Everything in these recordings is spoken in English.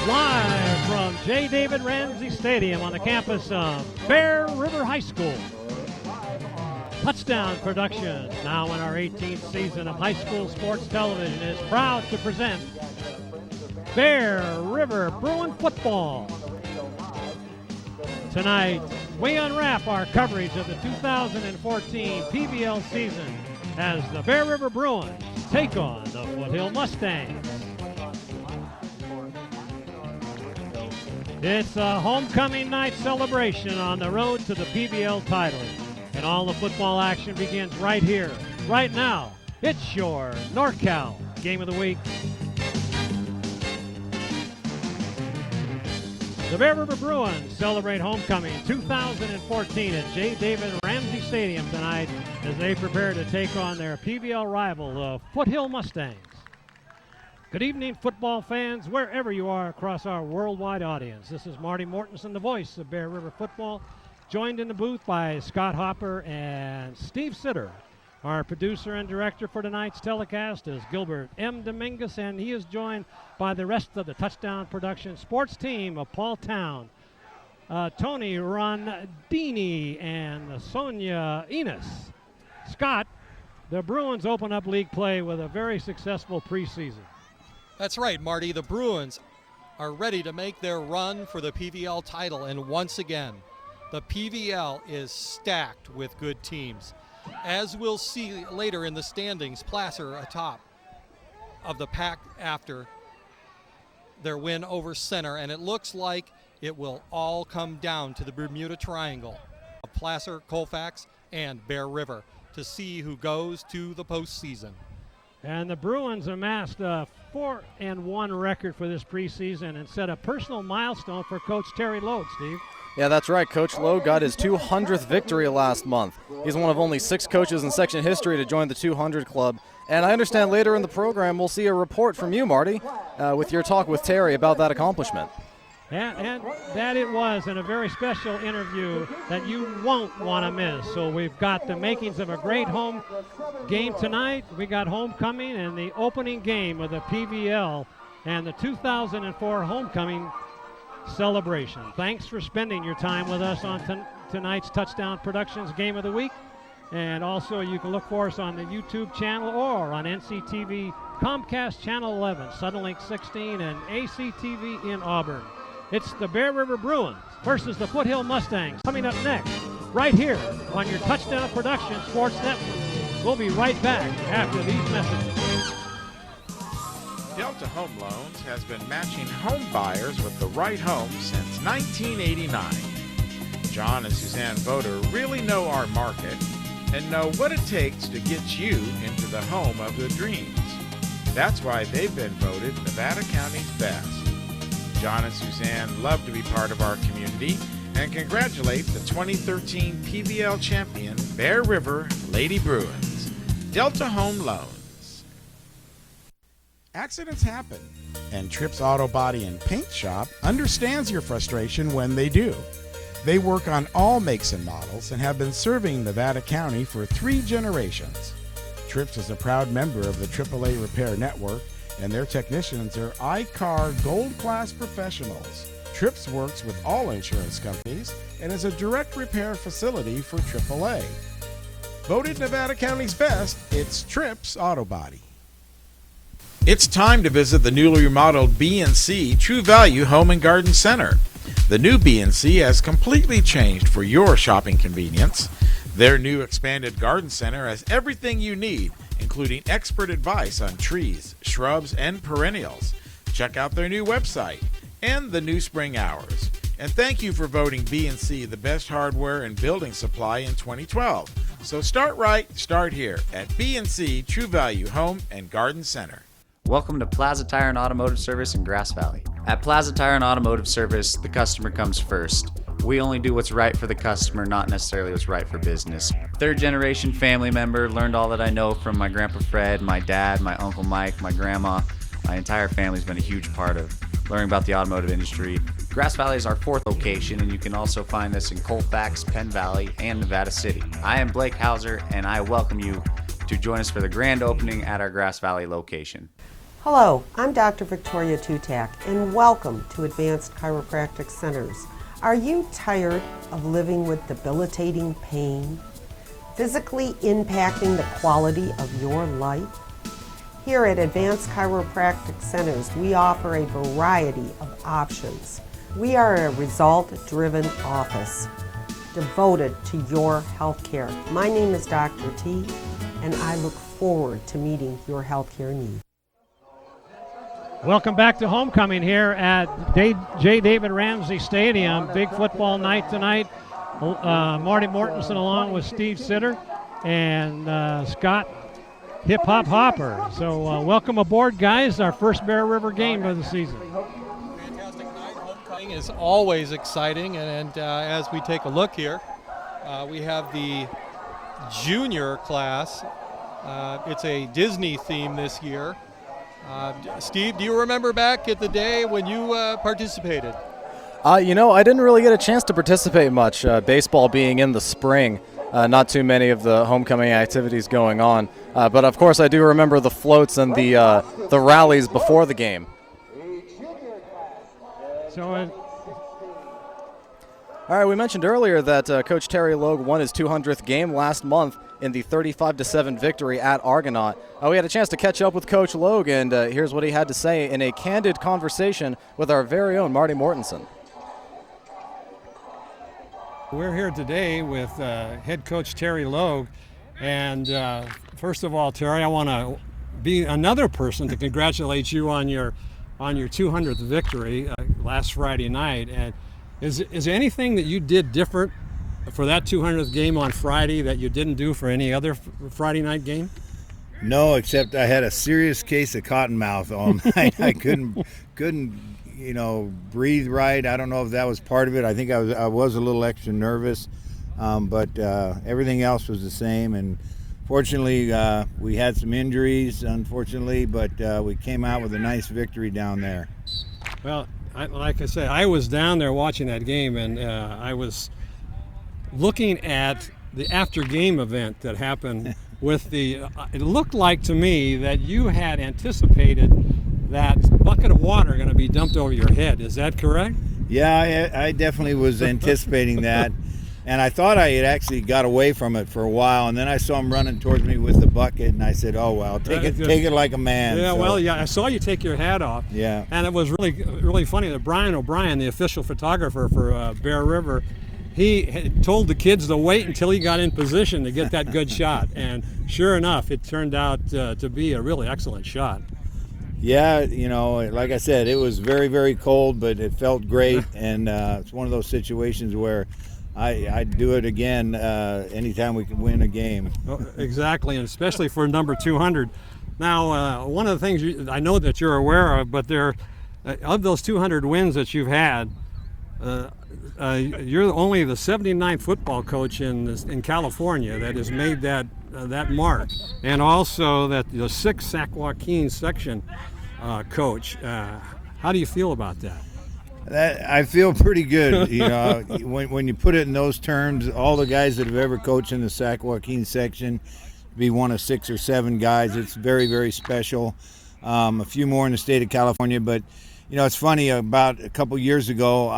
Live from J. David Ramsey Stadium on the campus of Bear River High School. Touchdown Productions, now in our 18th season of high school sports television, is proud to present Bear River Bruin football. Tonight, we unwrap our coverage of the 2014 PBL season as the Bear River Bruins take on the Foothill Mustangs. It's a homecoming night celebration on the road to the PBL title. And all the football action begins right here, right now. It's your NorCal Game of the Week. The Bear River Bruins celebrate homecoming 2014 at J. David Ramsey Stadium tonight as they prepare to take on their PBL rival, the Foothill Mustangs. Good evening, football fans, wherever you are across our worldwide audience. This is Marty Mortensen, the voice of Bear River football, joined in the booth by Scott Hopper and Steve Sitter. Our producer and director for tonight's telecast is Gilbert M. Dominguez, and he is joined by the rest of the Touchdown Production sports team of Paul Town, Tony Rondini and Sonia Enos. Scott, the Bruins open up league play with a very successful preseason. That's right, Marty. The Bruins are ready to make their run for the PVL title, and once again, the PVL is stacked with good teams. As we'll see later in the standings, Placer atop of the pack after their win over Center, and it looks like it will all come down to the Bermuda Triangle of Placer, Colfax, and Bear River to see who goes to the postseason. And the Bruins amassed a 4-1 record for this preseason and set a personal milestone for Coach Terry Logue, Steve. Yeah, that's right. Coach Logue got his 200th victory last month. He's one of only 6 coaches in section history to join the 200 club. And I understand later in the program we'll see a report from you, Marty, with your talk with Terry about that accomplishment. And that it was, in a very special interview that you won't want to miss. So we've got the makings of a great home game tonight. We got homecoming and the opening game of the PVL and the 2004 homecoming celebration. Thanks for spending your time with us on tonight's Touchdown Productions Game of the Week. And also you can look for us on the YouTube channel or on NCTV Comcast Channel 11, Suddenlink 16, and ACTV in Auburn. It's the Bear River Bruins versus the Foothill Mustangs coming up next, right here on your Touchdown Productions Sports Network. We'll be right back after these messages. Delta Home Loans has been matching home buyers with the right home since 1989. John and Suzanne Voder really know our market and know what it takes to get you into the home of your dreams. That's why they've been voted Nevada County's best. John and Suzanne love to be part of our community and congratulate the 2013 PVL champion Bear River Lady Bruins. Delta Home Loans. Accidents happen, and Trips Auto Body and Paint Shop understands your frustration when they do. They work on all makes and models and have been serving Nevada County for 3 generations. Trips is a proud member of the AAA Repair Network, and their technicians are I-CAR Gold Class professionals. Trips works with all insurance companies and is a direct repair facility for AAA. Voted Nevada County's best, it's Trips Auto Body. It's time to visit the newly remodeled B&C True Value Home and Garden Center. The new B&C has completely changed for your shopping convenience. Their new expanded garden center has everything you need, including expert advice on trees, shrubs, and perennials. Check out their new website and the new spring hours. And thank you for voting B&C the best hardware and building supply in 2012. So start right, start here at B&C True Value Home and Garden Center. Welcome to Plaza Tire and Automotive Service in Grass Valley. At Plaza Tire and Automotive Service, the customer comes first. We only do what's right for the customer, not necessarily what's right for business. Third generation family member, learned all that I know from my Grandpa Fred, my dad, my Uncle Mike, my grandma. My entire family's been a huge part of learning about the automotive industry. Grass Valley is our 4th location, and you can also find us in Colfax, Penn Valley, and Nevada City. I am Blake Hauser, and I welcome you to join us for the grand opening at our Grass Valley location. Hello, I'm Dr. Victoria Tutak, and welcome to Advanced Chiropractic Centers. Are you tired of living with debilitating pain, physically impacting the quality of your life? Here at Advanced Chiropractic Centers, we offer a variety of options. We are a result-driven office devoted to your health care. My name is Dr. T, and I look forward to meeting your health care needs. Welcome back to homecoming here at J. David Ramsey Stadium. Big football night tonight. Marty Mortensen along with Steve Sitter and Scot Hip Hop Hopper. So welcome aboard, guys. Our first Bear River game of the season. Fantastic night. Homecoming is always exciting, and as we take a look here, we have the junior class. It's a Disney theme this year. Steve, do you remember back at the day when you participated? I didn't really get a chance to participate much, baseball being in the spring. Not too many of the homecoming activities going on. But, of course, I do remember the floats and the rallies before the game. So, all right, we mentioned earlier that Coach Terry Logue won his 200th game last month in the 35-7 victory at Argonaut. We had a chance to catch up with Coach Logue, and here's what he had to say in a candid conversation with our very own Marty Mortensen. We're here today with head coach Terry Logue, and first of all, Terry, I want to be another person to congratulate you on your 200th victory last Friday night. And is there anything that you did different for that 200th game on Friday that you didn't do for any other Friday night game? No, except I had a serious case of cotton mouth all night. I couldn't breathe right. I don't know if that was part of it. I think I was a little extra nervous, but everything else was the same. And fortunately, we had some injuries, unfortunately, but we came out with a nice victory down there. Well, like I said, I was down there watching that game, and I was looking at the after-game event that happened with it looked like to me that you had anticipated that bucket of water going to be dumped over your head. Is that correct? Yeah, I definitely was anticipating that. And I thought I had actually got away from it for a while, and then I saw him running towards me with the bucket, and I said, "Oh well, take it like a man." Yeah, well, yeah, I saw you take your hat off. Yeah. And it was really funny that Brian O'Brien, the official photographer for Bear River, he had told the kids to wait until he got in position to get that good shot, and sure enough, it turned out to be a really excellent shot. Yeah, like I said, it was very, very cold, but it felt great, and it's one of those situations where I'd do it again anytime we can win a game. Oh, exactly, and especially for number 200. Now, one of the things I know that you're aware of, but of those 200 wins that you've had, you're only the 79th football coach in California that has made that mark, and also that the 6th Sac Joaquin section coach. How do you feel about that? I feel pretty good. When you put it in those terms, all the guys that have ever coached in the Sac Joaquin section, be one of 6 or 7 guys. It's very, very special. A few more in the state of California, but it's funny. About a couple years ago,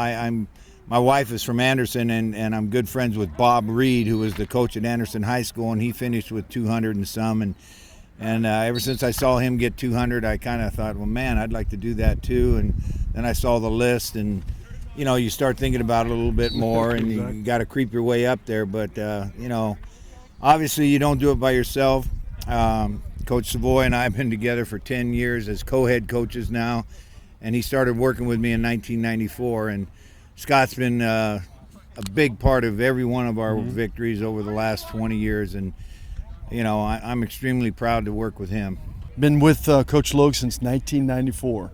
my wife is from Anderson, and I'm good friends with Bob Reed, who was the coach at Anderson High School, and he finished with 200 and some. And ever since I saw him get 200, I kind of thought, well, man, I'd like to do that too. And then I saw the list, and you start thinking about it a little bit more, and you got to creep your way up there. But obviously you don't do it by yourself. Coach Savoy and I have been together for 10 years as co-head coaches now, and he started working with me in 1994. And Scott's been a big part of every one of our victories over the last 20 years, and I'm extremely proud to work with him. Been with Coach Logue since 1994,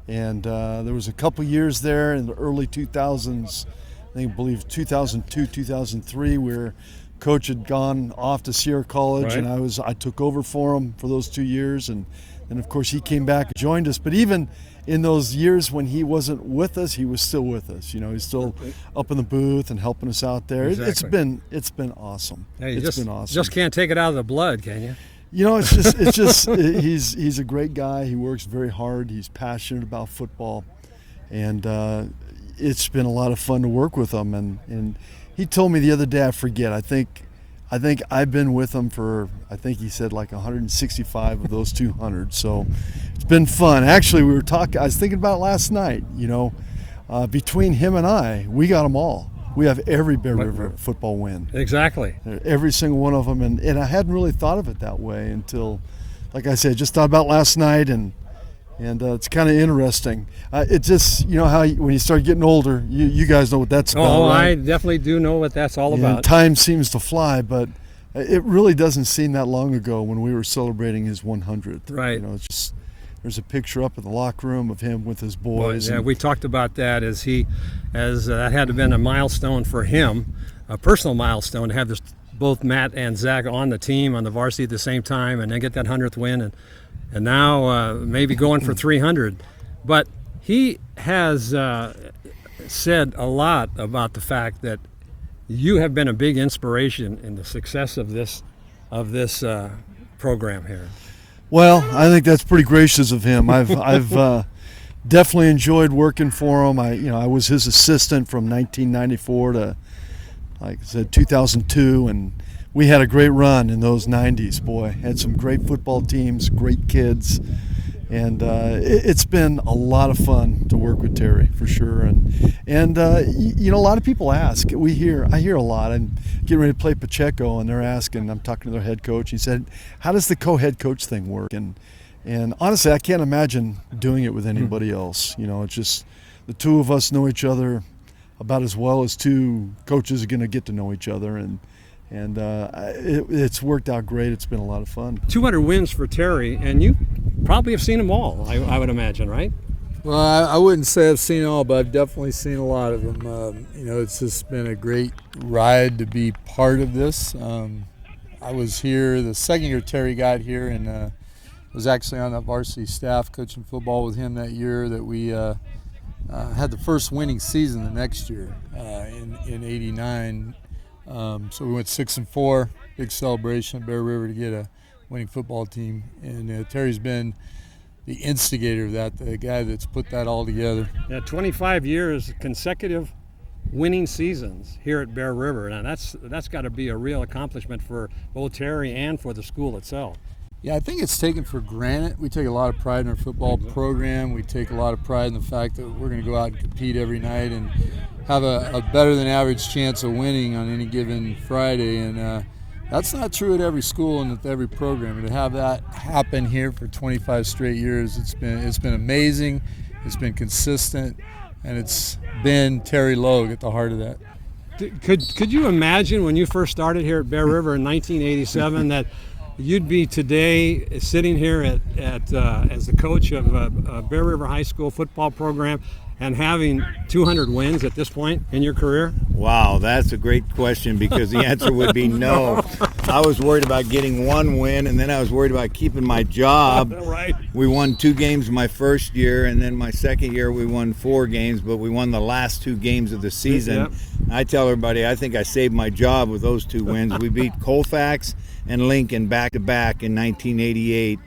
and there was a couple years there in the early 2000s, I believe 2002, 2003, where Coach had gone off to Sierra College, right. And I took over for him for those 2 years, and of course he came back and joined us. But even in those years when he wasn't with us, he was still with us. He's still up in the booth and helping us out there. Exactly. It's been awesome. Hey, it's been awesome. Just can't take it out of the blood, can you? He's a great guy. He works very hard. He's passionate about football, and it's been a lot of fun to work with him. And he told me the other day, I forget, I think I've been with him for, I think he said like 165 of those 200. So it's been fun. Actually, I was thinking about it last night, between him and I, we got them all. We have every Bear River football win. Exactly. Every single one of them. And I hadn't really thought of it that way until, like I said, just thought about last night, and it's kind of interesting. It just, how when you start getting older, you guys know what that's about. Oh, right? I definitely do know what that's all about. Time seems to fly, but it really doesn't seem that long ago when we were celebrating his 100th. Right. It's just, there's a picture up in the locker room of him with his boys. Yeah, we talked about that as that had to have been a milestone for him, a personal milestone to have both Matt and Zach on the team, on the varsity at the same time, and then get that 100th win, and now maybe going for 300. But he has said a lot about the fact that you have been a big inspiration in the success of this program here. Well, I think that's pretty gracious of him. I've definitely enjoyed working for him. I was his assistant from 1994 to, like I said, 2002, and we had a great run in those 90s. Boy, had some great football teams, great kids, and it's been a lot of fun to work with Terry for sure. And a lot of people ask. I hear a lot. I'm getting ready to play Pacheco, and they're asking. I'm talking to their head coach. He said, "How does the co-head coach thing work?" And honestly, I can't imagine doing it with anybody else. It's just the two of us know each other about as well as two coaches are going to get to know each other, and it's worked out great. It's been a lot of fun. 200 wins for Terry, and you probably have seen them all, I would imagine, right? Well, I wouldn't say I've seen all, but I've definitely seen a lot of them. It's just been a great ride to be part of this. I was here the second year Terry got here, and was actually on that varsity staff coaching football with him that year that we had the first winning season the next year in '89. So we went 6-4, big celebration at Bear River to get a winning football team. And Terry's been the instigator of that, the guy that's put that all together. Yeah, 25 years consecutive winning seasons here at Bear River. Now that's got to be a real accomplishment for both Terry and for the school itself. Yeah, I think it's taken for granted. We take a lot of pride in our football program. We take a lot of pride in the fact that we're going to go out and compete every night and have a better than average chance of winning on any given Friday. And that's not true at every school and at every program. And to have that happen here for 25 straight years, it's been amazing. It's been consistent, and it's been Terry Logue at the heart of that. Could you imagine when you first started here at Bear River in 1987 that you'd be today sitting here as the coach of a Bear River High School football program and having 200 wins at this point in your career? Wow, that's a great question, because the answer would be no. I was worried about getting one win, and then I was worried about keeping my job. Right. We won 2 games my first year, and then my second year we won 4 games, but we won the last 2 games of the season. Yep. I tell everybody I think I saved my job with those 2 wins. We beat Colfax and Lincoln back-to-back in 1988.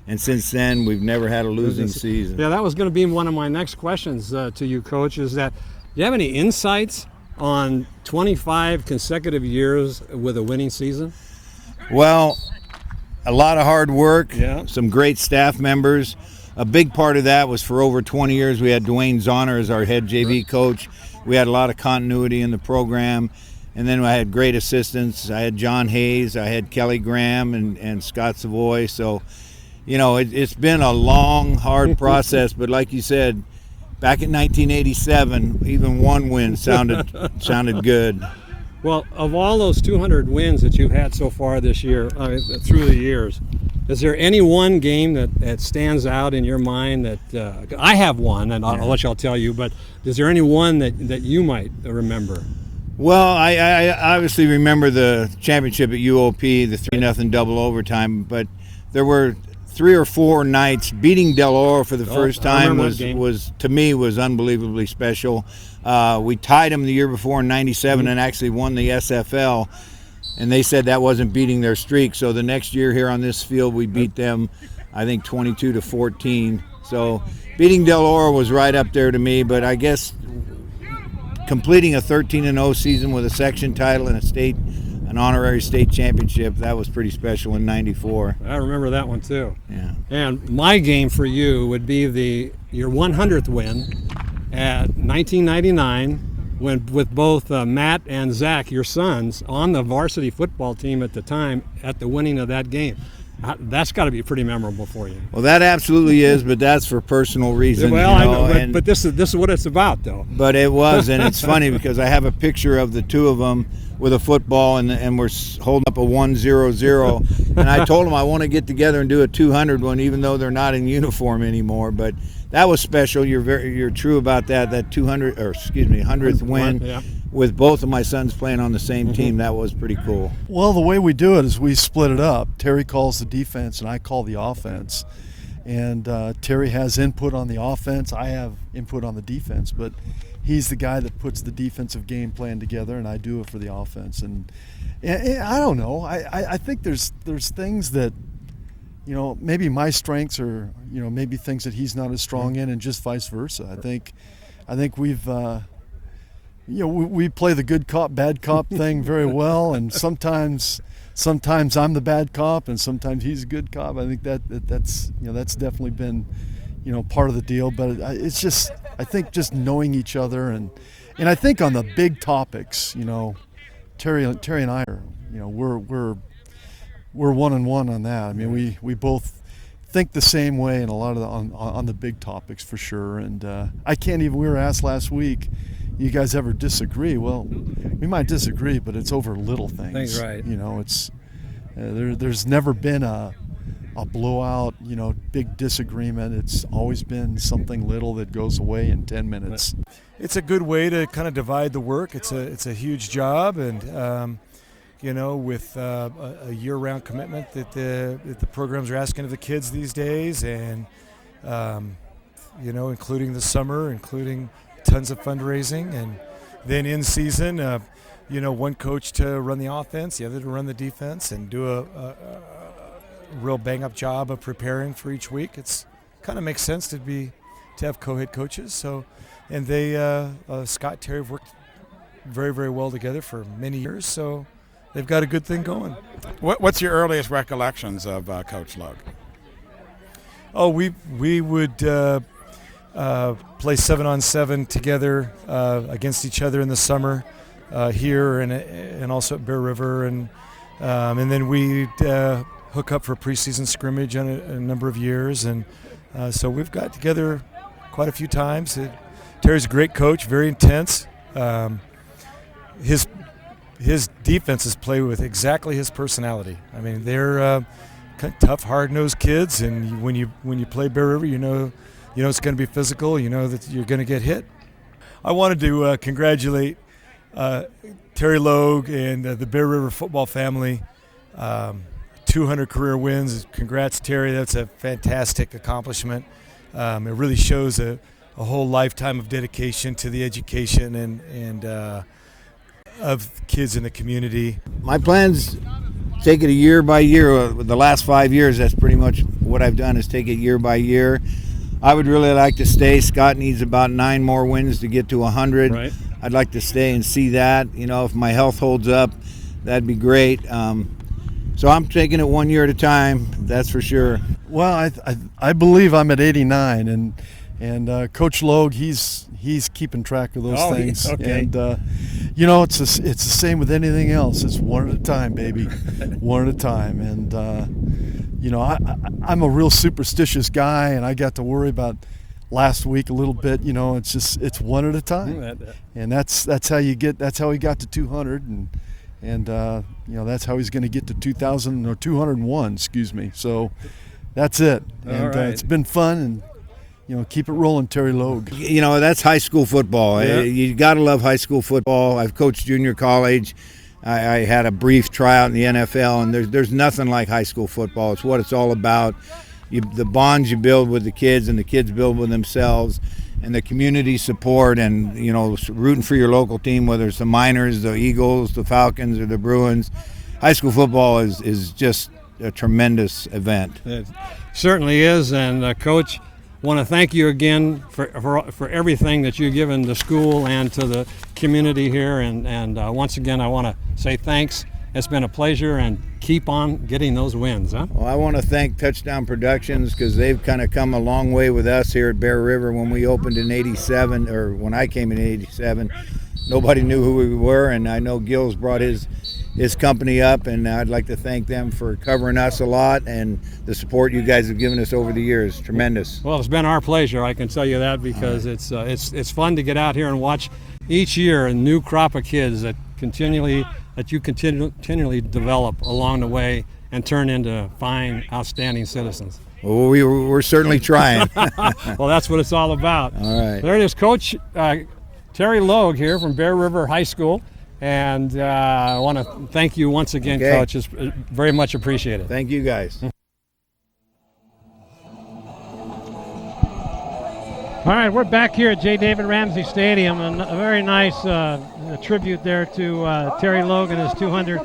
And since then, we've never had a losing season. Yeah, that was going to be one of my next questions to you, Coach, is that do you have any insights on 25 consecutive years with a winning season? Well, a lot of hard work, Yeah. Some great staff members. A big part of that was for over 20 years, we had Dwayne Zahner as our head JV coach. We had a lot of continuity in the program. And then I had great assistants. I had John Hayes, I had Kelly Graham and Scott Savoy. So, it's been a long, hard process, but like you said, back in 1987, even one win sounded good. Well, of all those 200 wins that you've had so far this year, through the years, is there any one game that stands out in your mind that I have one, and I'll let y'all tell you, but is there any one that you might remember? Well, I obviously remember the championship at UOP, the 3-0 double overtime, but there were 3 or 4 nights beating Del Oro for the first time was to me unbelievably special. We tied them the year before in '97 and actually won the SFL. and they said that wasn't beating their streak. So the next year here on this field, we beat them, I think 22-14. So beating Del Oro was right up there to me, but I guess completing a 13-0 season with a section title and an honorary state championship, that was pretty special in '94. I remember that one too. Yeah. And my game for you would be your 100th win at 1999, when with both Matt and Zach, your sons, on the varsity football team at the time at the winning of that game. That's got to be pretty memorable for you. Well, that absolutely is, but that's for personal reasons. Well, you know, I know, but this is what it's about, though. But it was, and it's funny because I have a picture of the two of them with a football, and we're holding up a 1-0-0. And I told them I want to get together and do a 200 one, even though they're not in uniform anymore. But that was special. You're true about that. That 100th win. Yeah. With both of my sons playing on the same team, that was pretty cool. Well, the way we do it is we split it up. Terry calls the defense and I call the offense. And Terry has input on the offense. I have input on the defense. But he's the guy that puts the defensive game plan together, and I do it for the offense. And I don't know. I think there's things that, you know, maybe my strengths are, you know, maybe things that he's not as strong in, and just vice versa. I think we've you know, we play the good cop, bad cop thing very well, and sometimes I'm the bad cop, and sometimes he's a good cop. I think that's you know, that's definitely been, you know, part of the deal. But it's just, I think just knowing each other, and I think on the big topics, you know, Terry and I are, you know, we're 1-1 on that. I mean, we both think the same way in a lot of on the big topics for sure. And I can't even. We were asked last week, you guys ever disagree? Well, we might disagree, but it's over little things. Right. You know, it's there's never been a blowout, you know, big disagreement. It's always been something little that goes away in 10 minutes. It's a good way to kind of divide the work. It's a huge job, and you know, with a year-round commitment that the programs are asking of the kids these days, and you know, including the summer, including tons of fundraising, and then in season, you know, one coach to run the offense, the other to run the defense, and do a real bang-up job of preparing for each week. It's kind of makes sense to have co-head coaches. So, and they Scott, Terry have worked very, very well together for many years. So they've got a good thing going. What's your earliest recollections of Coach Logue? Oh, we would play 7-on-7 together against each other in the summer here and also at Bear River, and then we'd hook up for preseason scrimmage on a number of years, and so we've got together quite a few times. Terry's a great coach, very intense. His defenses play with exactly his personality. I mean, they're tough, hard-nosed kids, and when you play Bear River, you know it's going to be physical. You know that you're going to get hit. I wanted to congratulate Terry Logue and the Bear River football family. 200 career wins. Congrats, Terry. That's a fantastic accomplishment. It really shows a whole lifetime of dedication to the education and of kids in the community. My plans take it a year by year. The last 5 years, that's pretty much what I've done, is take it year by year. I would really like to stay. Scott needs about 9 more wins to get to 100. Right. I'd like to stay and see that. You know, if my health holds up, that'd be great. So I'm taking it 1 year at a time, that's for sure. Well, I believe I'm at 89, and Coach Logue, he's keeping track of those things. Okay. And you know, it's the same with anything else. It's one at a time, baby, one at a time. And you know, I'm a real superstitious guy, and I got to worry about last week a little bit. You know, it's one at a time, and that's how you get. That's how he got to 200, and you know, that's how he's going to get to 2,000 or 201. Excuse me. So that's it. And right. It's been fun, and you know, keep it rolling, Terry Logue. You know, that's high school football. Yeah. You got to love high school football. I've coached junior college. I had a brief tryout in the NFL, and there's nothing like high school football. It's what it's all about. The bonds you build with the kids, and the kids build with themselves, and the community support, and you know, rooting for your local team, whether it's the Miners, the Eagles, the Falcons, or the Bruins. high school football is just a tremendous event. It certainly is, and Coach, want to thank you again for everything that you've given the school and to the community here, and once again I want to say thanks. It's been a pleasure, and keep on getting those wins, huh? Well, I want to thank Touchdown Productions because they've kind of come a long way with us here at Bear River. When we opened in '87, or when I came in '87, nobody knew who we were, and I know Gil's brought his company up, and I'd like to thank them for covering us a lot and the support you guys have given us over the years. Tremendous. Well, it's been our pleasure, I can tell you that, because it's fun to get out here and watch each year a new crop of kids that you continually develop along the way and turn into fine, outstanding citizens. Well, we're certainly trying. Well, that's what it's all about. All right. There it is, Coach Terry Logue here from Bear River High School. And I want to thank you once again, Okay. Coach. It's very much appreciated. Thank you, guys. All right, we're back here at J. David Ramsey Stadium, and a very nice tribute there to Terry Logue and his 200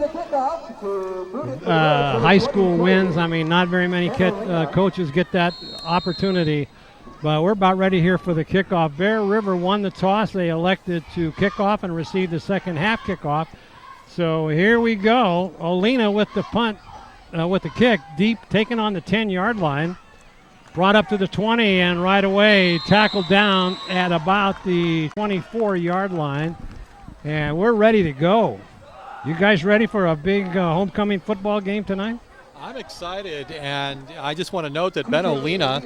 high school wins. I mean, not very many coaches get that opportunity, but we're about ready here for the kickoff. Bear River won the toss. They elected to kick off and receive the second half kickoff. So here we go. Olina with the punt, with the kick, deep, taken on the 10-yard line. Brought up to the 20 and right away tackled down at about the 24-yard line. And we're ready to go. You guys ready for a big homecoming football game tonight? I'm excited, and I just want to note that Ben Olina,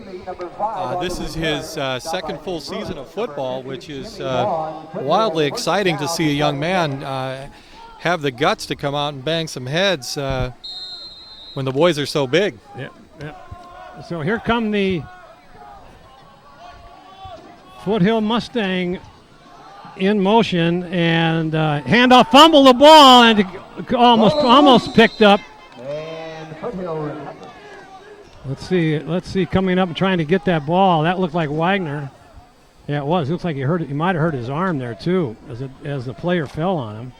this is his second full season of football, which is wildly exciting to see a young man have the guts to come out and bang some heads when the boys are so big. Yeah. So here come the Foothill Mustang in motion, and handoff, fumble the ball, and almost picked up. Let's see, coming up and trying to get that ball. That looked like Wagner. Yeah, it was. It looks like he might have hurt his arm there too, as the player fell on him.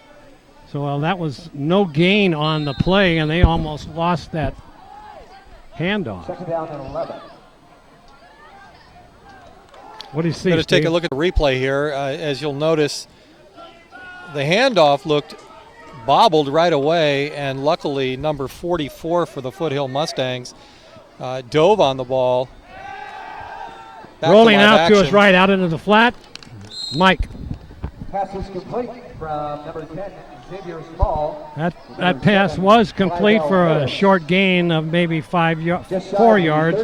So that was no gain on the play, and they almost lost that handoff. Second down and 11. What do you see? I'm going to take a look at the replay here. As you'll notice, the handoff looked bobbled right away, and luckily number 44 for the Foothill Mustangs dove on the ball. Rolling out to his right, out into the flat. Mike. Pass is complete from number 10, Xavier Small. That pass was complete for a short gain of maybe 4 yards.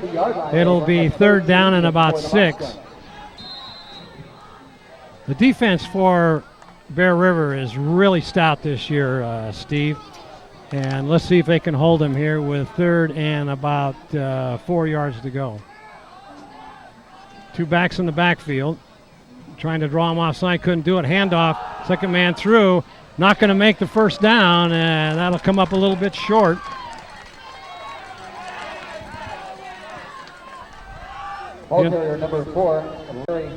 It'll be third down and about 6. The defense for Bear River is really stout this year, Steve. And let's see if they can hold him here with third and about 4 yards to go. Two backs in the backfield. Trying to draw him offside, couldn't do it. Handoff, second man through. Not going to make the first down, and that'll come up a little bit short. Ball carrier number 4, Larry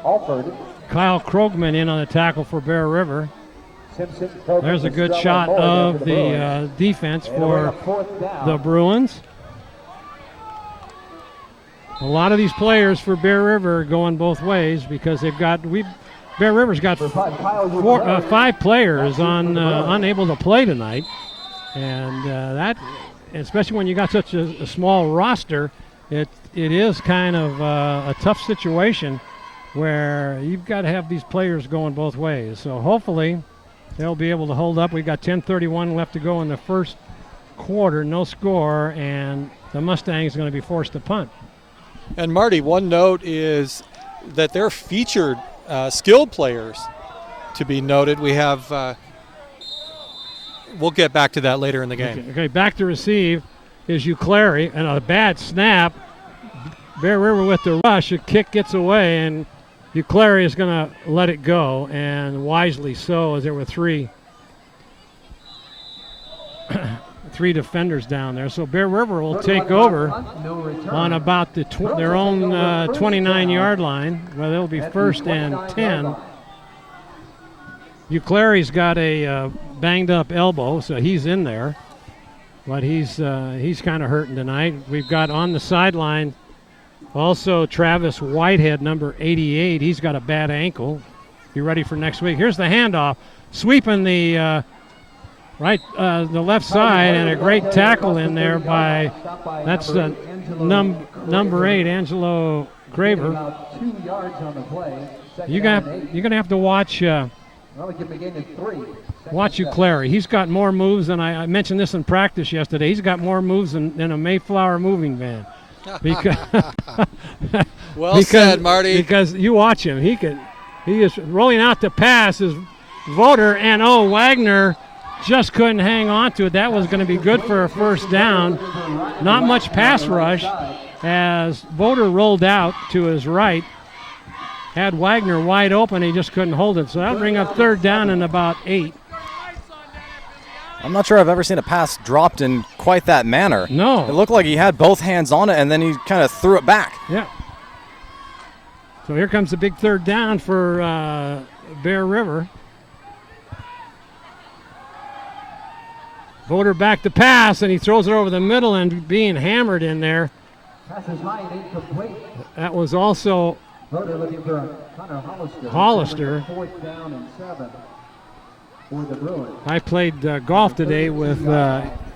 Alford. Kyle Krogman in on the tackle for Bear River. Simpson, There's a good shot of the defense for the Bruins. A lot of these players for Bear River are going both ways because they've got Bear River's got 5 players unable to play tonight, and that, especially when you got such a small roster, it is kind of a tough situation where you've got to have these players going both ways. So hopefully they'll be able to hold up. We've got 10:31 left to go in the first quarter, no score, and the Mustangs are going to be forced to punt. And Marty, one note is that they're featured skilled players to be noted. We have, we'll get back to that later in the game. Okay, back to receive is Uclary, and a bad snap. Bear River with the rush, a kick gets away, and Uclary is going to let it go, and wisely so, as there were three defenders down there. So Bear River will take over on about their own 29-yard line. Well, it'll be first and 10. Uclari's got a banged up elbow, so he's in there. But he's kind of hurting tonight. We've got on the sideline also Travis Whitehead, number 88. He's got a bad ankle. Be ready for next week. Here's the handoff, sweeping the the left side, and a great tackle in there by number 8, Angelo Graver. You're gonna have to watch. Watch Uclari. He's got more moves than I mentioned this in practice yesterday. He's got more moves than a Mayflower moving van. Because well said, Marty. Because you watch him. He is rolling out to pass is Voter, and Wagner just couldn't hang on to it. That was going to be good for a first down. Not much pass rush as Voter rolled out to his right. Had Wagner wide open, he just couldn't hold it. So that'll bring up third down and about 8. I'm not sure I've ever seen a pass dropped in quite that manner. No. It looked like he had both hands on it, and then he kind of threw it back. Yeah. So here comes the big third down for Bear River. Voter back to pass, and he throws it over the middle and being hammered in there. Pass is high and incomplete. That was also Voter looking for Connor Hollister. Fourth down and 7 for the Bruins. I played golf today with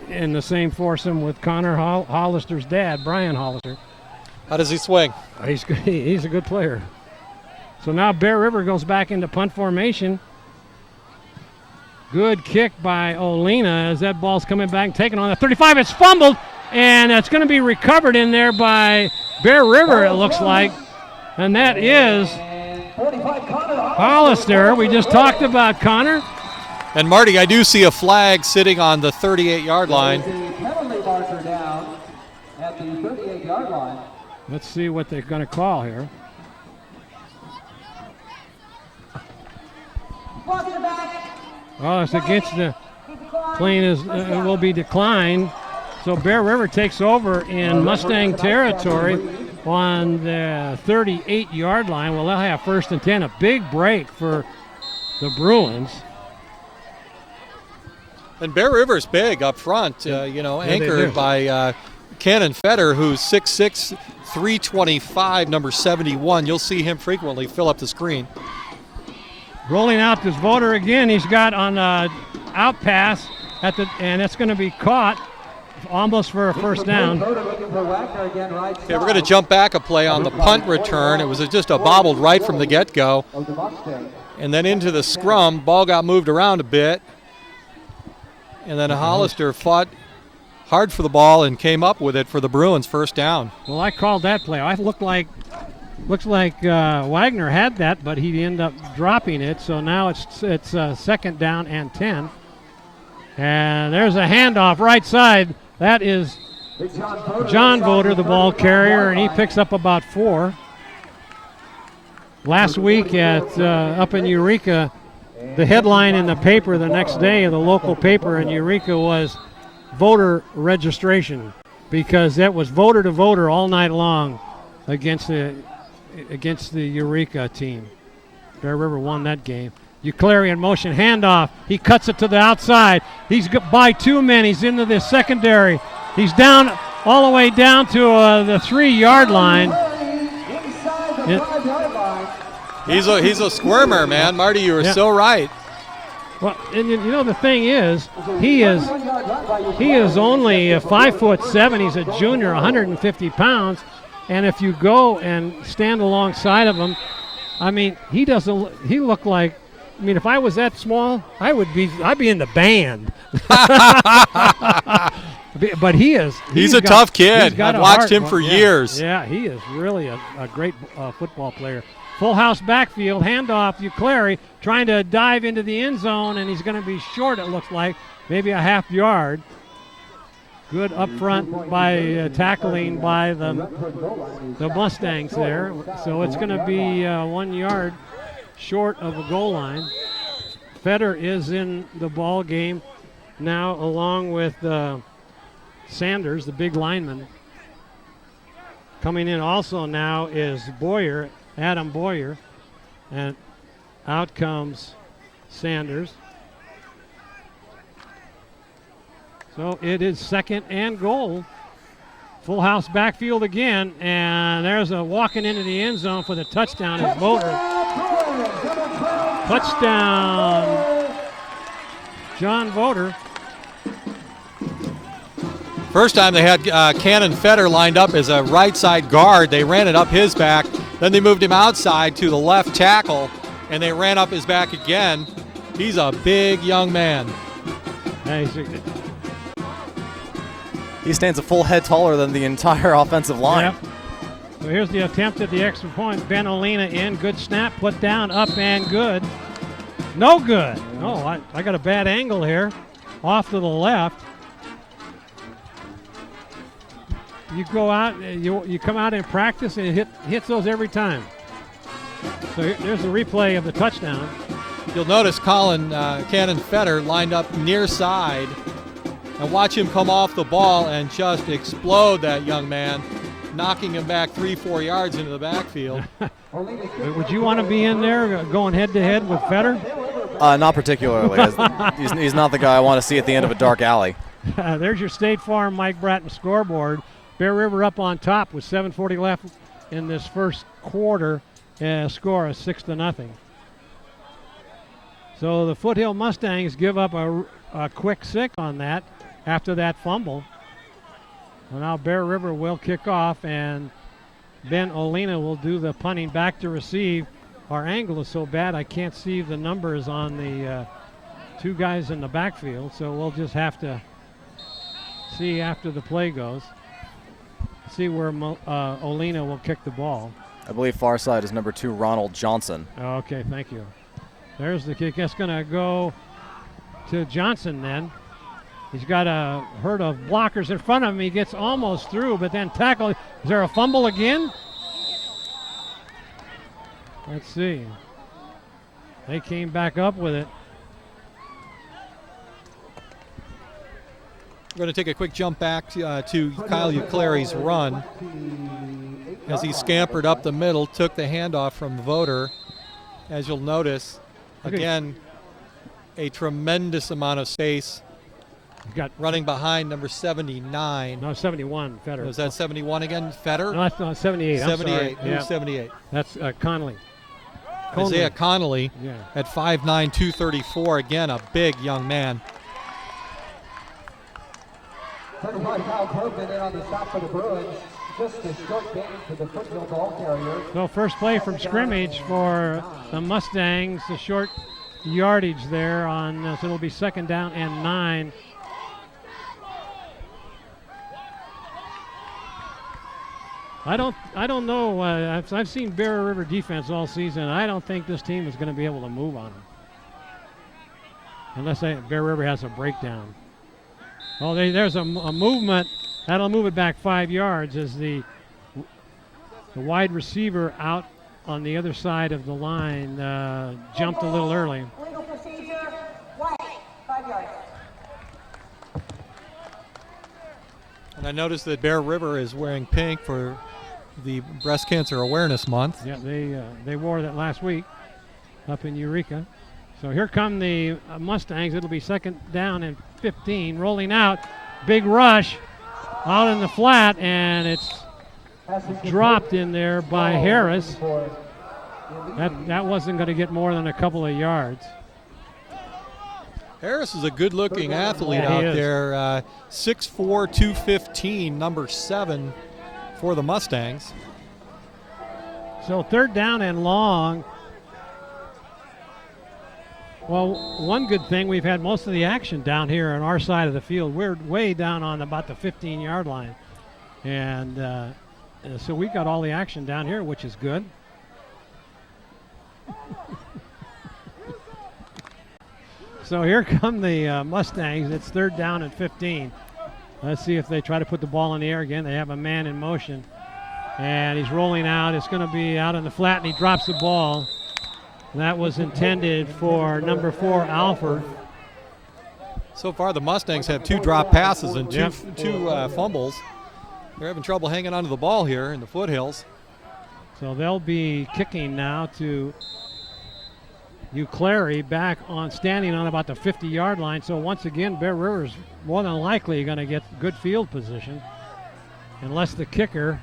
in the same foursome with Connor Hollister's dad, Brian Hollister. How does he swing? He's a good player. So now Bear River goes back into punt formation. Good kick by Olina as that ball's coming back and taken on the 35. It's fumbled, and it's going to be recovered in there by Bear River, it looks like. And that is Hollister. We just talked about Connor. And Marty, I do see a flag sitting on the 38-yard line. Penalty marker down at the 38-yard line. Let's see what they're going to call here. Oh, it's against the plane will be declined. So Bear River takes over in Mustang territory on the 38-yard line. Well, they'll have first and 10. A big break for the Bruins. And Bear River's big up front, anchored by Cannon Fetter, who's 6'6", 325, number 71. You'll see him frequently fill up the screen. Rolling out this Voter again. He's got on out pass and it's going to be caught almost for a first down. Okay, we're going to jump back a play on the punt return. It was just a bobbled right from the get-go. And then into the scrum, ball got moved around a bit. And then Hollister fought hard for the ball and came up with it for the Bruins first down. Well, I called that play. Looks like Wagner had that, but he ended up dropping it. So now it's second down and 10. And there's a handoff right side. That is John Voter, the ball carrier, and he picks up about 4. Last week up in Eureka, the headline in the paper the next day, the local paper in Eureka, was voter registration, because that was voter to voter all night long against the Eureka team. Bear River won that game. Uclari in motion, handoff. He cuts it to the outside. He's by 2 men. He's into the secondary. He's down all the way down to the 3-yard line. He's a squirmer, man. Marty, you were so right. Well, and the thing is, he is only 5'7". He's a junior, 150 pounds, and if you go and stand alongside of him, I mean, he looked like. I mean, if I was that small, I'd be in the band. But he is. He's a tough kid. I've watched him for years. Yeah, he is really a great football player. Full house backfield, handoff, Uclari trying to dive into the end zone, and he's going to be short, it looks like, maybe a half yard. Good up front by tackling by the Mustangs there. So it's going to be 1 yard short of a goal line. Fetter is in the ball game now, along with Sanders, the big lineman. Coming in also now is Adam Boyer, and out comes Sanders. So it is 2nd and goal. Full house backfield again, and there's a walking into the end zone for the touchdown is Voter. Touchdown, John Voter. First time they had Cannon Fetter lined up as a right side guard. They ran it up his back. Then they moved him outside to the left tackle, and they ran up his back again. He's a big young man. He stands a full head taller than the entire offensive line. Yep. So here's the attempt at the extra point. Ben Olina in. Good snap. Put down. Up and good. No good. No, I got a bad angle here. Off to the left. You go out, you come out in practice and it hits those every time. So there's the replay of the touchdown. You'll notice Colin Cannon Fetter lined up near side, and watch him come off the ball and just explode that young man, knocking him back 3-4 yards into the backfield. Would you want to be in there going head-to-head with Fetter? Not particularly. He's not the guy I want to see at the end of a dark alley. There's your State Farm Mike Bratton scoreboard. Bear River up on top with 7:40 left in this first quarter. Score is 6-0. So the Foothill Mustangs give up a quick 6 on that after that fumble. Well, now Bear River will kick off, and Ben Olina will do the punting back to receive. Our angle is so bad I can't see the numbers on the two guys in the backfield, so we'll just have to see after the play goes. See where Olina will kick the ball. I believe far side is number 2, Ronald Johnson. Okay, thank you. There's the kick. That's going to go to Johnson then. He's got a herd of blockers in front of him. He gets almost through, but then tackle. Is there a fumble again? Let's see. They came back up with it. We're going to take a quick jump back to Kyle Ucleri's run as he scampered up the middle, took the handoff from Voter. As you'll notice, again, a tremendous amount of space. Got running behind number 79. No, 71, Fetter. Was that 71 again, Fetter? No, that's 78. 78. Who's yeah. 78? That's Connolly. Isaiah Connolly at 5'9", 234. Again, a big young man. 35 Kyle Kirkman in on the stop for the Bruins. Just a short gain for the Foothill ball carrier. So first play from scrimmage for the Mustangs. The short yardage there on, so it'll be 2nd down and 9. I don't know. I've seen Bear River defense all season. I don't think this team is going to be able to move on them unless Bear River has a breakdown. Oh, there's a movement. That'll move it back 5 yards as the wide receiver out on the other side of the line jumped a little early. Legal procedure, white, 5 yards. And I noticed that Bear River is wearing pink for the Breast Cancer Awareness Month. Yeah, they wore that last week up in Eureka. So here come the Mustangs. It'll be 2nd down and 15. Rolling out, big rush out in the flat, and it's dropped in there by Harris. That wasn't going to get more than a couple of yards. Harris is a good-looking athlete out there. 6'4", 215, number 7 for the Mustangs. So 3rd down and long. Well, one good thing, we've had most of the action down here on our side of the field. We're way down on about the 15-yard line. And so we've got all the action down here, which is good. So here come the Mustangs. It's 3rd down and 15. Let's see if they try to put the ball in the air again. They have a man in motion. And he's rolling out. It's going to be out in the flat, and he drops the ball. That was intended for number 4, Alford. So far, the Mustangs have 2 drop passes and two fumbles. They're having trouble hanging onto the ball here in the Foothills. So they'll be kicking now to Clary back on standing on about the 50-yard line. So once again, Bear River's more than likely going to get good field position, unless the kicker.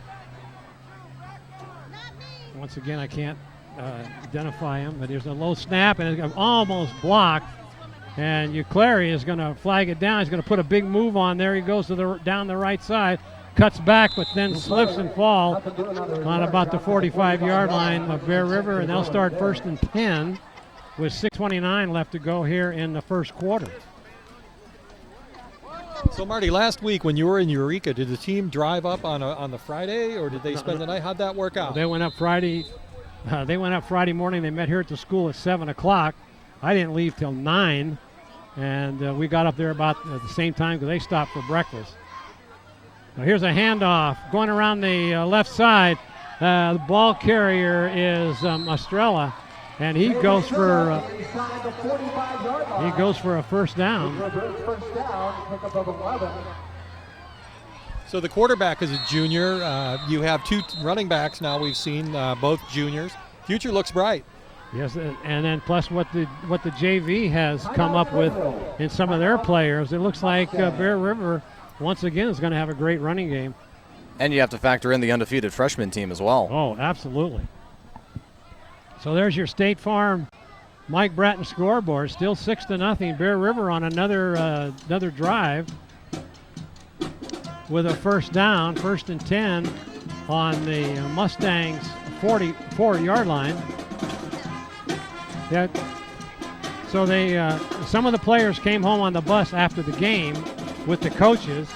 Once again, I can't identify him, but there's a low snap and it's almost blocked. And Clary is going to flag it down. He's going to put a big move on there. He goes to down the right side, cuts back, but then slips and falls on about the 45-yard line of Bear River, and they'll start 1st and 10 with 6:29 left to go here in the first quarter. So, Marty, last week when you were in Eureka, did the team drive up on the Friday, or did they spend the night? How'd that work out? They went up Friday. Friday morning. They met here at the school at 7 o'clock. I didn't leave till 9, and we got up there about at the same time because they stopped for breakfast. Now here's a handoff going around the left side. The ball carrier is Estrella, and he goes for a first down. So the quarterback is a junior. You have 2 running backs now. We've seen both juniors. Future looks bright. Yes, and then plus what the JV has come up with in some of their players, it looks like Bear River once again is going to have a great running game. And you have to factor in the undefeated freshman team as well. Oh, absolutely. So there's your State Farm Mike Bratton scoreboard. Still 6-0. Bear River on another drive with a first down, 1st and 10 on the Mustangs 44-yard line. Yeah. So some of the players came home on the bus after the game with the coaches,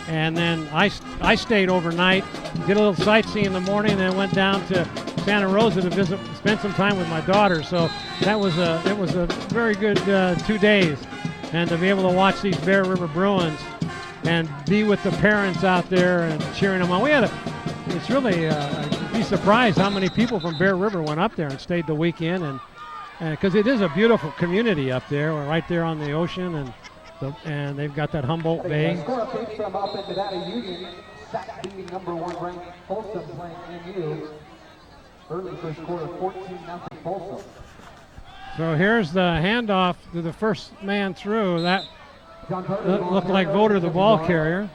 and then I stayed overnight, did a little sightseeing in the morning, and then went down to Santa Rosa to spend some time with my daughter. So it was a very good 2 days, and to be able to watch these Bear River Bruins and be with the parents out there and cheering them on. It's really be surprised how many people from Bear River went up there and stayed the weekend, and because it is a beautiful community up there. We're right there on the ocean, and they've got that Humboldt Bay. Score came from up in Nevada Union, Sac beating #1 ranked Folsom playing NU. Early first quarter, 14-0 Folsom. So here's the handoff to the first man through. That looked like Voter, the ball carrier,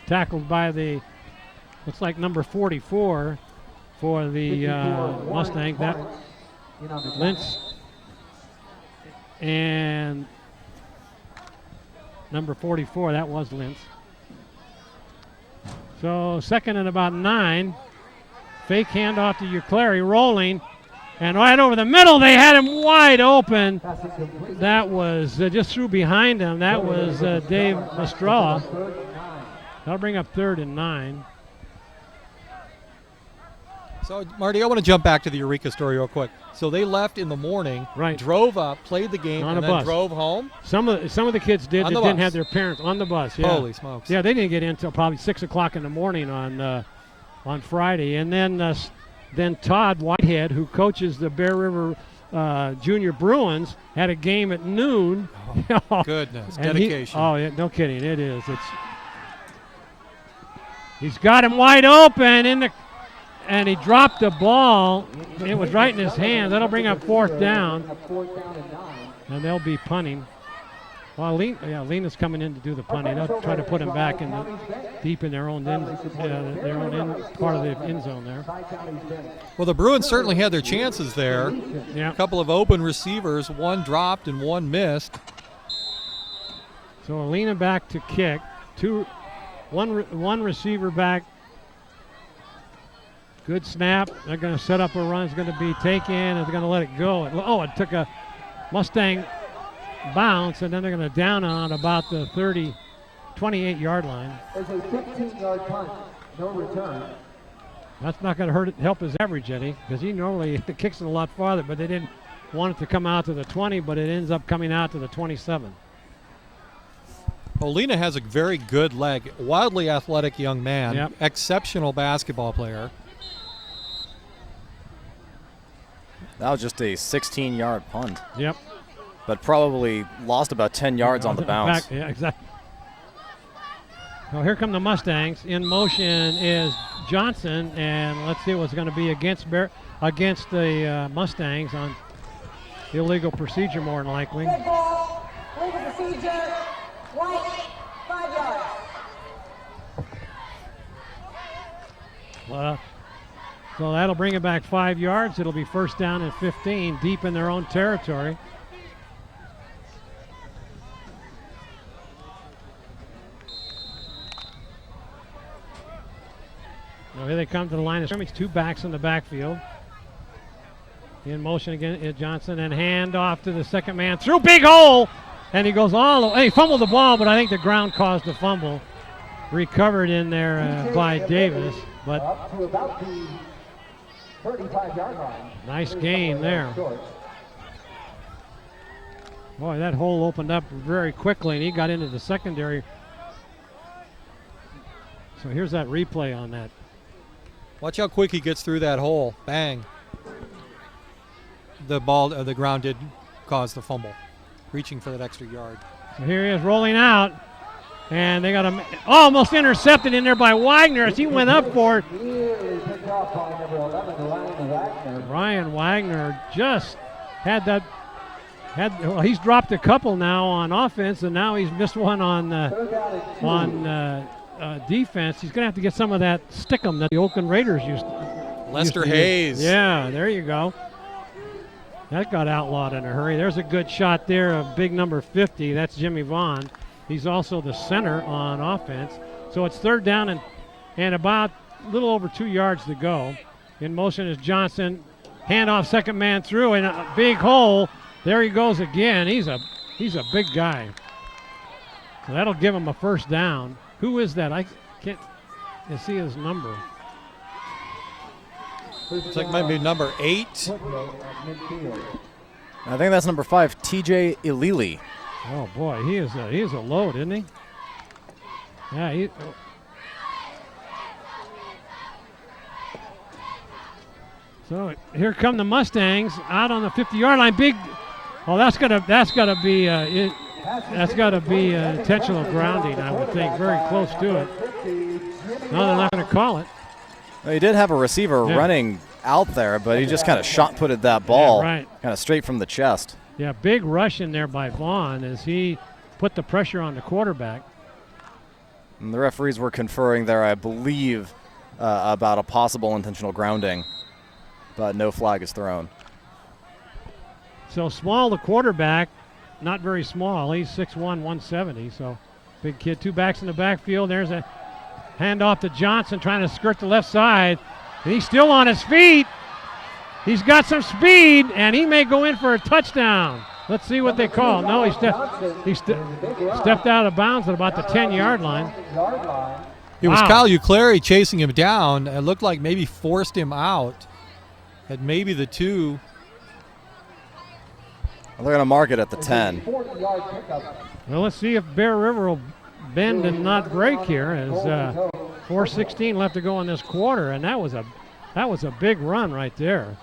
tackled by looks like number 44 for the Mustang. That Lentz and number 44, that was Lentz. So 2nd and about 9. Fake handoff to Clary, rolling, and right over the middle, they had him wide open. That was just threw behind him. That was Dave Estrella. That'll bring up 3rd and 9. So, Marty, I want to jump back to the Eureka story real quick. So they left in the morning, right? Drove up, played the game, and then drove home. Some of the kids did that didn't have their parents on the bus. Yeah. Holy smokes! Yeah, they didn't get in until probably 6 o'clock in the morning on Friday, and then Todd Whitehead, who coaches the Bear River Junior Bruins, had a game at noon. Oh, goodness, dedication! No kidding, it is. He's got him wide open and he dropped the ball. It was right in his hand. That'll bring up 4th down. And they'll be punting. Well, Lena's coming in to do the punting. They'll try to put him back deep in their own part of the end zone there. Well, the Bruins certainly had their chances there. Yeah. A couple of open receivers. One dropped and one missed. So Alina back to kick. One receiver back. Good snap. They're going to set up a run. It's going to be taken, and they're going to let it go. It took a Mustang bounce, and then they're going to down on about the 28-yard line. There's a 15-yard punt, no return. That's not going to help his average any, because he normally kicks it a lot farther, but they didn't want it to come out to the 20, but it ends up coming out to the 27. Olina has a very good leg, wildly athletic young man, yep. Exceptional basketball player. That was just a 16-yard punt. Yep. But probably lost about 10 yards on the bounce. Yeah, exactly. Well, here come the Mustangs. In motion is Johnson, and let's see what's going to be against the Mustangs on illegal procedure more than likely. Good ball. Legal procedure. White. 5 yards. So that'll bring it back 5 yards. It'll be first down and 15, deep in their own territory. So here they come to the line of scrimmage. 2 backs in the backfield. In motion again, Johnson, and hand off to the second man through big hole, and he goes all the way. He fumbled the ball, but I think the ground caused the fumble. Recovered in there by Davis, but Up to about the 35-yard line. nice gain there. Boy, that hole opened up very quickly, and he got into the secondary. So here's that replay on that. Watch how quick he gets through that hole. Bang. The ground did cause the fumble. Reaching for that extra yard. So here he is rolling out, and they got him almost intercepted in there by Wagner as he went up for it. Picked off by number 11, Ryan Wagner. Ryan Wagner just had that. Well, he's dropped a couple now on offense, and now he's missed one on defense. He's going to have to get some of that stickum that the Oakland Raiders used to. Lester Hayes. Yeah, there you go. That got outlawed in a hurry. There's a good shot there of big number 50. That's Jimmy Vaughn. He's also the center on offense. So it's third down and about a little over 2 yards to go. In motion is Johnson. Handoff, second man through, and a big hole. There he goes again. He's a big guy. So that'll give him a first down. Who is that? I can't see his number. Looks like it might be number 8. I think that's number 5, TJ Ilili. Oh boy, he is a load, isn't he? Yeah. So here come the Mustangs out on the 50-yard line. Big. Oh, that's gotta be intentional grounding, I would think. Very close to it. No, they're not going to call it. Well, he did have a receiver running out there, but he just kind of shot-putted that ball kind of straight from the chest. Yeah, big rush in there by Vaughn as he put the pressure on the quarterback. And the referees were conferring there, I believe, about a possible intentional grounding, but no flag is thrown. So Small, the quarterback, not very small. He's 6'1", 170, so big kid. 2 backs in the backfield. There's a handoff to Johnson trying to skirt the left side. And he's still on his feet. He's got some speed, and he may go in for a touchdown. Let's see what they call. No, he stepped out of bounds at about the 10-yard line. It was Kyle Uclary chasing him down. It looked like maybe forced him out. At maybe the 2. They're going to mark it at the 10. Well, let's see if Bear River will bend and not break here as 4:16 left to go in this quarter, and that was a big run right there.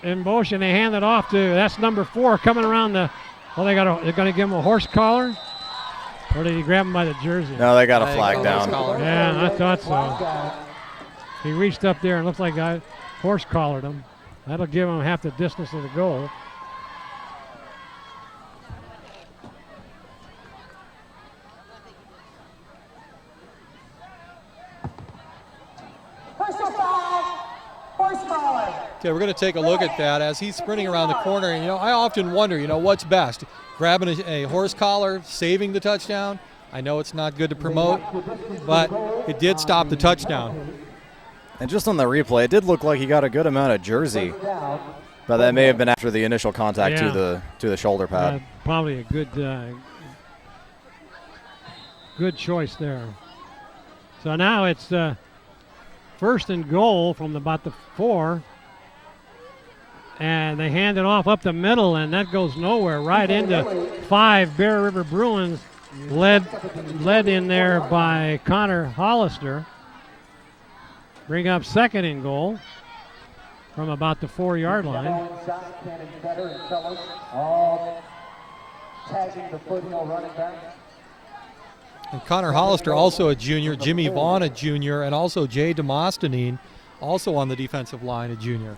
In motion, they hand it off to, that's number 4 coming around the, they're going to give him a horse collar, or did he grab him by the jersey? No, they got a flag down. Yeah, I thought so. He reached up there and looked like I horse collared him. That'll give him half the distance of the goal. Okay, we're going to take a look at that as he's sprinting around the corner. And, I often wonder, what's best? Grabbing a horse collar, saving the touchdown. I know it's not good to promote, but it did stop the touchdown. And just on the replay, it did look like he got a good amount of jersey, but that may have been after the initial contact to the shoulder pad. Probably a good choice there. So now it's first and goal from about the 4. And they hand it off up the middle, and that goes nowhere. Right into 5 Bear River Bruins, led in there by Connor Hollister. Bring up second and goal from about the 4-yard line. All tagging the Foothill running back. And Connor Hollister, also a junior, Jimmy Vaughn, a junior, and also Jay Demosthenes, also on the defensive line, a junior.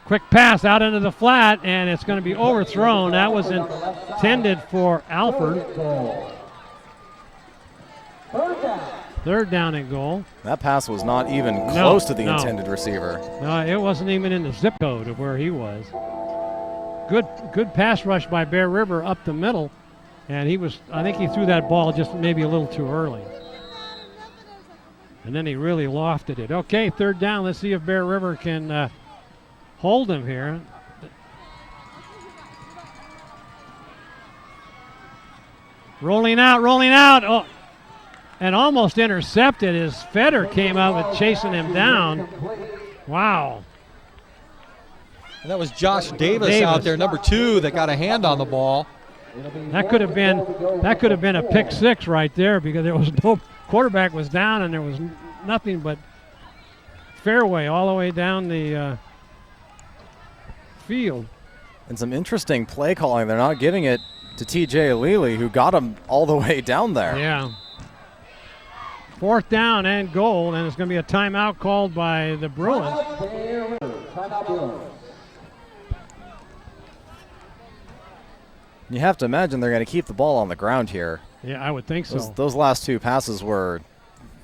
Quick pass out into the flat, and it's going to be overthrown. That was intended for Alford. Third down and goal. That pass was not even close to the intended receiver. No, it wasn't even in the zip code of where he was. Good pass rush by Bear River up the middle, and I think he threw that ball just maybe a little too early. And then he really lofted it. Okay, third down. Let's see if Bear River can hold him here. Rolling out. Oh, and almost intercepted as Feder came out with chasing him down. Wow. And that was Josh Davis out there, number 2, that got a hand on the ball. That could have been a pick 6 right there, because there was no quarterback was down and there was nothing but fairway all the way down the field. And some interesting play calling. They're not giving it to TJ Alili, who got him all the way down there. Yeah. Fourth down and goal, and it's going to be a timeout called by the Bruins. You have to imagine they're going to keep the ball on the ground here. Yeah, I would think so. Those last 2 passes were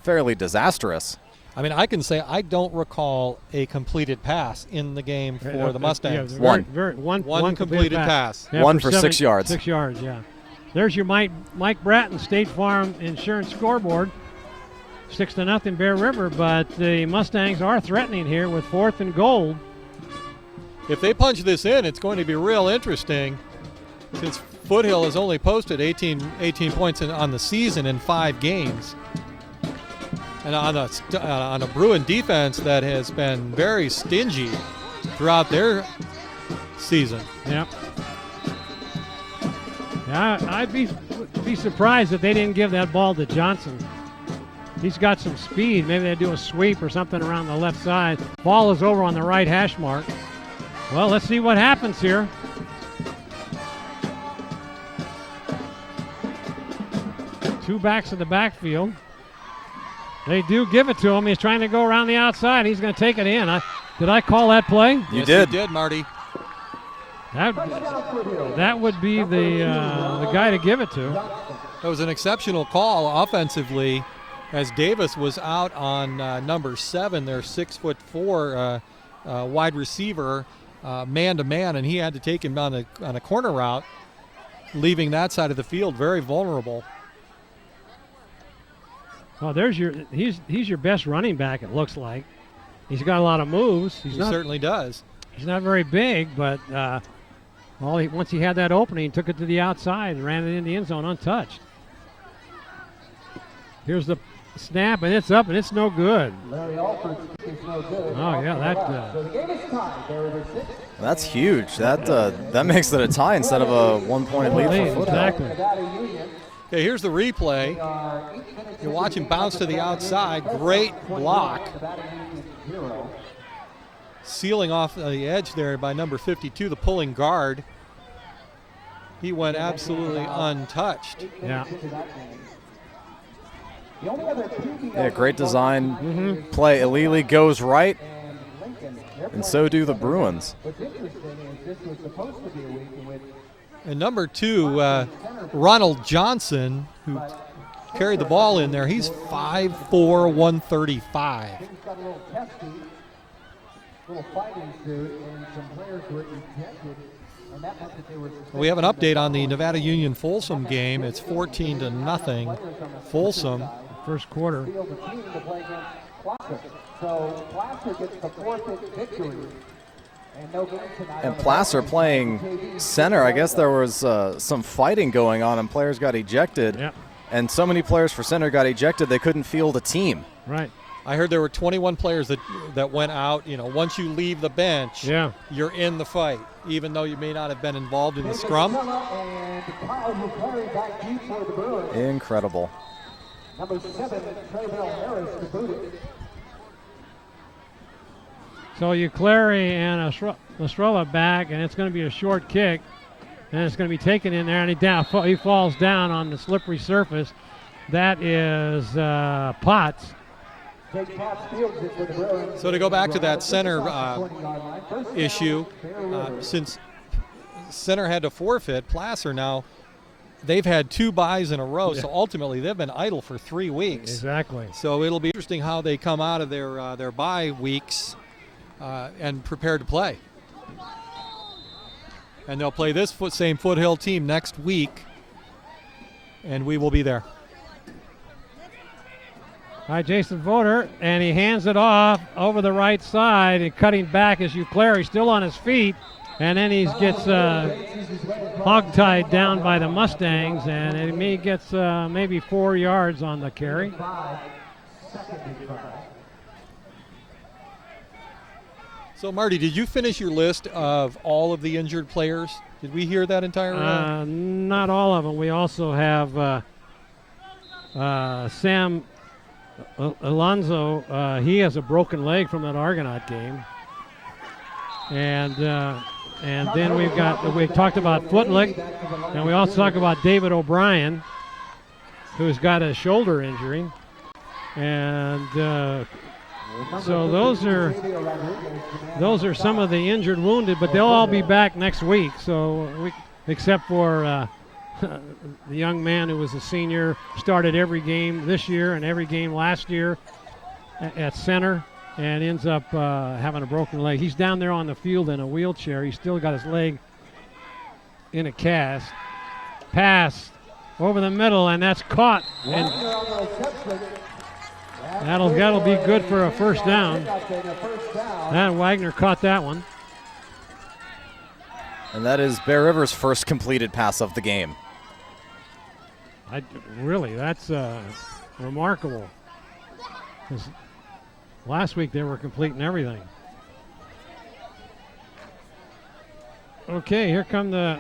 fairly disastrous. I mean, I can say I don't recall a completed pass in the game for the Mustangs. One completed pass. Yeah, one for 6 yards. 6 yards, yeah. There's your Mike Bratton State Farm Insurance scoreboard. 6-0 Bear River, but the Mustangs are threatening here with 4th and goal. If they punch this in, it's going to be real interesting, since Foothill has only posted 18 points on the season in 5 games. And on a Bruin defense that has been very stingy throughout their season. Yep. Yeah, I'd be surprised if they didn't give that ball to Johnson. He's got some speed. Maybe they do a sweep or something around the left side. Ball is over on the right hash mark. Well, let's see what happens here. Two backs in the backfield. They do give it to him. He's trying to go around the outside. He's going to take it in. Did I call that play? You did. You did, Marty. That would be the guy to give it to. That was an exceptional call offensively, as Davis was out on number 7, their 6'4" wide receiver, man-to-man, and he had to take him on a corner route, leaving that side of the field very vulnerable. Well, he's your best running back, it looks like. He's got a lot of moves. He certainly does. He's not very big, but once he had that opening, he took it to the outside and ran it in the end zone untouched. Here's the snap, and it's up, and it's no good. Oh, yeah, that's huge. That makes it a tie instead of a 1-point lead for Foothill. Exactly. Okay, here's the replay. You watch him bounce to the outside. Great block. Sealing off the edge there by number 52, the pulling guard. He went absolutely untouched. Yeah. Yeah, great design play. Alili goes right, and so do the Bruins. And number 2, Ronald Johnson, who carried the ball in there, he's 5'4", 135. We have an update on the Nevada Union Folsom game. It's 14-0 Folsom. First quarter. So Placer gets the 4th victory. And Placer playing center. I guess there was some fighting going on, and players got ejected. Yep. And so many players for center got ejected they couldn't field a team. Right. I heard there were 21 players that went out. You know, once you leave the bench, you're in the fight, even though you may not have been involved in the scrum. Incredible. Number 7, Trayvell Harris to boot it. So Clary and Estrella back, and it's going to be a short kick. And it's going to be taken in there, and he falls down on the slippery surface. That is Potts. So to go back to that center issue, since center had to forfeit, Placer now, they've had 2 byes in a row, so ultimately they've been idle for 3 weeks. Exactly. So it'll be interesting how they come out of their bye weeks and prepare to play. And they'll play this same Foothill team next week, and we will be there. All right, Jason Voter, and he hands it off over the right side, and cutting back is Clary, still on his feet, and then he gets hog-tied down by the Mustangs, and he gets maybe 4 yards on the carry. So, Marty, did you finish your list of all of the injured players? Did we hear that entire Not all of them. We also have Sam Alonso. He has a broken leg from that Argonaut game. And then we talked about Footlick, and we also talked about David O'Brien, who's got a shoulder injury. And so those are some of the injured, wounded, but they'll all be back next week. So except for the young man who was a senior, started every game this year and every game last year at center, and ends up having a broken leg. He's down there on the field in a wheelchair. He's still got his leg in a cast. Pass over the middle, and that's caught. And that'll be good for a first down. And Wagner caught that one. And that is Bear River's first completed pass of the game. Really, that's remarkable. 'Cause last week they were completing everything. Okay, here come the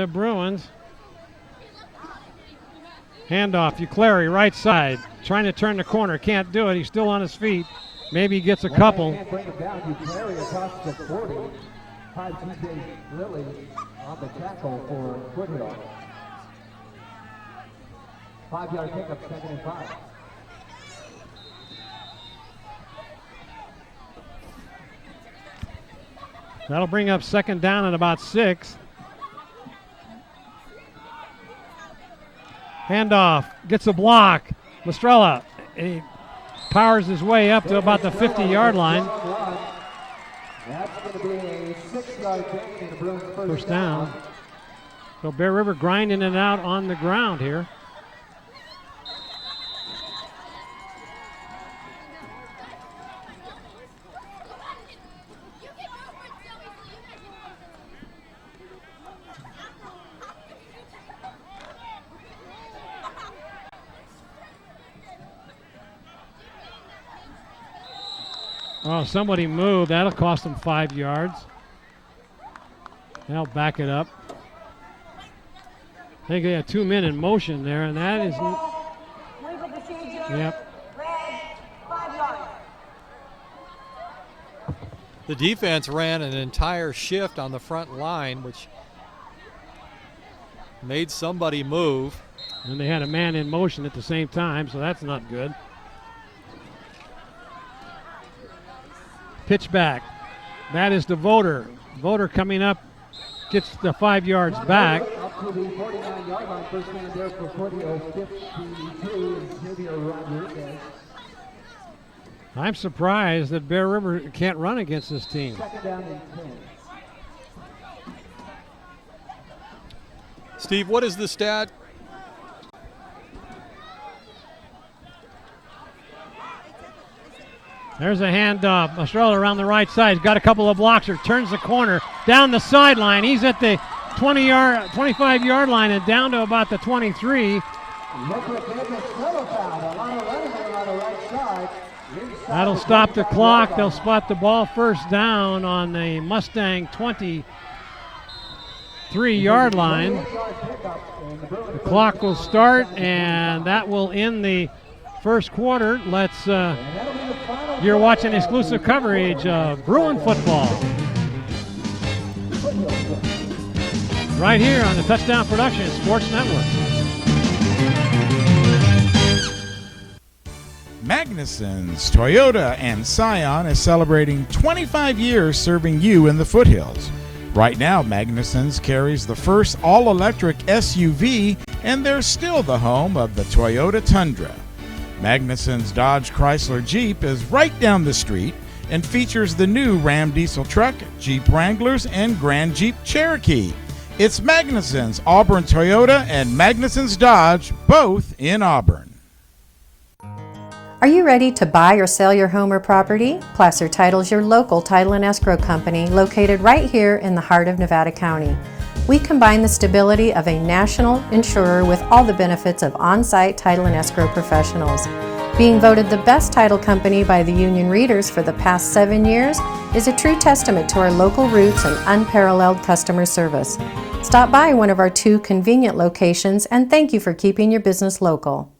Bruins. Handoff, Clary, right side, trying to turn the corner, can't do it. He's still on his feet. Maybe he gets a couple. Can't bring it down. Clary across the 40. TJ Lilly on the tackle for Foothill. 5-yard pickup, 2nd and 5. That'll bring up 2nd down at about 6. Handoff, gets a block. Mastrella, he powers his way up to about the 50-yard line. That's going to be a 6-yard gain in the Bruins First down. So Bear River grinding it out on the ground here. Oh, somebody moved. That'll cost them 5 yards. They'll back it up. I think they have 2 men in motion there, and that is. Yep. The defense ran an entire shift on the front line, which made somebody move. And they had a man in motion at the same time, so that's not good. Pitch back. That is the Voter. Voter coming up, gets the 5 yards back. Up to the 49-yard line. First down there for Foothill, 52 is Xavier Rodriguez. I'm surprised that Bear River can't run against this team. 2nd down and 10. Steve, what is the stat? There's a handoff. Estrella around the right side. He's got a couple of blockers. Turns the corner. Down the sideline. He's at the 25-yard line and down to about the 23. That'll stop the clock. They'll spot the ball first down on the Mustang 23-yard line. The clock will start, and that will end the first quarter. You're watching exclusive coverage of Bruin football. right here on the Touchdown Productions Sports Network. Magnuson's Toyota and Scion is celebrating 25 years serving you in the foothills. Right now, Magnuson's carries the first all-electric SUV, and they're still the home of the Toyota Tundra. Magnuson's Dodge Chrysler Jeep is right down the street and features the new Ram diesel truck, Jeep Wranglers, and Grand Jeep Cherokee. It's Magnuson's Auburn Toyota and Magnuson's Dodge, both in Auburn. Are you ready to buy or sell your home or property? Placer Title's your local title and escrow company located right here in the heart of Nevada County. We combine the stability of a national insurer with all the benefits of on-site title and escrow professionals. Being voted the best title company by the union readers for the past 7 years is a true testament to our local roots and unparalleled customer service. Stop by one of our 2 convenient locations and thank you for keeping your business local.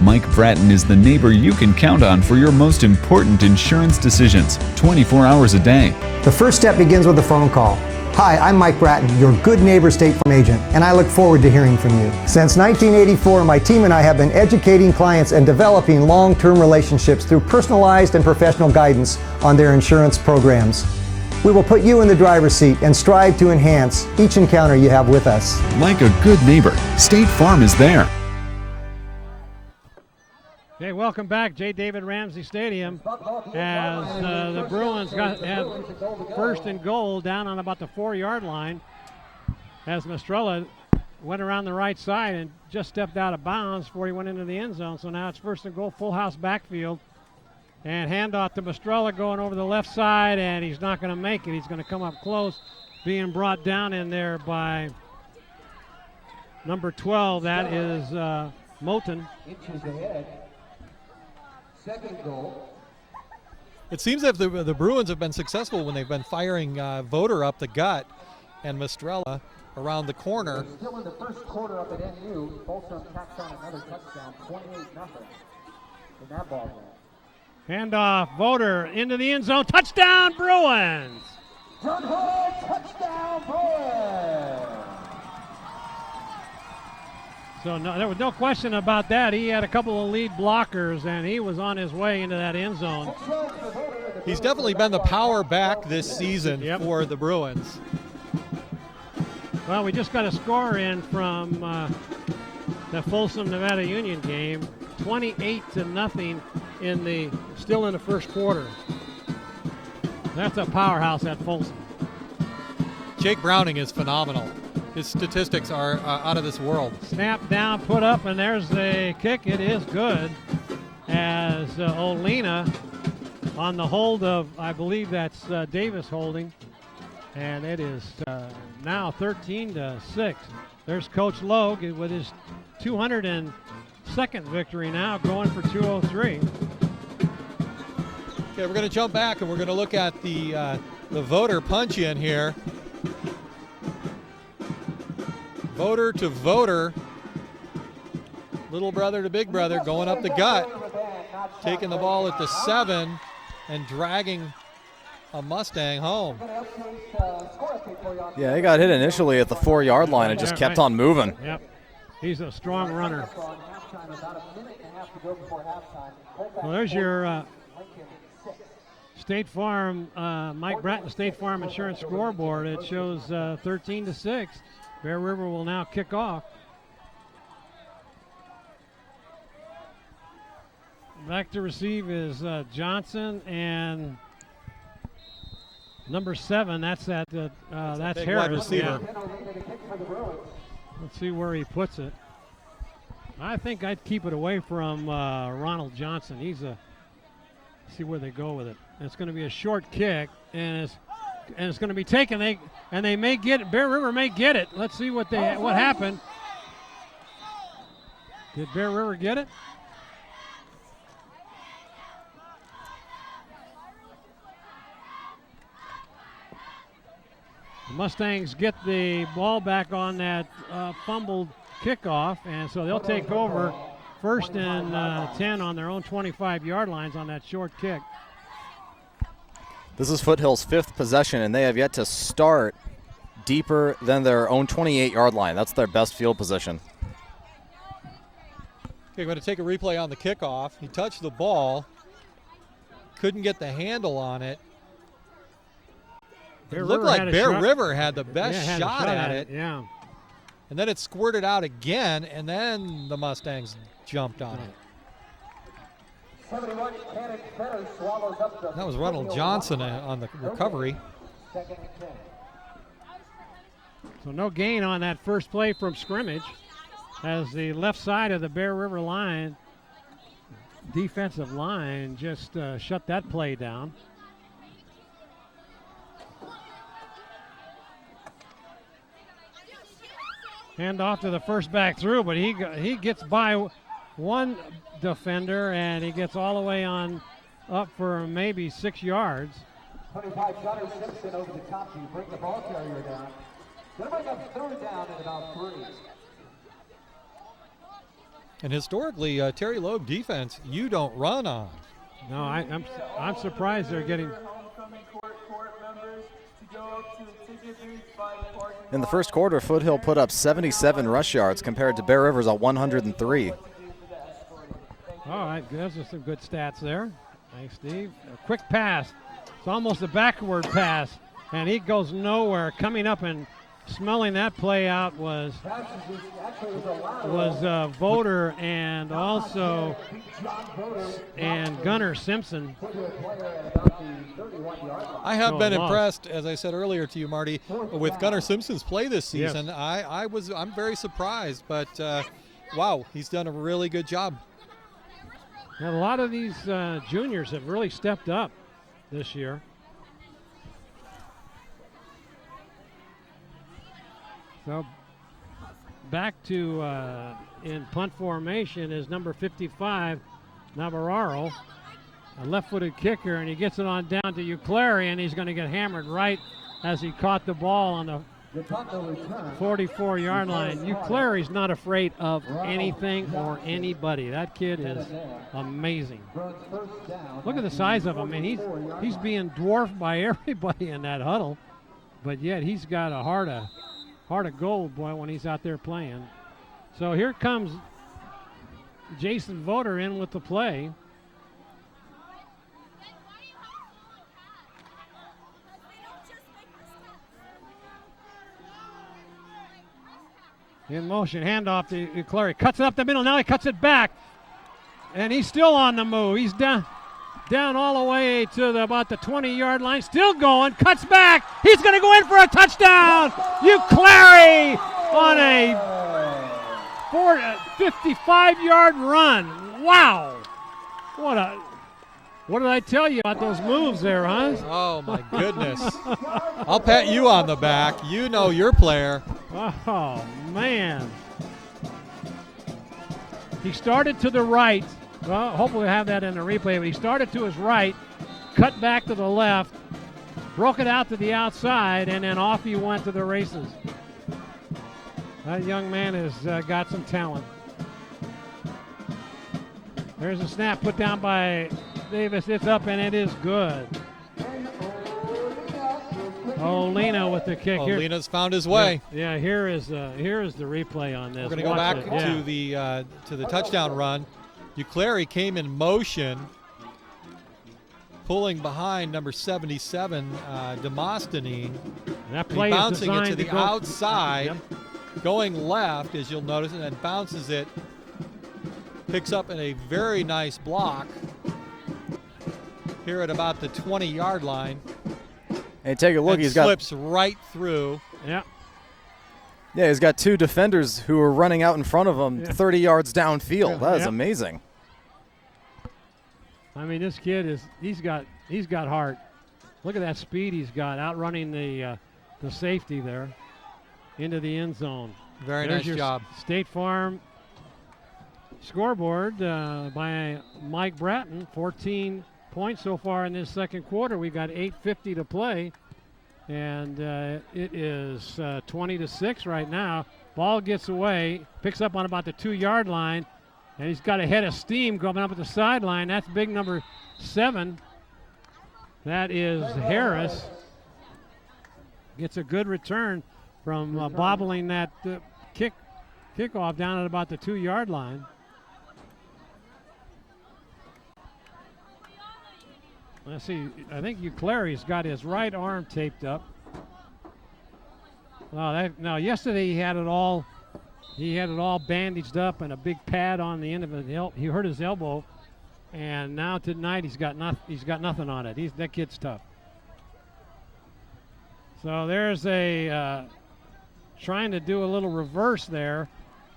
Mike Bratton is the neighbor you can count on for your most important insurance decisions, 24 hours a day. The first step begins with a phone call. Hi, I'm Mike Bratton, your good neighbor State Farm agent, and I look forward to hearing from you. Since 1984, my team and I have been educating clients and developing long-term relationships through personalized and professional guidance on their insurance programs. We will put you in the driver's seat and strive to enhance each encounter you have with us. Like a good neighbor, State Farm is there. Okay, welcome back, J. David Ramsey Stadium, as the Bruins have first and goal down on about the 4-yard line, as Mistrella went around the right side and just stepped out of bounds before he went into the end zone. So now it's first and goal, full house backfield, and handoff to Mistrella going over the left side, and he's not going to make it. He's going to come up close, being brought down in there by number 12. That is Moten. Second goal. It seems that the Bruins have been successful when they've been firing Voter up the gut and Mistrella around the corner. We're still in the first quarter up at NU. Folsom tacks on another touchdown, 28-0 in that ball game. Handoff, Voter into the end zone. Touchdown, Bruins! Touchdown, Bruins! So no, there was no question about that. He had a couple of lead blockers, and he was on his way into that end zone. He's definitely been the power back this season for the Bruins. Well, we just got a score in from the Folsom Nevada Union game, 28-0 still in the first quarter. That's a powerhouse at Folsom. Jake Browning is phenomenal. His statistics are out of this world. Snap down, put up, and there's the kick. It is good. As Olina on the hold of, I believe that's Davis holding, and it is now 13-6. There's Coach Logue with his 202nd victory now, going for 203. Okay, we're going to jump back and we're going to look at the Voter punch in here. Voter to Voter, little brother to big brother, going up the gut, taking the ball at the 7 and dragging a Mustang home. Yeah, he got hit initially at the 4-yard line and just kept on moving. Yep, he's a strong runner. Well, there's your State Farm, Mike Bratton State Farm Insurance scoreboard. It shows 13-6. Bear River will now kick off. Back to receive is Johnson and number 7. That's Harris. Wide receiver. Yeah. Let's see where he puts it. I think I'd keep it away from Ronald Johnson. See where they go with it. And it's going to be a short kick, and it's going to be taken. They may get it. Bear River may get it. Let's see what happened. Did Bear River get it? The Mustangs get the ball back on that fumbled kickoff, and so they'll take over first and 10 on their own 25-yard lines on that short kick. This is Foothill's 5th possession, and they have yet to start deeper than their own 28-yard line. That's their best field position. Okay, I'm going to take a replay on the kickoff. He touched the ball, couldn't get the handle on it. It looked like Bear River had the best shot at it. Yeah. And then it squirted out again, and then the Mustangs jumped on it. That was Ronald Johnson on the recovery. So no gain on that first play from scrimmage as the left side of the Bear River line, defensive line, just shut that play down. Hand off to the first back through, but he gets by one defender, and he gets all the way on up for maybe 6 yards. 25 Gunner Simpson over the top to bring the ball carrier down. They'll bring up third down at about 3. And historically, Terry Logue defense, you don't run on. No, I'm surprised they're getting. In the first quarter, Foothill put up 77 rush yards compared to Bear River's 103. All right, those are some good stats there. Thanks, Steve. A quick pass. It's almost a backward pass, and he goes nowhere. Coming up and smelling that play out was Voter and also Gunner Simpson. I have been impressed, as I said earlier to you, Marty, with Gunner Simpson's play this season. Yes. I'm very surprised, but wow, he's done a really good job. And a lot of these juniors have really stepped up this year. So back to in punt formation is number 55, Navarro, a left-footed kicker, and he gets it on down to Uclari, and he's going to get hammered right as he caught the ball on the 44-yard line. Uclari's not afraid of anything or anybody. That kid is amazing. Look at the size of him. I mean, he's being dwarfed by everybody in that huddle, but yet he's got a heart of gold, boy, when he's out there playing. So here comes Jason Voter in with the play. In motion, handoff to Clary. Cuts it up the middle. Now he cuts it back. And he's still on the move. He's down all the way to about the 20-yard line. Still going. Cuts back. He's going to go in for a touchdown. Clary on a 55-yard run. Wow. What did I tell you about those moves there, huh? Oh, my goodness. I'll pat you on the back. You know your player. Oh, man. He started to the right. Well, hopefully we'll have that in the replay, but he started to his right, cut back to the left, broke it out to the outside, and then off he went to the races. That young man has got some talent. There's a snap put down by Davis. It's up, and it is good. Olina with the kick. Olina's found his way. Yeah, here is the replay on this. We're going to go back to the touchdown run. Uclari came in motion, pulling behind number 77, Demosthenes. That play bouncing is it to the go outside, going left, as you'll notice, and then bounces it, picks up in a very nice block here at about the 20-yard line. Hey, take a look. He's slips right through. Yeah. Yeah, he's got two defenders who are running out in front of him 30 yards downfield. That is amazing. I mean, this kid he's got heart. Look at that speed he's got, outrunning the safety there into the end zone. Very nice job. State Farm scoreboard by Mike Bratton, 14 points so far in this second quarter. We got 8:50 to play, and it is 20-6 right now. Ball gets away, picks up on about the 2-yard line, and he's got a head of steam going up at the sideline. That's big number 7. That is Harris. Gets a good return from bobbling that kickoff down at about the 2-yard line. Let's see. I think Clary's got his right arm taped up. No, yesterday he had it all bandaged up and a big pad on the end of it. He hurt his elbow, and now tonight he's got nothing on it. That kid's tough. So there's a trying to do a little reverse there,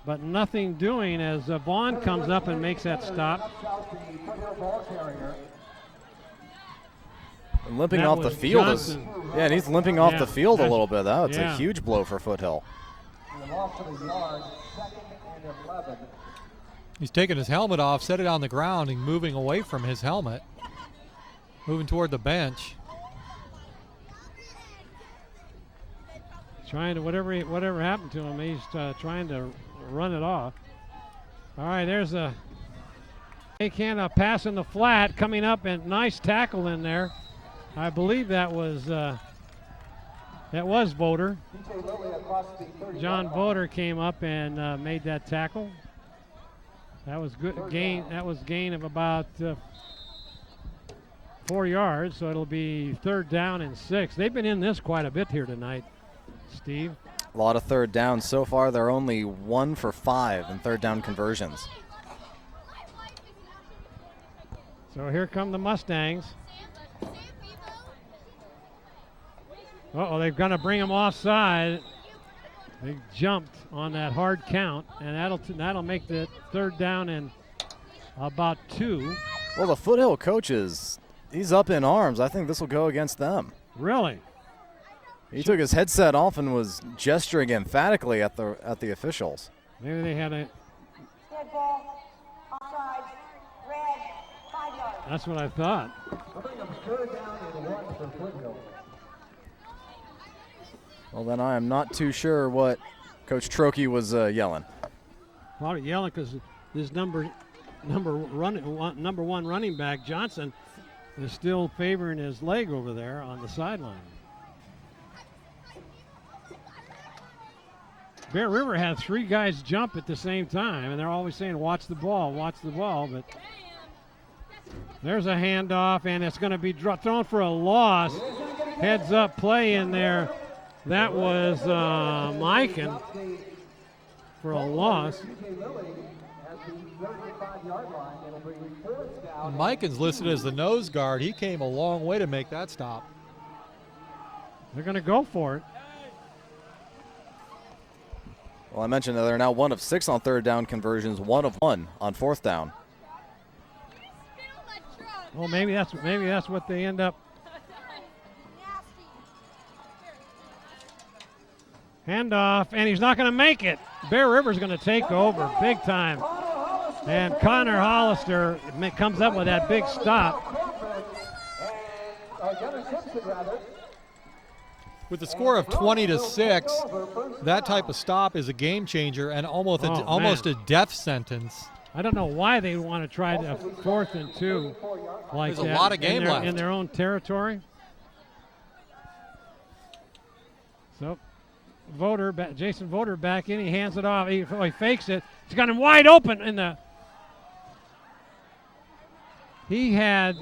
but nothing doing as Vaughn comes up and makes that stop. And limping off the field and he's limping off the field a little bit. That's a huge blow for Foothill. He's taking his helmet off, set it on the ground, and moving away from his helmet, moving toward the bench. Trying to whatever happened to him, he's trying to run it off. All right, there's a pass in the flat coming up, and nice tackle in there. I believe that was Voder. John Voder came up and made that tackle. That was good gain. That was gain of about 4 yards, so it'll be 3rd down and 6. They've been in this quite a bit here tonight, Steve. A lot of 3rd downs so far. They're only 1 for 5 in 3rd down conversions. So here come the Mustangs. They're going to bring him offside. They jumped on that hard count, and that'll make the 3rd down and about 2. Well, the Foothill coaches, he's up in arms. I think this will go against them. Really? He took his headset off and was gesturing emphatically at the officials. Maybe they had a. Dead ball, offside, red, 5 yards. That's what I thought. Well, then I am not too sure what Coach Trokey was yelling. Probably yelling because his number 1 running back, Johnson, is still favoring his leg over there on the sideline. Bear River had 3 guys jump at the same time, and they're always saying, watch the ball, but there's a handoff, and it's going to be thrown for a loss. Heads up play in there. That was Mikan for a loss. Mikan's listed as the nose guard. He came a long way to make that stop. They're going to go for it. Well, I mentioned that they're now 1 of 6 on 3rd down conversions, 1 of 1 on 4th down. Well, maybe that's what they end up. Handoff, and he's not going to make it. Bear River's going to take over big time. And Connor Hollister comes up with that big stop. With the score of 20-6, that type of stop is a game changer and almost a death sentence. I don't know why they want to try the 4th and 2 like There's that. A lot of game left in their own territory. So Jason Voder back in. He hands it off. He fakes it. He's got him wide open in the. He had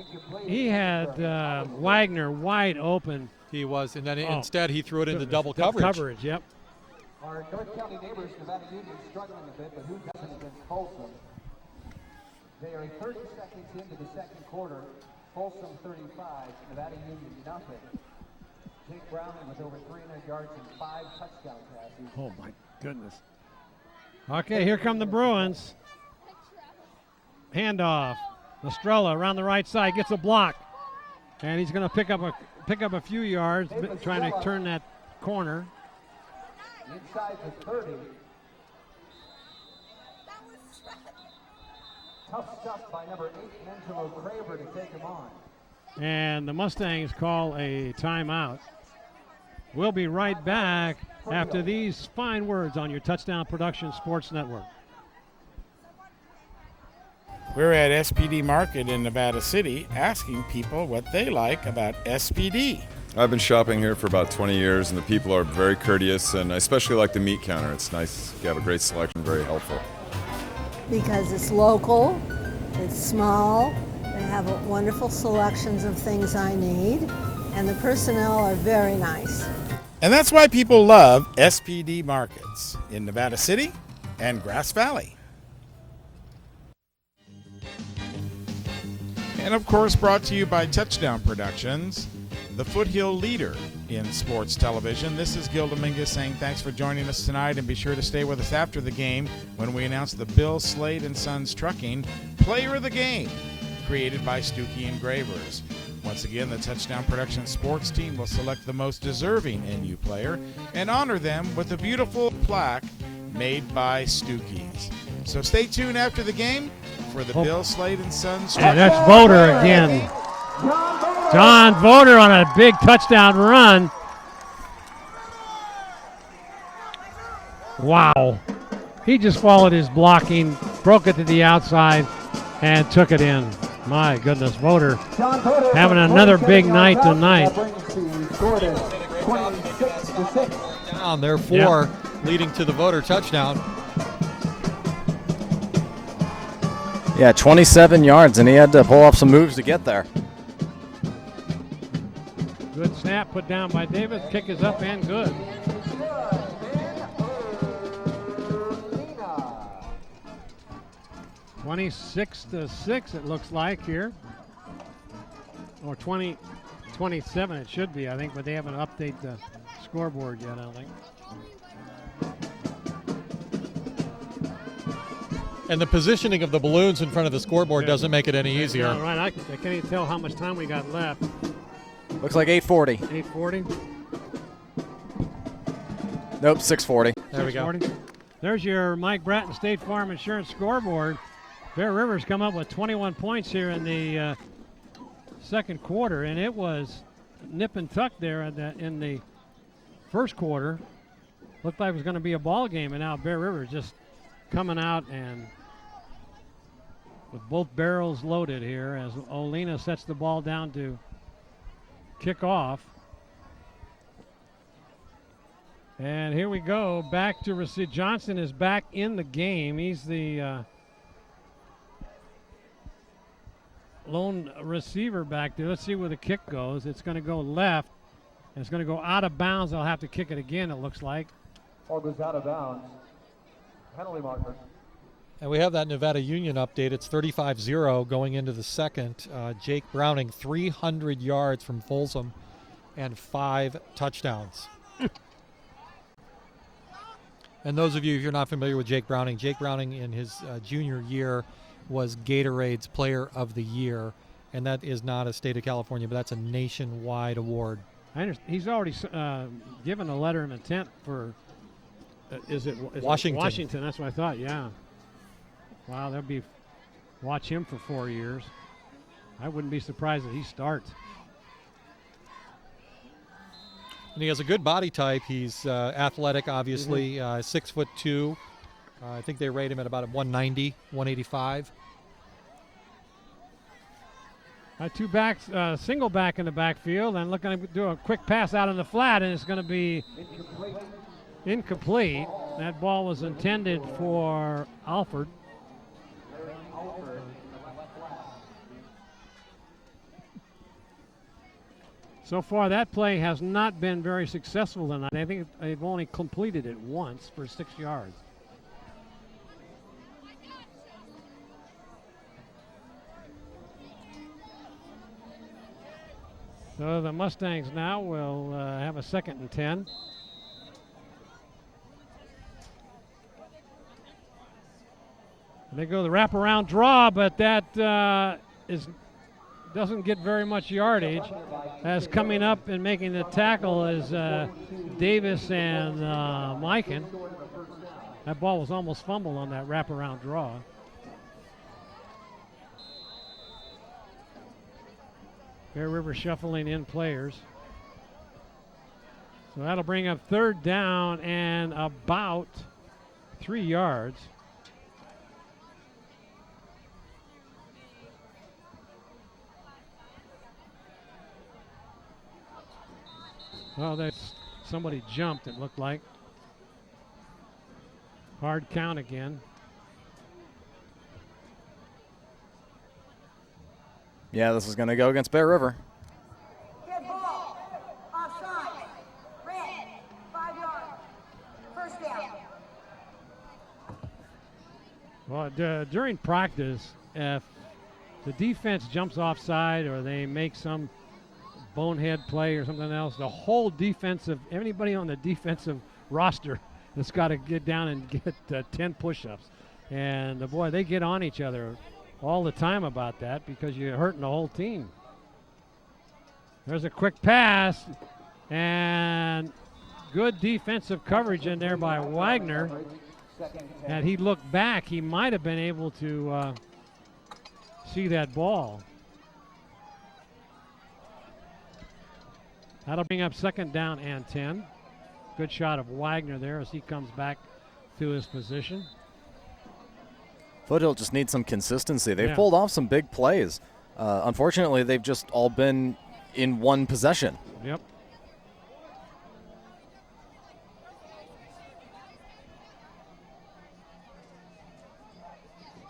Wagner wide open. He was, and then instead he threw it into double coverage. Coverage, yep. Our North County neighbors, Nevada Union, struggling a bit, but who doesn't against Folsom? They are 30 seconds into the 2nd quarter. Folsom 35, Nevada Union nothing. Jake Brown with over 300 yards and 5 touchdown passes. Oh my goodness. Okay, here come the Bruins. Handoff. Estrella around the right side gets a block, and he's going to pick up a few yards, trying to turn that corner. Inside the 30. Tough stuff by number 8, Angelo Craver, to take him on. And the Mustangs call a timeout. We'll be right back after these fine words on your Touchdown Production Sports Network. We're at SPD Market in Nevada City asking people what they like about SPD. I've been shopping here for about 20 years, and the people are very courteous, and I especially like the meat counter. It's nice. You have a great selection, very helpful. Because it's local, it's small, they have wonderful selections of things I need, and the personnel are very nice. And that's why people love SPD Markets in Nevada City and Grass Valley. And of course, brought to you by Touchdown Productions, the Foothill leader in sports television. This is Gil Dominguez saying thanks for joining us tonight, and be sure to stay with us after the game when we announce the Bill Slade and Sons Trucking Player of the Game, created by Stuckey Engravers. Once again, the Touchdown Productions sports team will select the most deserving NU player and honor them with a beautiful plaque made by Stuckey's. So stay tuned after the game for the Bill Slade and Sons. And that's Voter again. John Voter on a big touchdown run. Wow. He just followed his blocking, broke it to the outside, and took it in. My goodness, Voter having another big night tonight. Down, therefore, leading to the Voter touchdown. Yeah, 27 yards, and he had to pull off some moves to get there. Good snap put down by Davis. Kick is up and good. (26-6) it looks like here, or 20-27 it should be, I think, but they haven't updated the scoreboard yet, I don't think. And the positioning of the balloons in front of the scoreboard doesn't make it any easier. Yeah, right. I can't even tell how much time we got left. Looks like 8:40. 8:40. Nope, 6:40. There we go. There's your Mike Bratton State Farm Insurance scoreboard. Bear Rivers come up with 21 points here in the second quarter, and it was nip and tuck there in the first quarter. Looked like it was going to be a ball game, and now Bear Rivers just coming out and with both barrels loaded here as Olina sets the ball down to kick off. And here we go, back to receive. Johnson is back in the game. He's the lone receiver back there. Let's see where the kick goes. It's going to go left. And it's going to go out of bounds. They'll have to kick it again, it looks like. Ball goes out of bounds. Penalty marker. And we have that Nevada Union update. It's 35-0 going into the second. Jake Browning, 300 yards from Folsom and 5 touchdowns. And those of you, if you're not familiar with Jake Browning in his junior year was Gatorade's Player of the Year. And that is not a state of California, but that's a nationwide award. I understand. He's already given a letter of intent for, is it Washington? Washington, that's what I thought, yeah. Wow, that'd be, watch him for 4 years. I wouldn't be surprised if he starts. And he has a good body type. He's athletic, obviously, 6'2". I think they rate him at about 190, 185. Two backs, single back in the backfield, and looking to do a quick pass out in the flat, and it's going to be incomplete. That ball was intended for Alford. So far, that play has not been very successful tonight. I think they've only completed it once for 6 yards. So the Mustangs now will have a 2nd and 10. And they go the wraparound draw, but that doesn't get very much yardage. As coming up and making the tackle is Davis and Mikan. That ball was almost fumbled on that wraparound draw. Bear River shuffling in players. So that'll bring up 3rd down and about 3 yards. Well, that's somebody jumped, it looked like. Hard count again. Yeah, this is going to go against Bear River. Dead ball. Offside. Red. 5 yards. First down. Well, during practice, if the defense jumps offside or they make some bonehead play or something else, the whole anybody on the defensive roster has got to get down and get 10 push-ups. And boy, they get on each other all the time about that because you're hurting the whole team. There's a quick pass and good defensive coverage in there by Wagner. Had he looked back, he might have been able to see that ball. That'll bring up second down and 10. Good shot of Wagner there as he comes back to his position. Foothill just needs some consistency. They've pulled off some big plays. Unfortunately, they've just all been in one possession. Yep.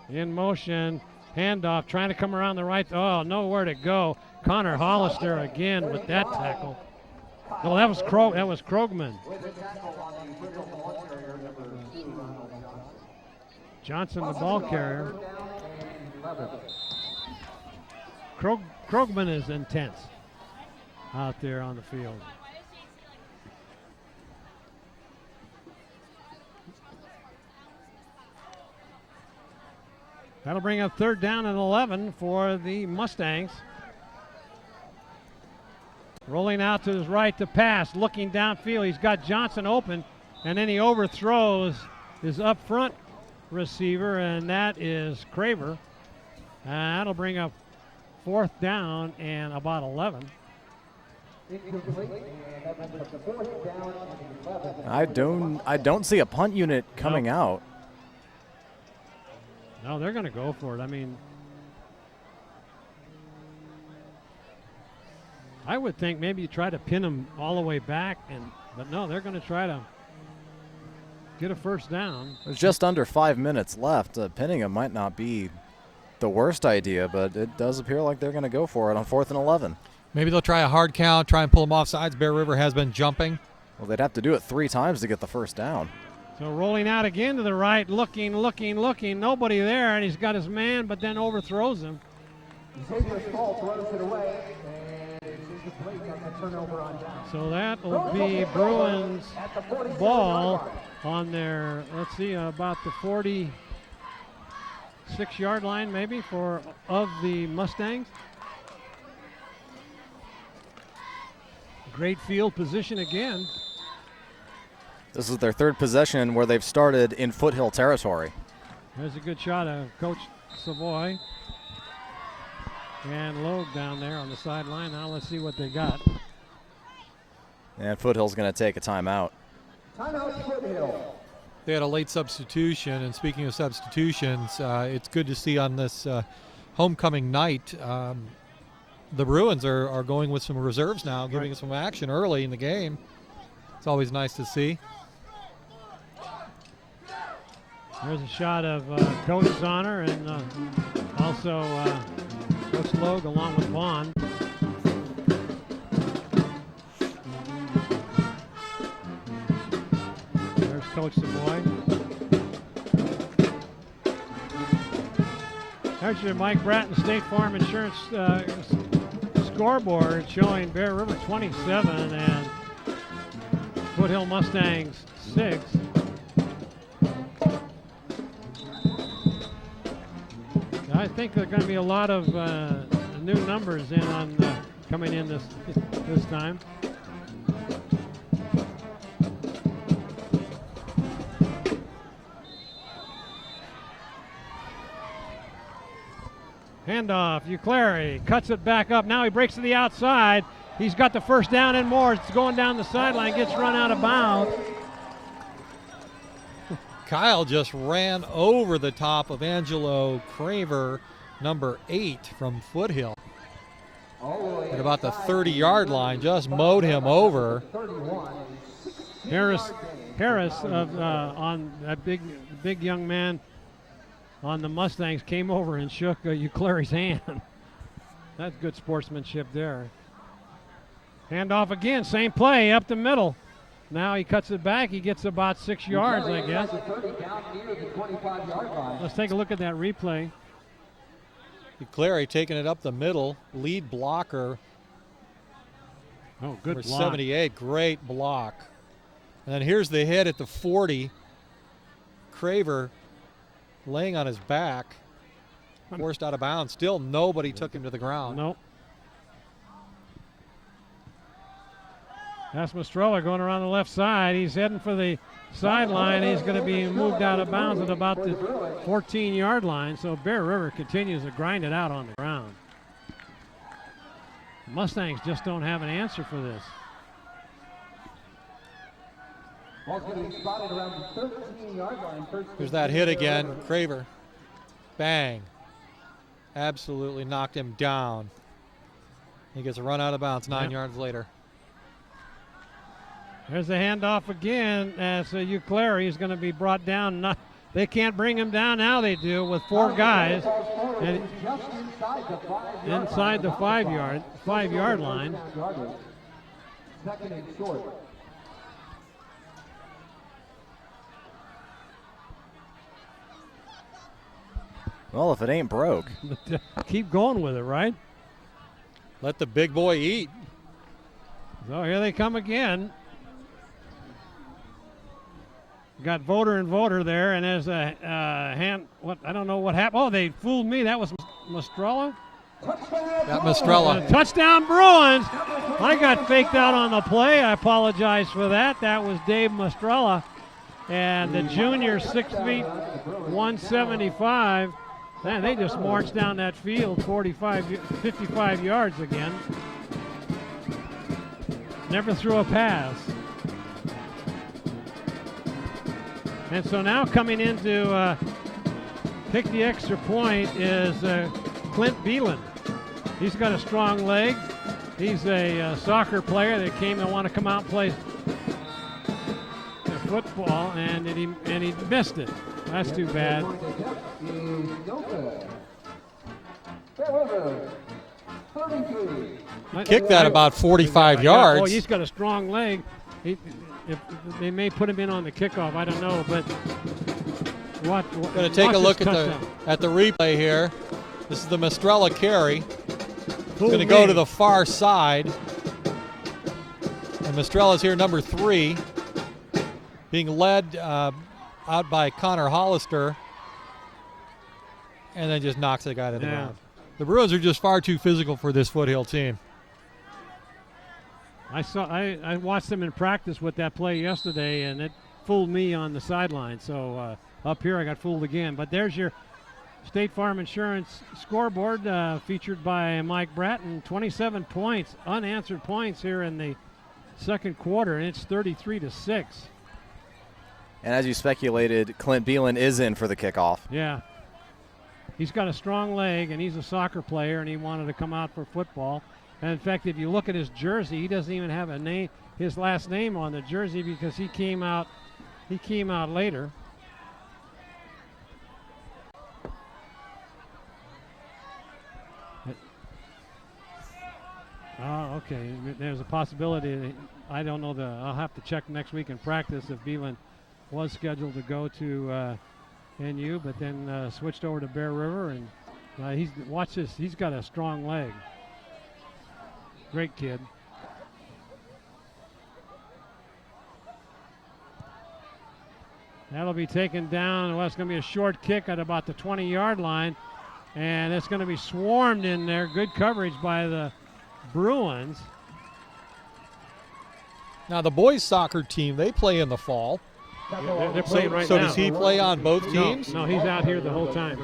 In motion, handoff, trying to come around the right. Oh, nowhere to go. Connor Hollister again with that tackle. No, that was Krogman. Johnson, the ball carrier. Krogman is intense out there on the field. That'll bring up third down and 11 for the Mustangs. Rolling out to his right to pass, looking downfield. He's got Johnson open, and then he overthrows his up front receiver, and that is Craver. That'll bring up fourth down and about 11. I don't see a punt unit coming out. No, they're going to go for it. I mean, I would think maybe you try to pin them all the way back, but no, they're going to try to get a first down. There's just under 5 minutes left. Pinning them might not be the worst idea, but it does appear like they're going to go for it on 4th and 11. Maybe they'll try a hard count, try and pull them off sides. Bear River has been jumping. Well, they'd have to do it 3 times to get the first down. So rolling out again to the right, looking. Nobody there, and he's got his man, but then overthrows him. So that will be Bruins ball on their, let's see, about the 46-yard line maybe of the Mustangs. Great field position again. This is their third possession where they've started in Foothill territory. There's a good shot of Coach Savoy. And Logue down there on the sideline. Now let's see what they got. And Foothill's going to take a timeout. Timeout, Foothill. They had a late substitution, and speaking of substitutions, it's good to see on this homecoming night the Bruins are going with some reserves now, giving us some action early in the game. It's always nice to see. There's a shot of Coach Zahner and also Coach Logue along with Vaughn. There's Coach Savoy. There's your Mike Bratton State Farm Insurance scoreboard showing Bear River 27 and Foothill Mustangs 6. I think there are going to be a lot of new numbers in on coming in this time. Handoff, Uclari cuts it back up. Now he breaks to the outside. He's got the first down and more. It's going down the sideline, gets run out of bounds. Kyle just ran over the top of Angelo Craver, number 8 from Foothill. at about the 30-yard line, just mowed him over. Harris on that big young man on the Mustangs came over and shook Euclary's hand. That's good sportsmanship there. Handoff again, same play up the middle. Now he cuts it back. He gets about 6 yards, I guess. Let's take a look at that replay. Euclary taking it up the middle, lead blocker. Oh, good block. 78, great block. And then here's the hit at the 40. Craver laying on his back, forced out of bounds. Still nobody took him to the ground. Nope. That's Mastrella going around the left side. He's heading for the sideline. He's going to be moved out of bounds at about the 14-yard line. So Bear River continues to grind it out on the ground. Mustangs just don't have an answer for this. There's that hit again. Craver. Bang. Absolutely knocked him down. He gets a run out of bounds 9 yards later. There's the handoff again as Euclary is going to be brought down. They can't bring him down. Now they do with 4 guys. And inside the 5-yard line. Second and short. Well, if it ain't broke. Keep going with it, right? Let the big boy eat. So here they come again. Got Voter and Voter there, and there's a hand. What I don't know what happened. Oh, they fooled me. That was Mastrella. Got Mastrella. Touchdown Bruins. I got faked out on the play. I apologize for that. That was Dave Mastrella, and the junior, 6 feet 175. Man, they just marched down that field 55 yards again. Never threw a pass. And so now coming in to pick the extra point is Clint Beelan. He's got a strong leg. He's a soccer player that came and want to come out and play football, and he missed it. That's too bad. Kicked that about 45 yards. Oh, he's got a strong leg. If they may put him in on the kickoff, I don't know, but going to take a look at the replay here. This is the Mastrella carry. It's going to go to the far side. And Mastrella's here, number 3, being led out by Connor Hollister, and then just knocks the guy to the ground. The Bruins are just far too physical for this Foothill team. I watched them in practice with that play yesterday, and it fooled me on the sideline. So up here I got fooled again. But there's your State Farm Insurance scoreboard featured by Mike Bratton. 27 points, unanswered points here in the second quarter, and it's 33-6. And as you speculated, Clint Beelan is in for the kickoff. Yeah. He's got a strong leg, and he's a soccer player, and he wanted to come out for football. And in fact, if you look at his jersey, he doesn't even have his last name on the jersey because he came out later. Oh, okay. There's a possibility. I don't know. I'll have to check next week in practice if Beelan was scheduled to go to NU, but then switched over to Bear River, and watch this. He's got a strong leg. Great kid. That'll be taken down. Well, it's going to be a short kick at about the 20-yard line, and it's going to be swarmed in there. Good coverage by the Bruins. Now, the boys' soccer team, they play in the fall. Yeah, they're playing right now. So does he play on both teams? No, he's out here the whole time.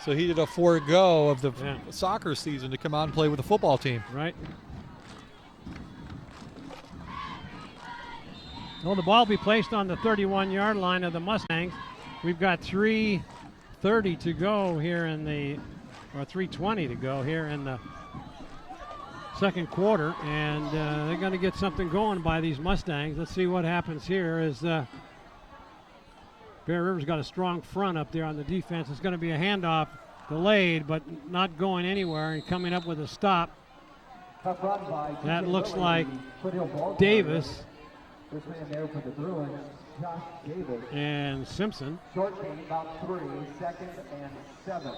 So he did a forego of the soccer season to come out and play with the football team. Right. Well, the ball will be placed on the 31-yard line of the Mustangs. We've got 3:30 to go here in the or 3:20 to go here in the second quarter, and they're going to get something going by these Mustangs. Let's see what happens here as Bear River's got a strong front up there on the defense. It's going to be a handoff delayed, but not going anywhere and coming up with a stop. That looks like Davis. This man there for the Bruins, Josh Davis. And Simpson. Short gain about 3, 2nd and 7.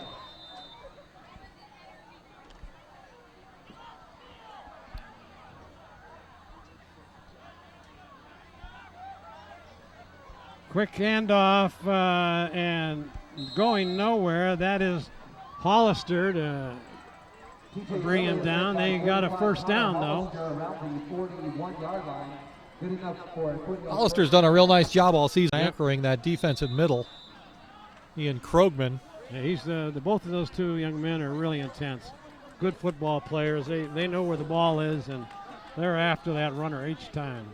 Quick handoff and going nowhere. That is Hollister to bring him down. They got a first down, though. Hollister's done a real nice job all season anchoring that defensive middle. Ian Krogman. Yeah, he's both of those two young men are really intense. Good football players. They know where the ball is, and they're after that runner each time.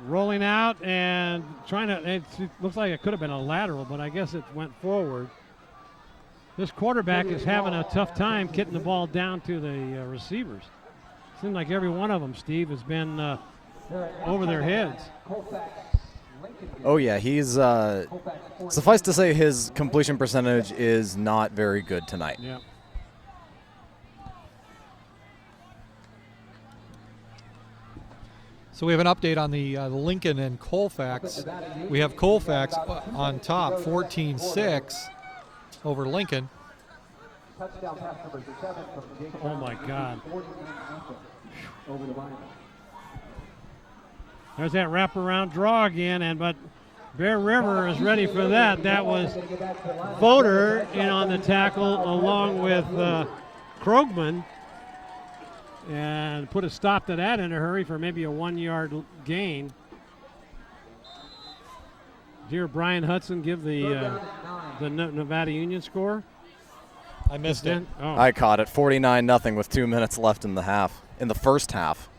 Rolling out and trying to, it looks like it could have been a lateral, but I guess it went forward. This quarterback is having a tough time getting the ball down to the receivers. Seems like every one of them, Steve, has been over their heads. Oh, yeah, he's, suffice to say, his completion percentage is not very good tonight. Yeah. So we have an update on the Lincoln and Colfax. We have Colfax on top, 14-6 over Lincoln. Oh, my God. There's that wraparound draw again, but Bear River is ready for that. That was Voter in on the tackle along with Krogman. And put a stop to that in a hurry for maybe a 1-yard gain. Dear Brian Hudson give the Nevada Union score? I missed it. Oh. I caught it, 49-0 with 2 minutes left in the first half.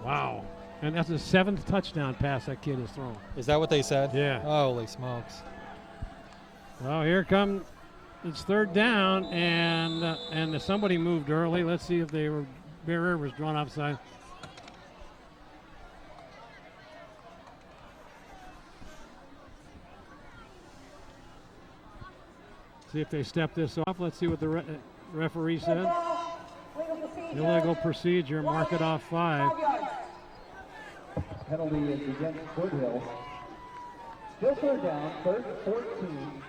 Wow. And that's the 7th touchdown pass that kid has thrown. Is that what they said? Yeah. Holy smokes. Well, here come. It's third down, and somebody moved early. Let's see if Bear River was drawn offside. See if they step this off. Let's see what the referee said. Illegal procedure. Mark it off 5. Penalty is against Foothill. Still third down, 3rd and 14.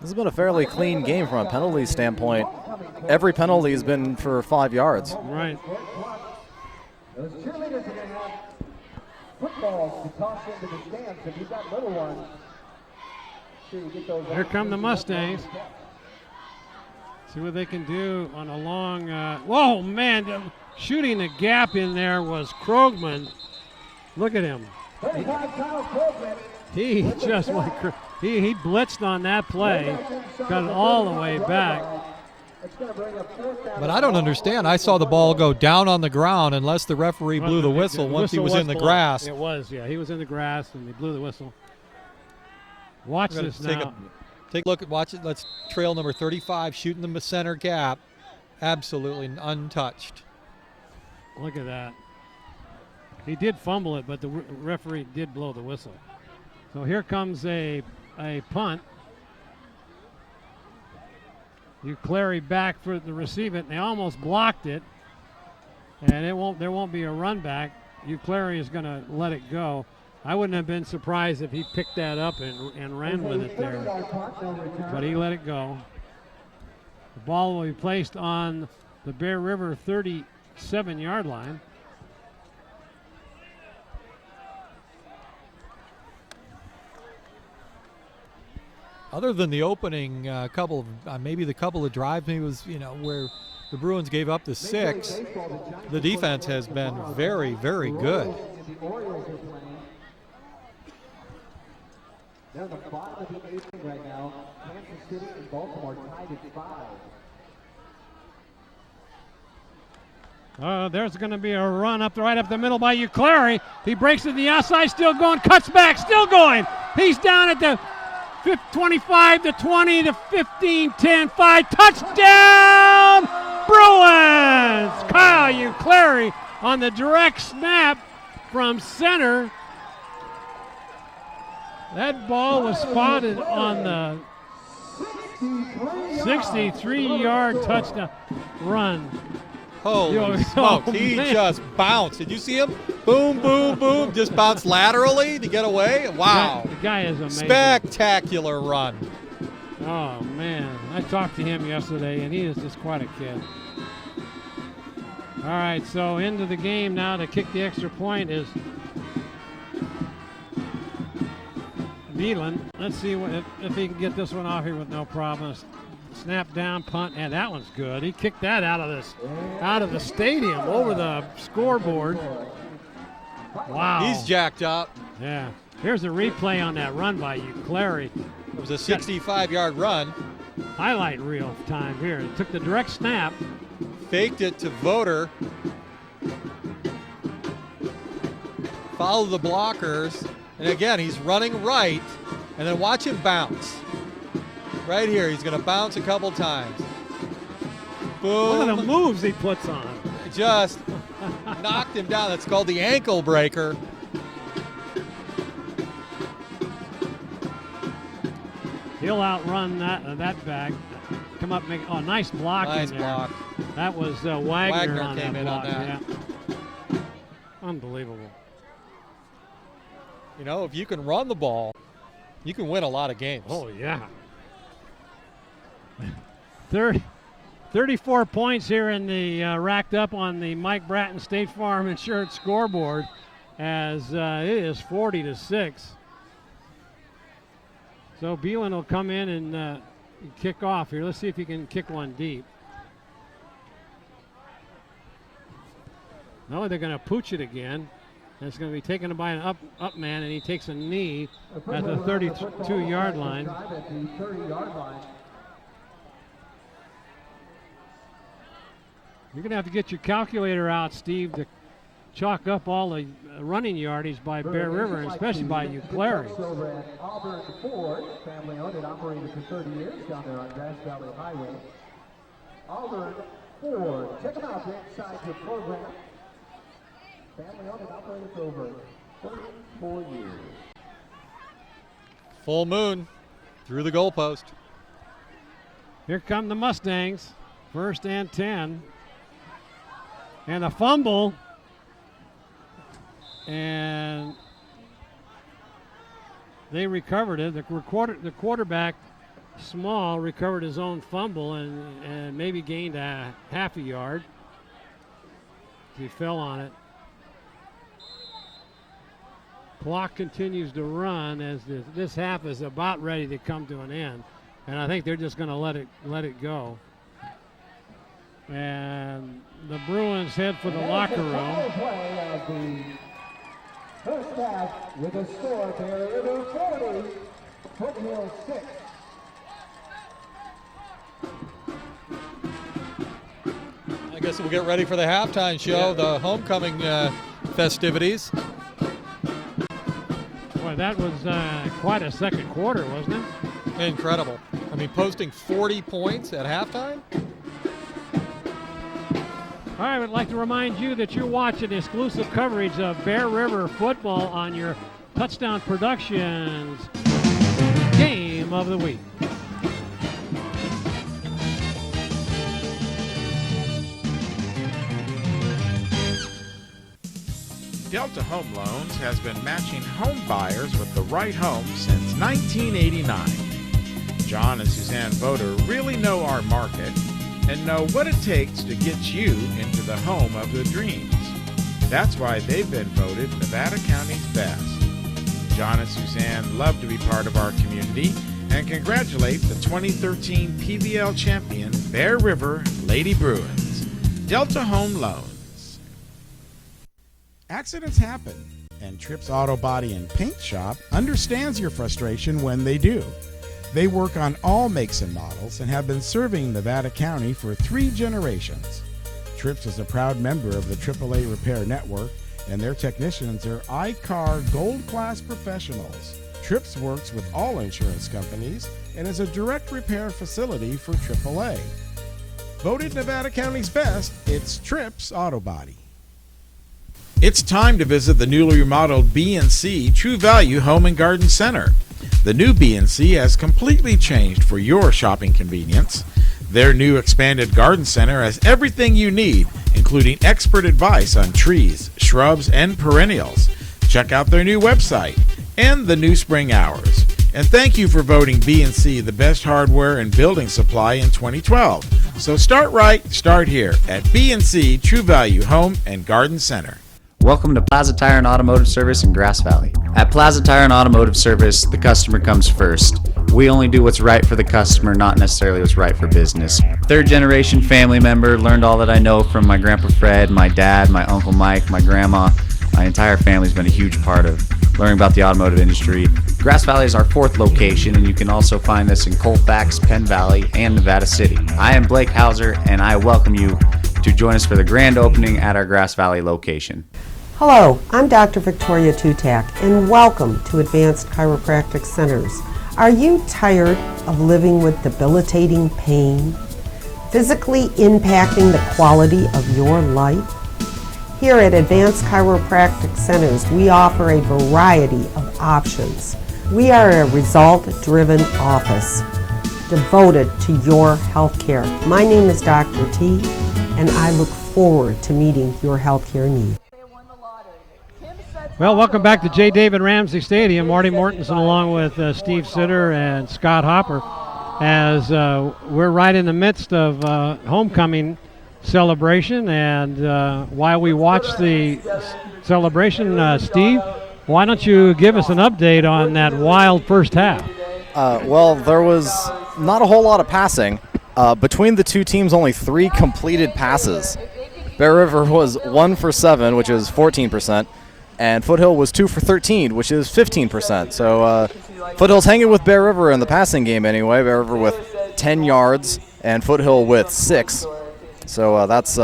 This has been a fairly clean game from a penalty standpoint. Every penalty has been for 5 yards. Right. Those cheerleaders are going to have footballs to toss into the stands. If you've got little ones, sure you get those. Here come the Mustangs. See what they can do on a long. Whoa, man! Shooting the gap in there was Krogman. Look at him. 35 Kyle Krogman. He just went. He blitzed on that play, got it all the way back. But I don't understand. I saw the ball go down on the ground unless the referee blew the whistle once he was in the grass. It was, yeah. He was in the grass and they blew the whistle. Watch this now. Take a look at watch it. Let's trail number 35 shooting the center gap, absolutely untouched. Look at that. He did fumble it, but the referee did blow the whistle. So here comes a punt. Clary back for the receive it. They almost blocked it, and there won't be a run back. Clary is going to let it go. I wouldn't have been surprised if he picked that up and ran with it there, but he let it go. The ball will be placed on the Bear River 37-yard line. Other than the opening couple of, maybe the couple of drives, maybe it was, where the Bruins gave up the 6, the defense has been very, very good. They're the bottom of the 8th right now. Kansas City and Baltimore tied at 5. There's going to be a run right up the middle by Clary. He breaks to the outside, still going, cuts back, still going. He's down at the 25 to 20 to 15, 10, 5. Touchdown, Bruins! Kyle Clary on the direct snap from center. That ball was spotted on the 63-yard touchdown run. Holy smokes, he just bounced. Did you see him? Boom, boom, boom. Just bounced laterally to get away. Wow. The guy is amazing. Spectacular run. Oh, man. I talked to him yesterday, and he is just quite a kid. All right, so into the game now to kick the extra point is Beelan. Let's see if he can get this one off here with no problems. Snap down, punt, and that one's good. He kicked that out of the stadium over the scoreboard. Wow. He's jacked up. Yeah. Here's a replay on that run by Clary. It was a 65-yard run. Highlight reel time here. He took the direct snap. Faked it to Voter. Follow the blockers. And again, he's running right. And then watch him bounce. Right here, he's going to bounce a couple times. Boom. Look at the moves he puts on. Just knocked him down. That's called the ankle breaker. He'll outrun that back. Come up, make nice block nice in there. Block. That was Wagner on came that in block. on that. Yeah. Unbelievable. You know, if you can run the ball, you can win a lot of games. Oh, yeah. 34 points here in the racked up on the Mike Bratton State Farm Insurance scoreboard as it is 40-6. So Beelan will come in and kick off here. Let's see if he can kick one deep. No, they're going to pooch it again. And it's going to be taken by an up man, and he takes a knee at the 32-yard line. You're going to have to get your calculator out, Steve, to chalk up all the running yardage by Bear River, and especially by Clary. Auburn Ford, family owned and operated for 30 years down there on Grass Valley Highway. Auburn Ford, check them out inside your program. Family owned and operated for over 34 years. Full moon through the goalpost. Here come the Mustangs, 1st and 10. And a fumble. And they recovered it. The quarterback, Small, recovered his own fumble and maybe gained a half a yard. He fell on it. Clock continues to run as this half is about ready to come to an end. And I think they're just going to let it go. And the Bruins head for the locker room. First half with a score, Terry Logue 40, Foothill 6. I guess we'll get ready for the halftime show, the homecoming festivities. Boy, that was quite a second quarter, wasn't it? Incredible. I mean, posting 40 points at halftime. All right, I'd like to remind you that you're watching exclusive coverage of Bear River football on your Touchdown Productions Game of the Week. Delta Home Loans has been matching home buyers with the right home since 1989. John and Suzanne Voter really know our market and know what it takes to get you into the home of the dreams. That's why they've been voted Nevada County's best. John and Suzanne love to be part of our community and congratulate the 2013 PVL champion Bear River Lady Bruins. Delta Home Loans. Accidents happen, and Trips Auto Body and Paint Shop understands your frustration when they do. They work on all makes and models and have been serving Nevada County for 3 generations. Trips is a proud member of the AAA Repair Network, and their technicians are I-CAR Gold Class professionals. Trips works with all insurance companies and is a direct repair facility for AAA. Voted Nevada County's best, it's Trips Auto Body. It's time to visit the newly remodeled B&C True Value Home and Garden Center. The new B&C has completely changed for your shopping convenience. Their new expanded garden center has everything you need, including expert advice on trees, shrubs, and perennials. Check out their new website and the new spring hours. And thank you for voting B&C the best hardware and building supply in 2012. So start right, start here at B&C True Value Home and Garden Center. Welcome to Plaza Tire and Automotive Service in Grass Valley. At Plaza Tire and Automotive Service, the customer comes first. We only do what's right for the customer, not necessarily what's right for business. Third generation family member, learned all that I know from my Grandpa Fred, my dad, my Uncle Mike, my grandma. My entire family's been a huge part of learning about the automotive industry. Grass Valley is our 4th location, and you can also find us in Colfax, Penn Valley, and Nevada City. I am Blake Hauser, and I welcome you to join us for the grand opening at our Grass Valley location. Hello, I'm Dr. Victoria Tutak, and welcome to Advanced Chiropractic Centers. Are you tired of living with debilitating pain, physically impacting the quality of your life? Here at Advanced Chiropractic Centers, we offer a variety of options. We are a result-driven office devoted to your health care. My name is Dr. T, and I look forward to meeting your health care needs. Well, welcome back to J. David Ramsey Stadium. Marty Mortensen along with Steve Sitter and Scott Hopper as we're right in the midst of homecoming celebration. And while we watch the celebration, Steve, why don't you give us an update on that wild first half? Well, there was not a whole lot of passing. Between the two teams, only 3 completed passes. Bear River was 1 for 7, which is 14%. And Foothill was 2 for 13, which is 15%. So Foothill's hanging with Bear River in the passing game anyway. Bear River with 10 yards and Foothill with 6. So that's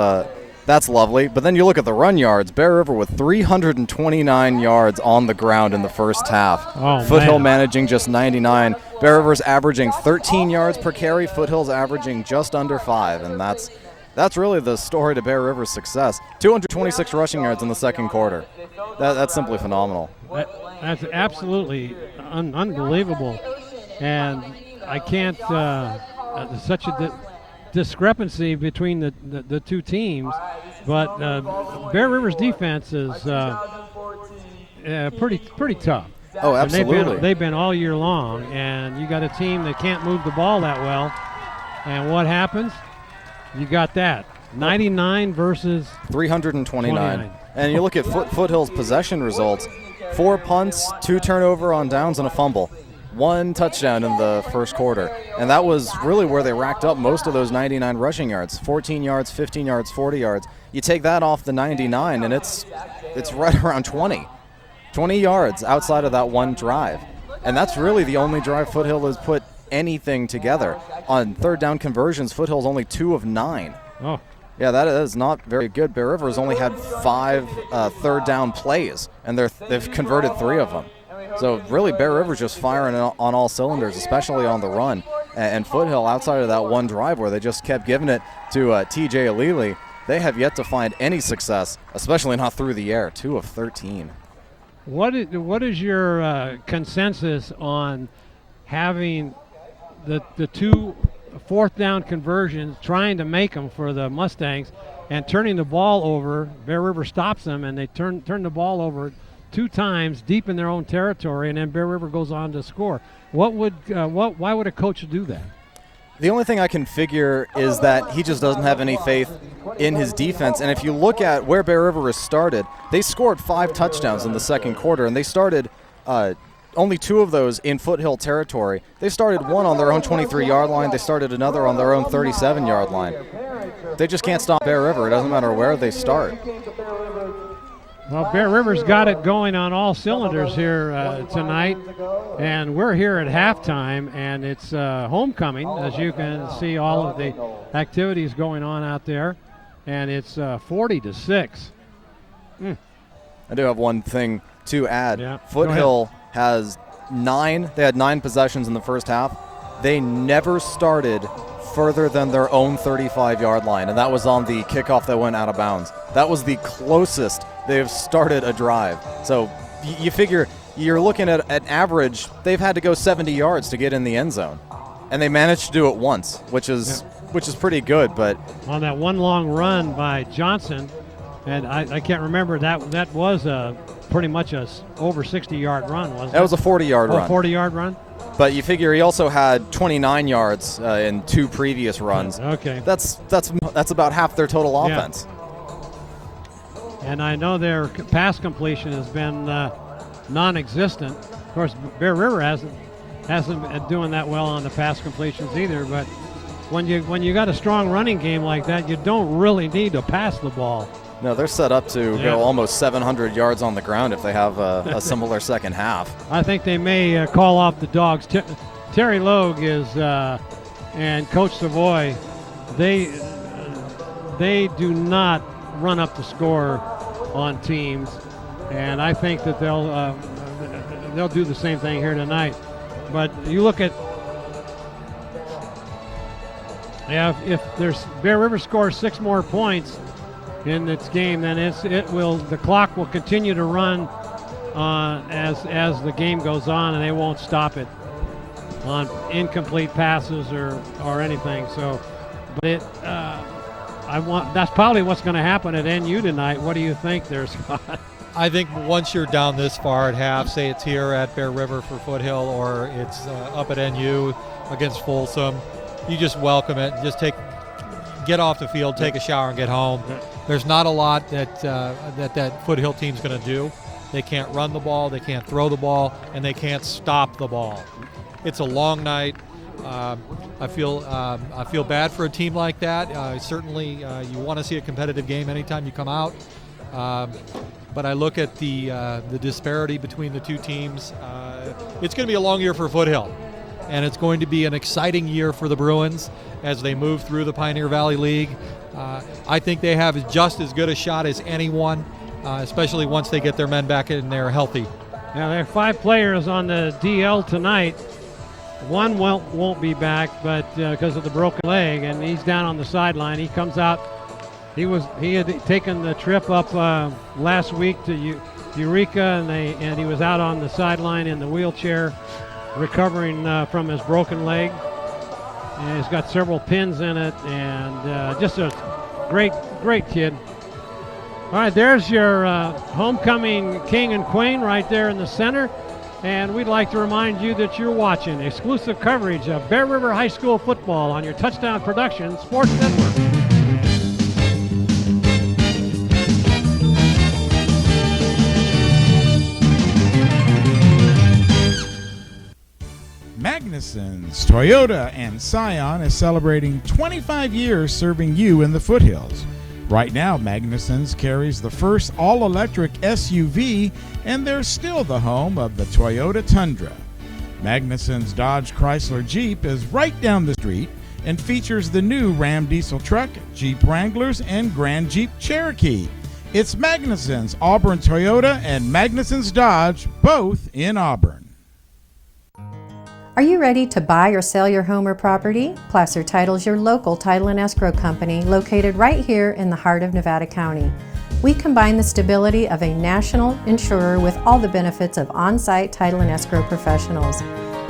lovely. But then you look at the run yards. Bear River with 329 yards on the ground in the first half. Oh, Foothill managing just 99. Bear River's averaging 13 yards per carry. Foothill's averaging just under 5, and that's really the story to Bear River's success. 226 rushing yards in the second quarter. That's simply phenomenal. That's absolutely unbelievable. And I can't, such a discrepancy between the two teams. But Bear River's defense is pretty tough. Oh, absolutely. They've been all year long. And you got a team that can't move the ball that well. And what happens? You got that. 99 versus 329. And you look at Foothill's possession results, 4 punts, 2 turnover on downs, and a fumble. 1 touchdown in the first quarter. And that was really where they racked up most of those 99 rushing yards. 14 yards, 15 yards, 40 yards. You take that off the 99, and it's right around 20. 20 yards outside of that one drive. And that's really the only drive Foothill has put anything together. On third down conversions, Foothill's only 2 of 9. Oh. Yeah, that is not very good. Bear River has only had 5 third down plays, and they've converted 3 of them. So really, Bear River's just firing on all cylinders, especially on the run. And Foothill, outside of that one drive where they just kept giving it to T.J. Alili, they have yet to find any success, especially not through the air. 2 of 13. What is your consensus on having the 2 fourth down conversions, trying to make them for the Mustangs, and turning the ball over? Bear River stops them, and they turn the ball over 2 times deep in their own territory, and then Bear River goes on to score. Why would a coach do that? The only thing I can figure is that he just doesn't have any faith in his defense. And if you look at where Bear River has started, they scored 5 touchdowns in the second quarter, and they started only 2 of those in Foothill territory. They started 1 on their own 23-yard line. They started another on their own 37-yard line. They just can't stop Bear River. It doesn't matter where they start. Well, Bear River's got it going on all cylinders here tonight, and we're here at halftime, and it's homecoming, as you can see all of the activities going on out there. and it's 40-6. I do have one thing to add. Yeah, Foothill has 9. They had 9 possessions in the first half. They never started further than their own 35-yard line, and that was on the kickoff that went out of bounds. That was the closest they've started a drive. So you figure you're looking at an average, they've had to go 70 yards to get in the end zone, and they managed to do it once, which is pretty good. But on that one long run by Johnson, and I can't remember, that was pretty much a over 60-yard run, wasn't it? That was a 40-yard run. 40-yard run? But you figure he also had 29 yards in 2 previous runs. Okay. That's about half their total offense. And I know their pass completion has been non-existent. Of course, Bear River hasn't been doing that well on the pass completions either. But when you got a strong running game like that, you don't really need to pass the ball. No, they're set up to go almost 700 yards on the ground if they have a similar second half. I think they may call off the dogs. Terry Logue and Coach Savoy, they do not run up the score on teams, and I think that they'll do the same thing here tonight. But you look at if there's Bear River scores 6 more points in its game, then the clock will continue to run as the game goes on, and they won't stop it on incomplete passes or anything. So, but that's probably what's going to happen at NU tonight. What do you think there, Scott? I think once you're down this far at half, say it's here at Bear River for Foothill or it's up at NU against Folsom, you just welcome it. Just get off the field, take a shower, and get home. There's not a lot that Foothill team's going to do. They can't run the ball, they can't throw the ball, and they can't stop the ball. It's a long night. I feel bad for a team like that. Certainly, you want to see a competitive game anytime you come out. But I look at the disparity between the two teams. It's going to be a long year for Foothill, and it's going to be an exciting year for the Bruins as they move through the Pioneer Valley League. I think they have just as good a shot as anyone, especially once they get their men back in there healthy. Now, there are 5 players on the DL tonight. One won't be back, but because of the broken leg, and he's down on the sideline. He comes out. He had taken the trip up last week to Eureka, and he was out on the sideline in the wheelchair, recovering from his broken leg. And he's got several pins in it, and just a great kid. All right, there's your homecoming king and queen right there in the center. And we'd like to remind you that you're watching exclusive coverage of Bear River High School football on your Touchdown Productions Sports Network. Magnuson's Toyota and Scion is celebrating 25 years serving you in the foothills. Right now, Magnuson's carries the first all-electric SUV, and they're still the home of the Toyota Tundra. Magnuson's Dodge Chrysler Jeep is right down the street and features the new Ram diesel truck, Jeep Wranglers, and Grand Jeep Cherokee. It's Magnuson's Auburn Toyota and Magnuson's Dodge, both in Auburn. Are you ready to buy or sell your home or property? Placer Title is your local title and escrow company located right here in the heart of Nevada County. We combine the stability of a national insurer with all the benefits of on-site title and escrow professionals.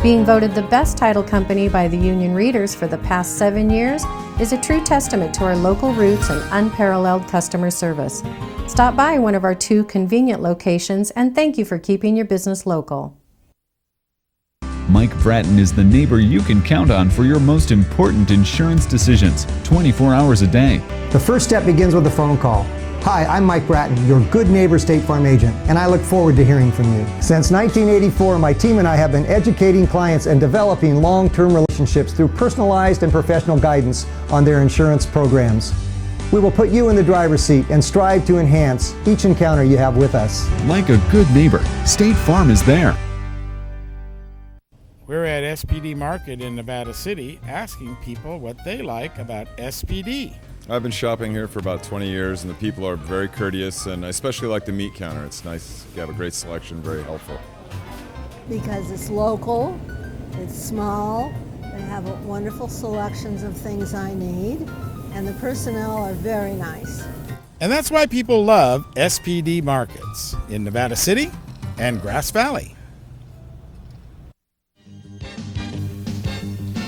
Being voted the best title company by the union readers for the past 7 years is a true testament to our local roots and unparalleled customer service. Stop by one of our 2 convenient locations, and thank you for keeping your business local. Mike Bratton is the neighbor you can count on for your most important insurance decisions, 24 hours a day. The first step begins with a phone call. Hi, I'm Mike Bratton, your good neighbor State Farm agent, and I look forward to hearing from you. Since 1984, my team and I have been educating clients and developing long-term relationships through personalized and professional guidance on their insurance programs. We will put you in the driver's seat and strive to enhance each encounter you have with us. Like a good neighbor, State Farm is there. We're at SPD Market in Nevada City asking people what they like about SPD. I've been shopping here for about 20 years, and the people are very courteous, and I especially like the meat counter. It's nice. You have a great selection, very helpful. Because it's local, it's small, they have wonderful selections of things I need, and the personnel are very nice. And that's why people love SPD Markets in Nevada City and Grass Valley.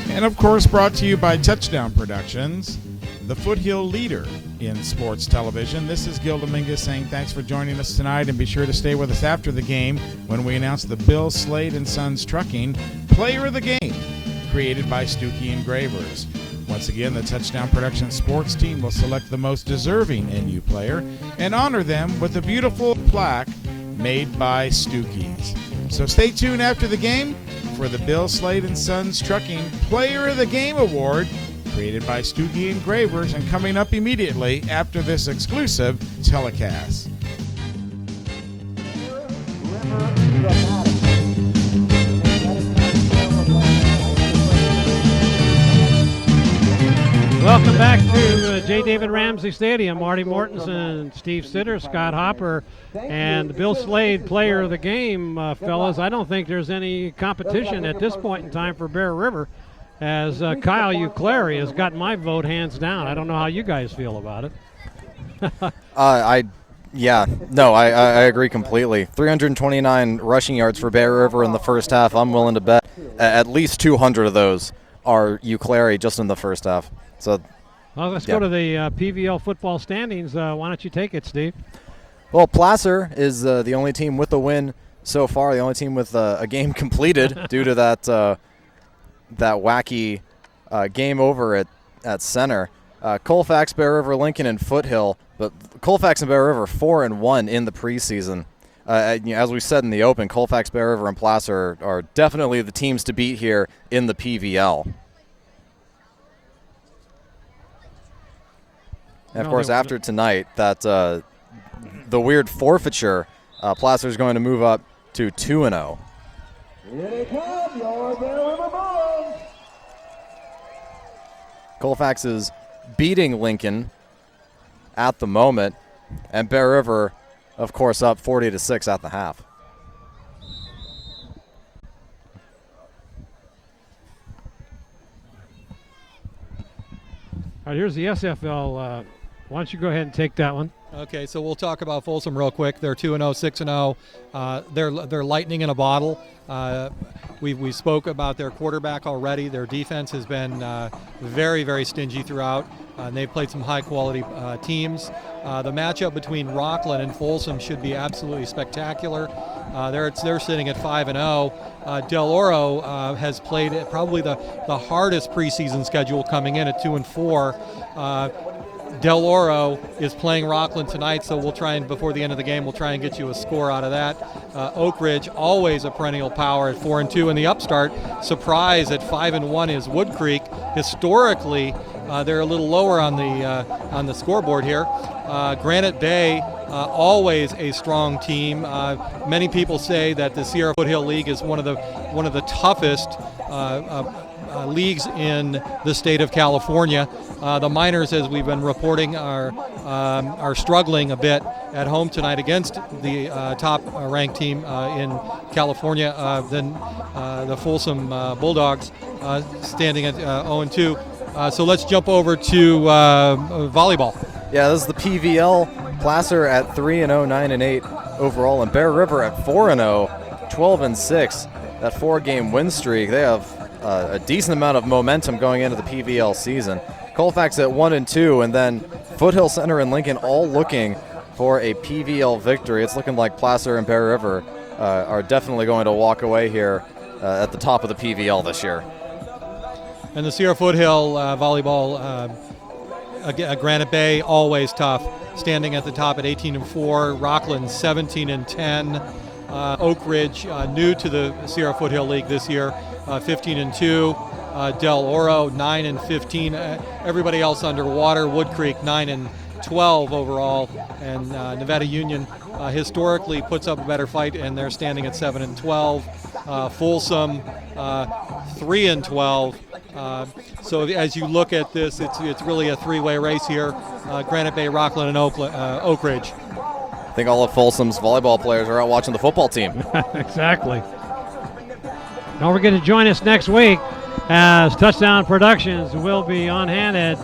And of course, brought to you by Touchdown Productions, the Foothill leader in sports television. This is Gil Dominguez saying thanks for joining us tonight, and be sure to stay with us after the game when we announce the Bill Slade and Sons Trucking Player of the Game, created by Stuckey Engravers. Once again, the Touchdown Productions sports team will select the most deserving NU player and honor them with a beautiful plaque made by Stuckey's. So stay tuned after the game for the Bill Slade and Sons Trucking Player of the Game Award, created by Stuckey Engravers, and coming up immediately after this exclusive telecast. Welcome back to J. David Ramsey Stadium. Marty Mortensen, Steve Sitter, Scott Hopper, and Bill Slade, player of the game. Fellas, I don't think there's any competition at this point in time for Bear River, as Kyle Uclary has got my vote hands down. I don't know how you guys feel about it. I agree completely. 329 rushing yards for Bear River in the first half. I'm willing to bet at least 200 of those are Uclary just in the first half. So, well, let's go to the PVL football standings. Why don't you take it, Steve? Well, Placer is the only team with a win so far, the only team with a game completed due to that wacky game over at center. Colfax, Bear River, Lincoln, and Foothill. But Colfax and Bear River 4-1 in the preseason. As we said in the open, Colfax, Bear River, and Placer are definitely the teams to beat here in the PVL. And of course, after tonight, the weird forfeiture, Placer is going to move up to 2-0. Here they come, your Bear River Bruins. Colfax is beating Lincoln at the moment, and Bear River, of course, up 40-6 at the half. All right, here's the SFL. Why don't you go ahead and take that one? Okay, so we'll talk about Folsom real quick. They're 2-0, 6-0. They're lightning in a bottle. We spoke about their quarterback already. Their defense has been very, very stingy throughout. They've played some high-quality teams. The matchup between Rockland and Folsom should be absolutely spectacular. They're sitting at 5-0. Del Oro has played probably the hardest preseason schedule, coming in at 2-4. Del Oro is playing Rockland tonight, so we'll try and, before the end of the game, we'll try and get you a score out of that. Oak Ridge, always a perennial power at 4-2, and the upstart surprise at 5-1 is Wood Creek. Historically, they're a little lower on the scoreboard here. Granite Bay, always a strong team. Many people say that the Sierra Foothill League is one of the toughest leagues in the state of California. The Miners, as we've been reporting, are struggling a bit at home tonight against the top-ranked team in California, then the Folsom Bulldogs, standing at 0-2. So let's jump over to volleyball. Yeah, this is the PVL. Placer at 3-0, 9-8 overall, and Bear River at 4-0, 12-6. That 4-game win streak. They have a decent amount of momentum going into the PVL season. Colfax at 1-2, and then Foothill Center and Lincoln all looking for a PVL victory. It's looking like Placer and Bear River are definitely going to walk away here at the top of the PVL this year. And the Sierra Foothill volleyball, Granite Bay, always tough, standing at the top at 18-4. Rockland 17-10. Oak Ridge, new to the Sierra Foothill League this year, 15-2. Del Oro 9-15. Everybody else underwater. Wood Creek 9-12 overall, and Nevada Union historically puts up a better fight, and they're standing at 7-12. Folsom 3-12. So as you look at this, it's really a three-way race here, Granite Bay, Rockland, and Oak Ridge. I think all of Folsom's volleyball players are out watching the football team. Exactly. Don't forget to join us next week as Touchdown Productions will be on hand at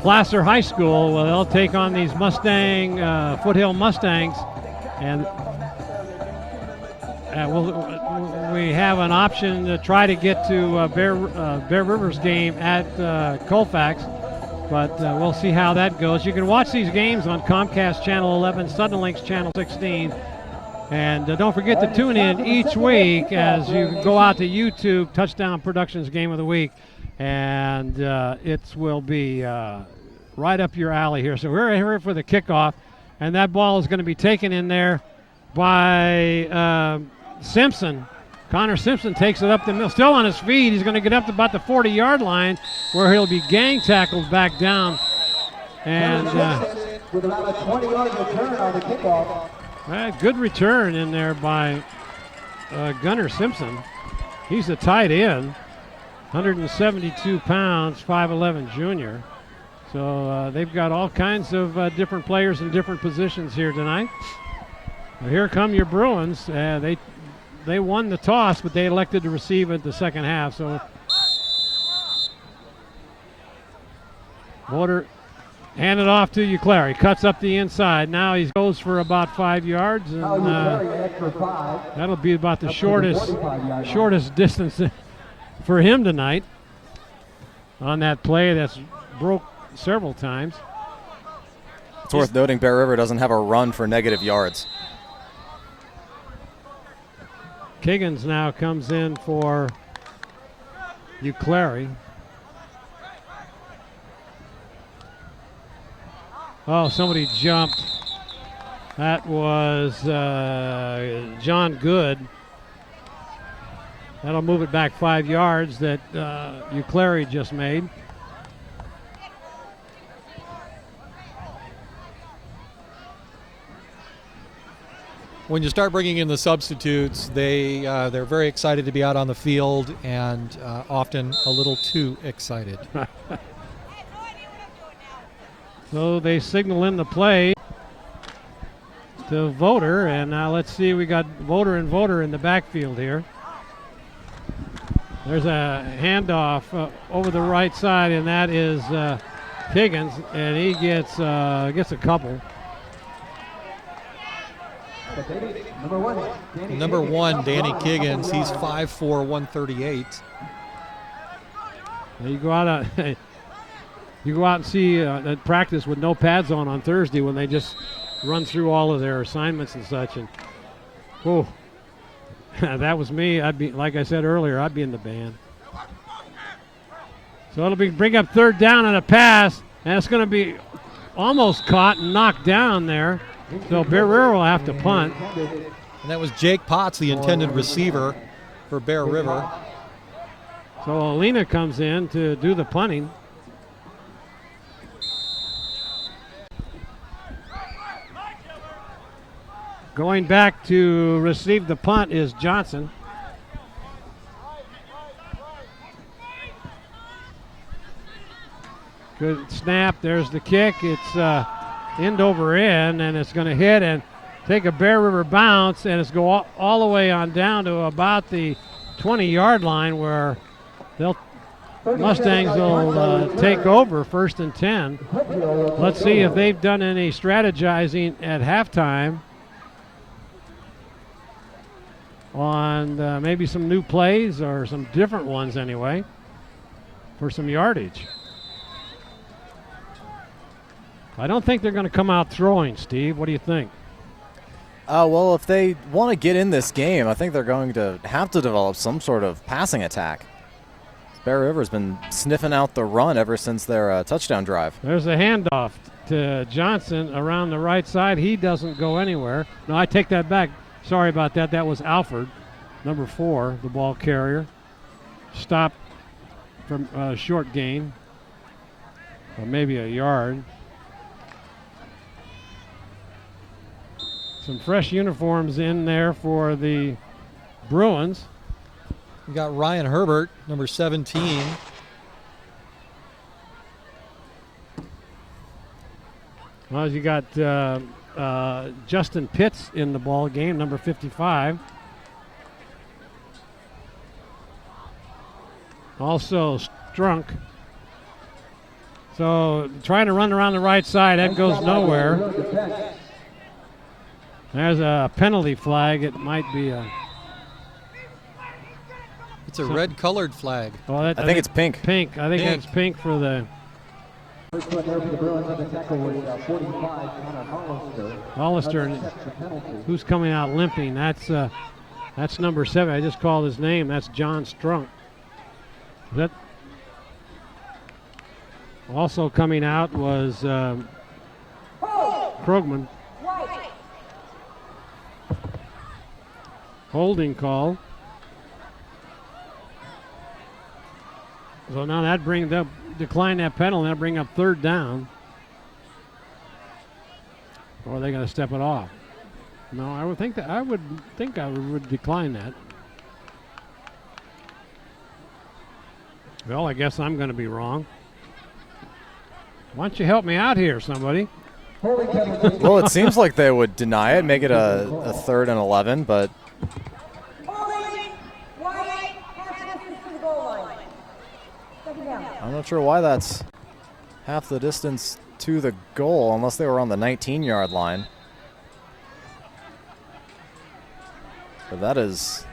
Placer High School. Well, they'll take on these Foothill Mustangs, and we have an option to try to get to Bear River's game at Colfax, but we'll see how that goes. You can watch these games on Comcast Channel 11, Southern Links Channel 16, and don't forget to tune in each week as you go out to YouTube, Touchdown Productions Game of the Week, and it will be right up your alley here. So we're here for the kickoff, and that ball is going to be taken in there by Simpson. Connor Simpson takes it up the middle, still on his feet. He's going to get up to about the 40-yard line where he'll be gang tackled back down. And with about a 20-yard return on the kickoff. Good return in there by Gunnar Simpson. He's a tight end, 172 pounds, 5'11 junior. So they've got all kinds of different players in different positions here tonight. Well, here come your Bruins. They won the toss, but they elected to receive it the second half. So Motor handed off to Euclair. He cuts up the inside. Now he goes for about 5 yards, and that'll be about the shortest distance for him tonight on that play that's broke several times. It's worth noting Bear River doesn't have a run for negative yards. Kiggins now comes in for Euclair. Oh, somebody jumped. That was John Good. That'll move it back 5 yards that Euclair just made. When you start bringing in the substitutes, they're very excited to be out on the field, and often a little too excited. So they signal in the play to Voter, and now let's see, we got Voter in the backfield here. There's a handoff over the right side, and that is Higgins, and he gets a couple. Number one, Danny Kiggins. He's 5'4", 138. You go out. You go out and see that practice with no pads on Thursday when they just run through all of their assignments and such. And oh, that was me. I'd be, like I said earlier, I'd be in the band. So it'll bring up third down and a pass, and it's going to be almost caught and knocked down there. So Bear River will have to punt. And that was Jake Potts, the intended receiver for Bear River. So Alina comes in to do the punting. Going back to receive the punt is Johnson. Good snap. There's the kick. It's end over end, and it's going to hit and take a Bear River bounce, and it's go all the way on down to about the 20-yard line where Mustangs will take over 1st and 10. Let's see if they've done any strategizing at halftime on maybe some new plays or some different ones anyway for some yardage. I don't think they're going to come out throwing, Steve. What do you think? Well, if they want to get in this game, I think they're going to have to develop some sort of passing attack. Bear River's been sniffing out the run ever since their touchdown drive. There's a handoff to Johnson around the right side. He doesn't go anywhere. No, I take that back. Sorry about that. That was Alford, number 4, the ball carrier. Stopped from short gain, or maybe a yard. Some fresh uniforms in there for the Bruins. We got Ryan Herbert, number 17. Well, you got Justin Pitts in the ball game, number 55. Also Strunk. So trying to run around the right side, that goes nowhere. There's a penalty flag. It might be a... It's a red-colored flag. Oh, I think it's pink. Pink. I think that's pink for the... First one there for the Bruins on the tackle was 45, Connor Hollister. Who's coming out limping? That's number 7. I just called his name. That's John Strunk. That also coming out was Krogman. Holding call. So now that brings up, decline that penalty, that'll bring up 3rd down. Or are they going to step it off? No, I would think I would decline that. Well, I guess I'm going to be wrong. Why don't you help me out here, somebody? Well, it seems like they would deny it, make it a 3rd and 11, but I'm not sure why that's half the distance to the goal, unless they were on the 19-yard line. But that is...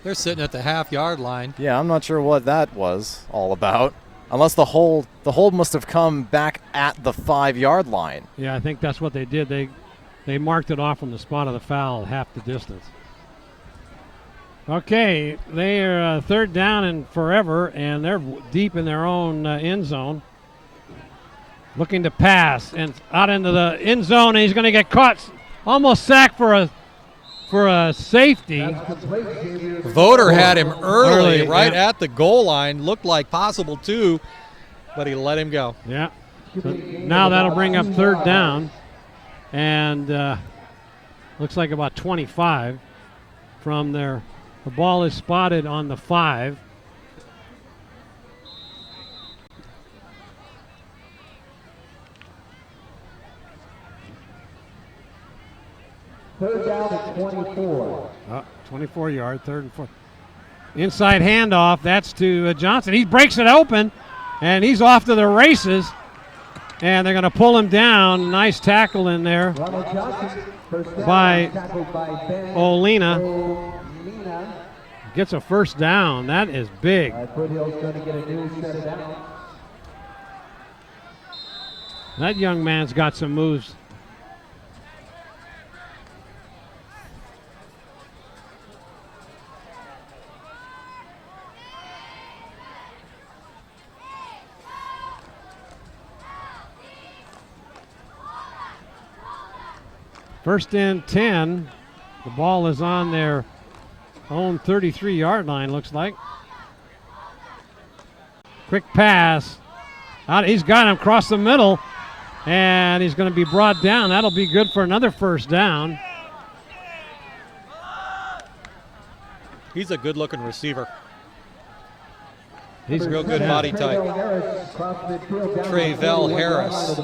They're sitting at the half-yard line. Yeah, I'm not sure what that was all about. Unless the hold must have come back at the 5-yard line. Yeah, I think that's what they did. They marked it off from the spot of the foul, half the distance. Okay, they are 3rd down and forever, and they're deep in their own end zone. Looking to pass, and out into the end zone, and he's going to get caught. Almost sacked for a safety. Voter had him early right at the goal line. Looked like possible 2, but he let him go. Yeah. So now that'll bring up 3rd down, and looks like about 25 from there. The ball is spotted on the 5. Third down at 24. 24-yard, 3rd and 4th. Inside handoff. That's to Johnson. He breaks it open, and he's off to the races. And they're going to pull him down. Nice tackle in there by Olina. Gets a 1st down. That is big. Foothill's going to get a new set of downs. That young man's got some moves. First and 10. The ball is on their own 33-yard line, looks like. Quick pass. Out, he's got him across the middle, and he's going to be brought down. That'll be good for another 1st down. He's a good-looking receiver. He's a real good body type. Trayvell Harris.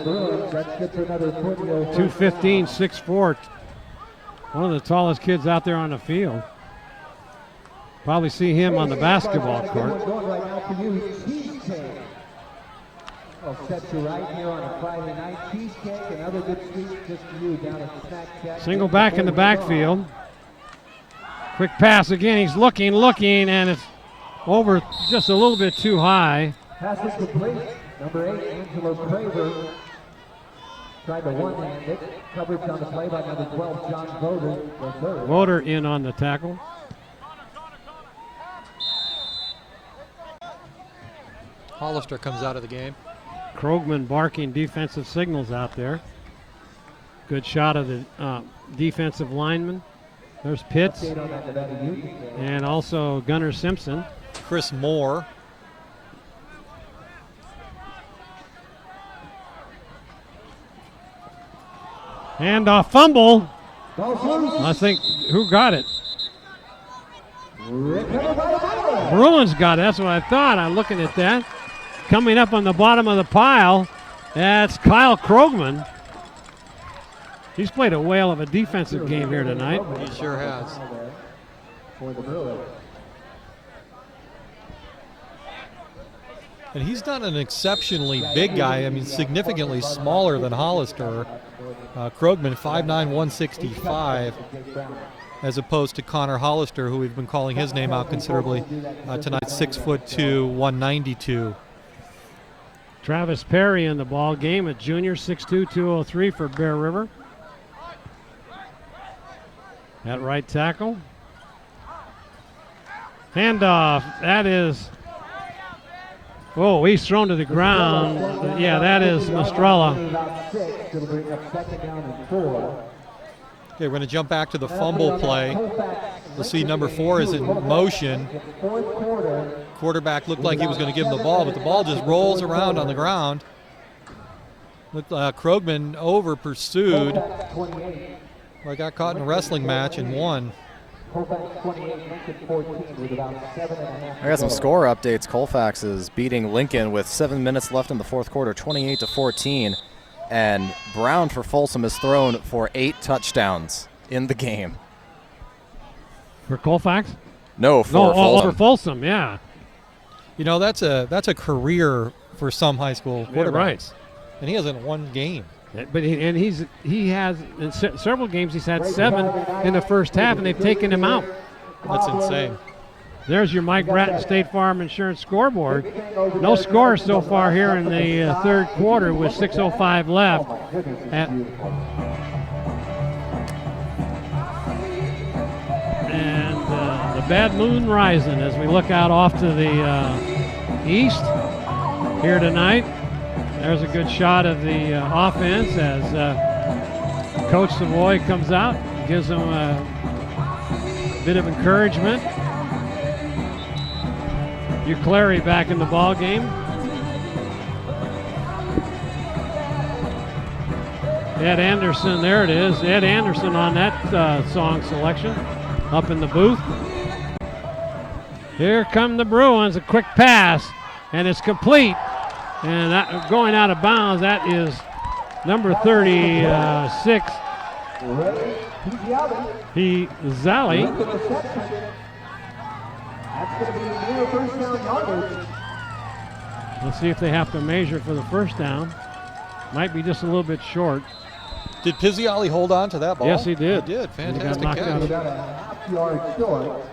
215, 6'4". One of the tallest kids out there on the field. Probably see him on the basketball court. Single back in the backfield. Quick pass again. He's looking, and it's over just a little bit too high. Pass is complete. Number 8, Angelo Craver. Tried to one-hand it. Coverage on the play by number 12, John Voter. Voter in on the tackle. Hollister comes out of the game. Krogman barking defensive signals out there. Good shot of the defensive lineman. There's Pitts. And also Gunnar Simpson. Chris Moore. Handoff fumble. I think, who got it? Bruins got it. That's what I thought. I'm looking at that. Coming up on the bottom of the pile, that's Kyle Krogman. He's played a whale of a defensive game here tonight. He sure has. And he's not an exceptionally big guy. I mean, significantly smaller than Hollister. Krogman, 5'9", 165, as opposed to Connor Hollister, who we've been calling his name out considerably tonight, 6'2", 192. Travis Perry in the ball game, a junior, 6'2", 203 for Bear River. At right tackle. Handoff. That is. Oh, he's thrown to the ground. Yeah, that is Mastrella. Okay, we're going to jump back to the fumble play. We'll see number 4 is in motion. Quarterback looked like he was going to give him the ball, but the ball just rolls around on the ground. Looked Krogman over pursued. Well, got caught in a wrestling match and won. I got some score updates. Colfax is beating Lincoln with 7 minutes left in the fourth quarter, 28-14. And Brown for Folsom is thrown for 8 touchdowns in the game. For Colfax? No, for Folsom. For Folsom, yeah. You know, that's a career for some high school quarterbacks. Yeah, right. And he hasn't won game. But he has in several games he's had 7 in the first half, and they've taken him out. That's insane. There's your Mike Bratton State Farm Insurance scoreboard. No score so far here in the third quarter with 6:05 left. And the bad moon rising as we look out off to the east here tonight. There's a good shot of the offense as Coach Savoy comes out, gives them a bit of encouragement. Clary back in the ball game. Ed Anderson, there it is. Ed Anderson on that song selection up in the booth. Here come the Bruins, a quick pass, and it's complete. And that, going out of bounds, that is number 36, Zali. That's going to be near first down yardage. Let's see if they have to measure for the first down. Might be just a little bit short. Did Pizziali hold on to that ball? Yes, he did. He did. Fantastic catch. About a half-yard short.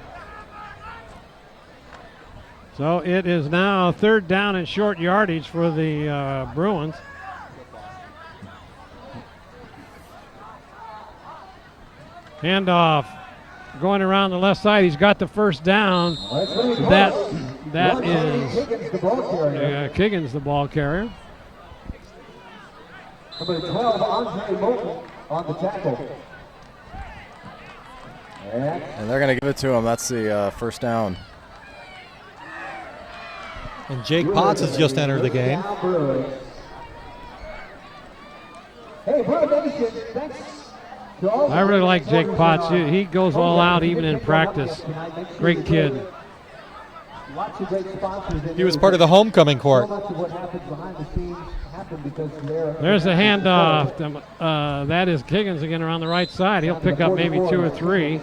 So it is now third down and short yardage for the Bruins. Handoff going around the left side. He's got the first down. That is Kiggins, the ball carrier. Number 12, Andre Moulton on the tackle. And they're going to give it to him. That's the first down. And Jake Potts has just entered the game. Hey, Bruin Nation, thanks. I really like Jake Potts. He goes all out even in practice. Great kid. He was part of the homecoming court. There's a handoff. That is Kiggins again around the right side. He'll pick up maybe 2 or 3.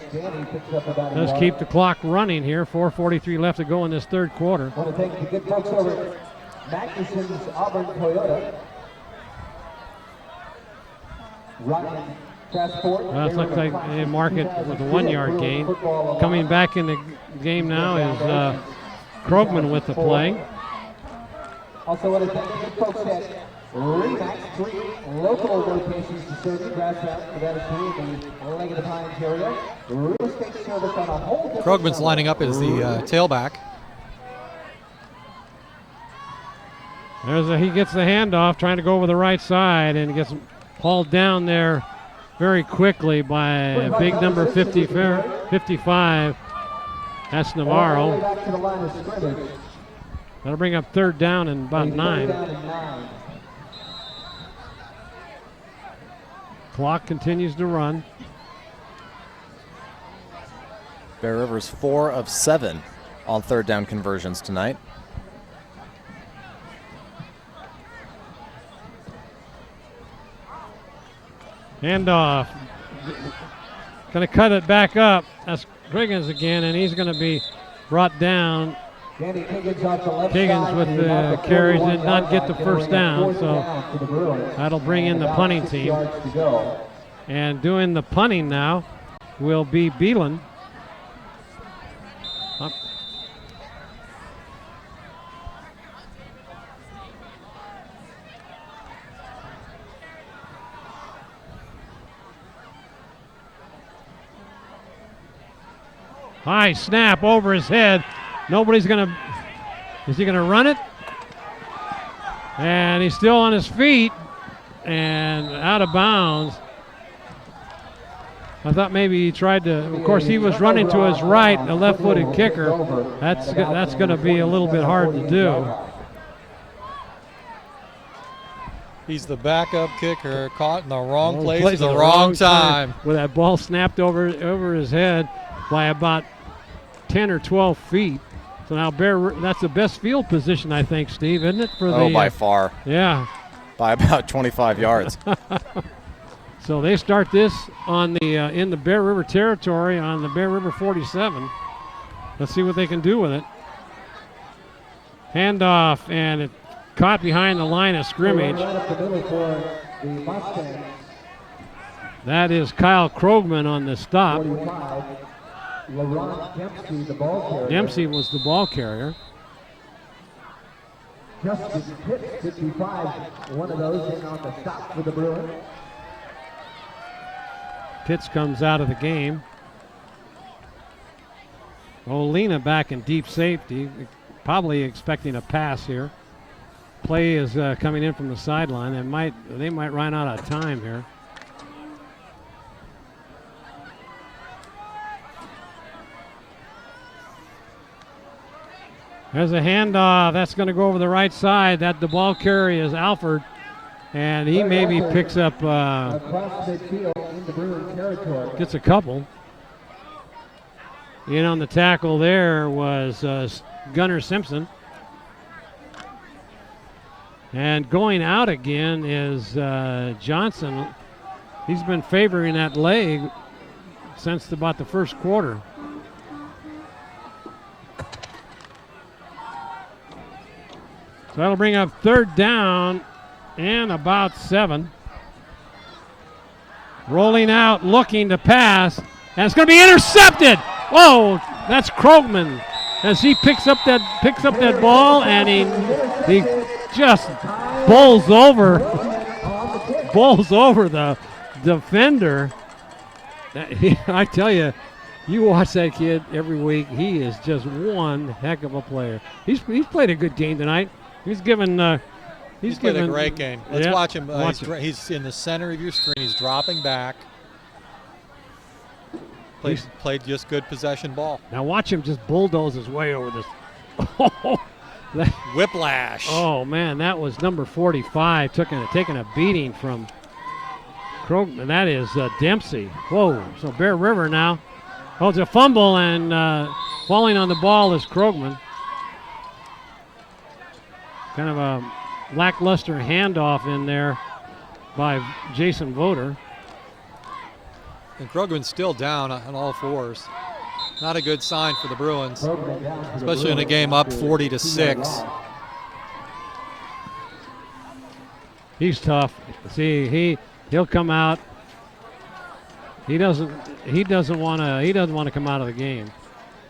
Let's keep the clock running here. 4:43 left to go in this third quarter. I want to thank the good folks over at Magnuson's Auburn Toyota. Ryan Passport. Well, it looks like they mark it with a 1-yard gain. Coming back in the game now is Krogman with the play. Also want to thank the good folks at Remax, 3 local locations to serve you, Grass Valley, Nevada City, and the Lake of the Pines area. Real estate service on a whole different Krogman's lining up as the tailback. He gets the handoff, trying to go over the right side, and gets hauled down there very quickly by big number 55. That's Navarro. That'll bring up third down and about 9. Clock continues to run. Bear River's 4 of 7 on third down conversions tonight. Handoff. Going to cut it back up. That's Higgins again, and he's going to be brought down. Higgins with the carries did not get the first down, so that'll bring in the punting team. And doing the punting now will be Beelan. High snap over his head. Nobody's going to, is he going to run it? And he's still on his feet and out of bounds. I thought maybe he tried to, of course he was running to his right, a left-footed kicker. That's going to be a little bit hard to do. He's the backup kicker, caught in the wrong place at the wrong time. With that ball snapped over his head by about 10 or 12 feet. So now that's the best field position, I think, Steve, isn't it? By far. Yeah. By about 25 yards. So they start this on the in the Bear River territory on the Bear River 47. Let's see what they can do with it. Handoff, and it caught behind the line of scrimmage. That is Kyle Krogman on the stop. Dempsey was the ball carrier. Justin Pitts, 55, one of those in on the stop for the Bruins. Pitts comes out of the game. Olina back in deep safety, probably expecting a pass here. Play is coming in from the sideline. They might run out of time here. There's a handoff. That's going to go over the right side. The ball carrier is Alford, and he maybe picks up, gets a couple. In on the tackle there was Gunnar Simpson. And going out again is Johnson. He's been favoring that leg since about the first quarter. So that'll bring up third down and about 7. Rolling out, looking to pass, and it's going to be intercepted. Whoa, that's Krogman as he picks up that ball, and he just bowls over the defender. I tell you, you watch that kid every week. He is just one heck of a player. He's played a good game tonight. He's played a great game. Let's watch him. He's in the center of your screen. He's dropping back. Played just good possession ball. Now watch him just bulldoze his way over this. Whiplash. Oh, man, that was number 45 taking a beating from Krogman. That is Dempsey. Whoa, so Bear River now. Oh, it's a fumble, and falling on the ball is Krogman. Kind of a lackluster handoff in there by Jason Voter. And Krogman's still down on all fours. Not a good sign for the Bruins, especially in a game up 40-6. He's tough. See, he'll come out. He doesn't want to come out of the game,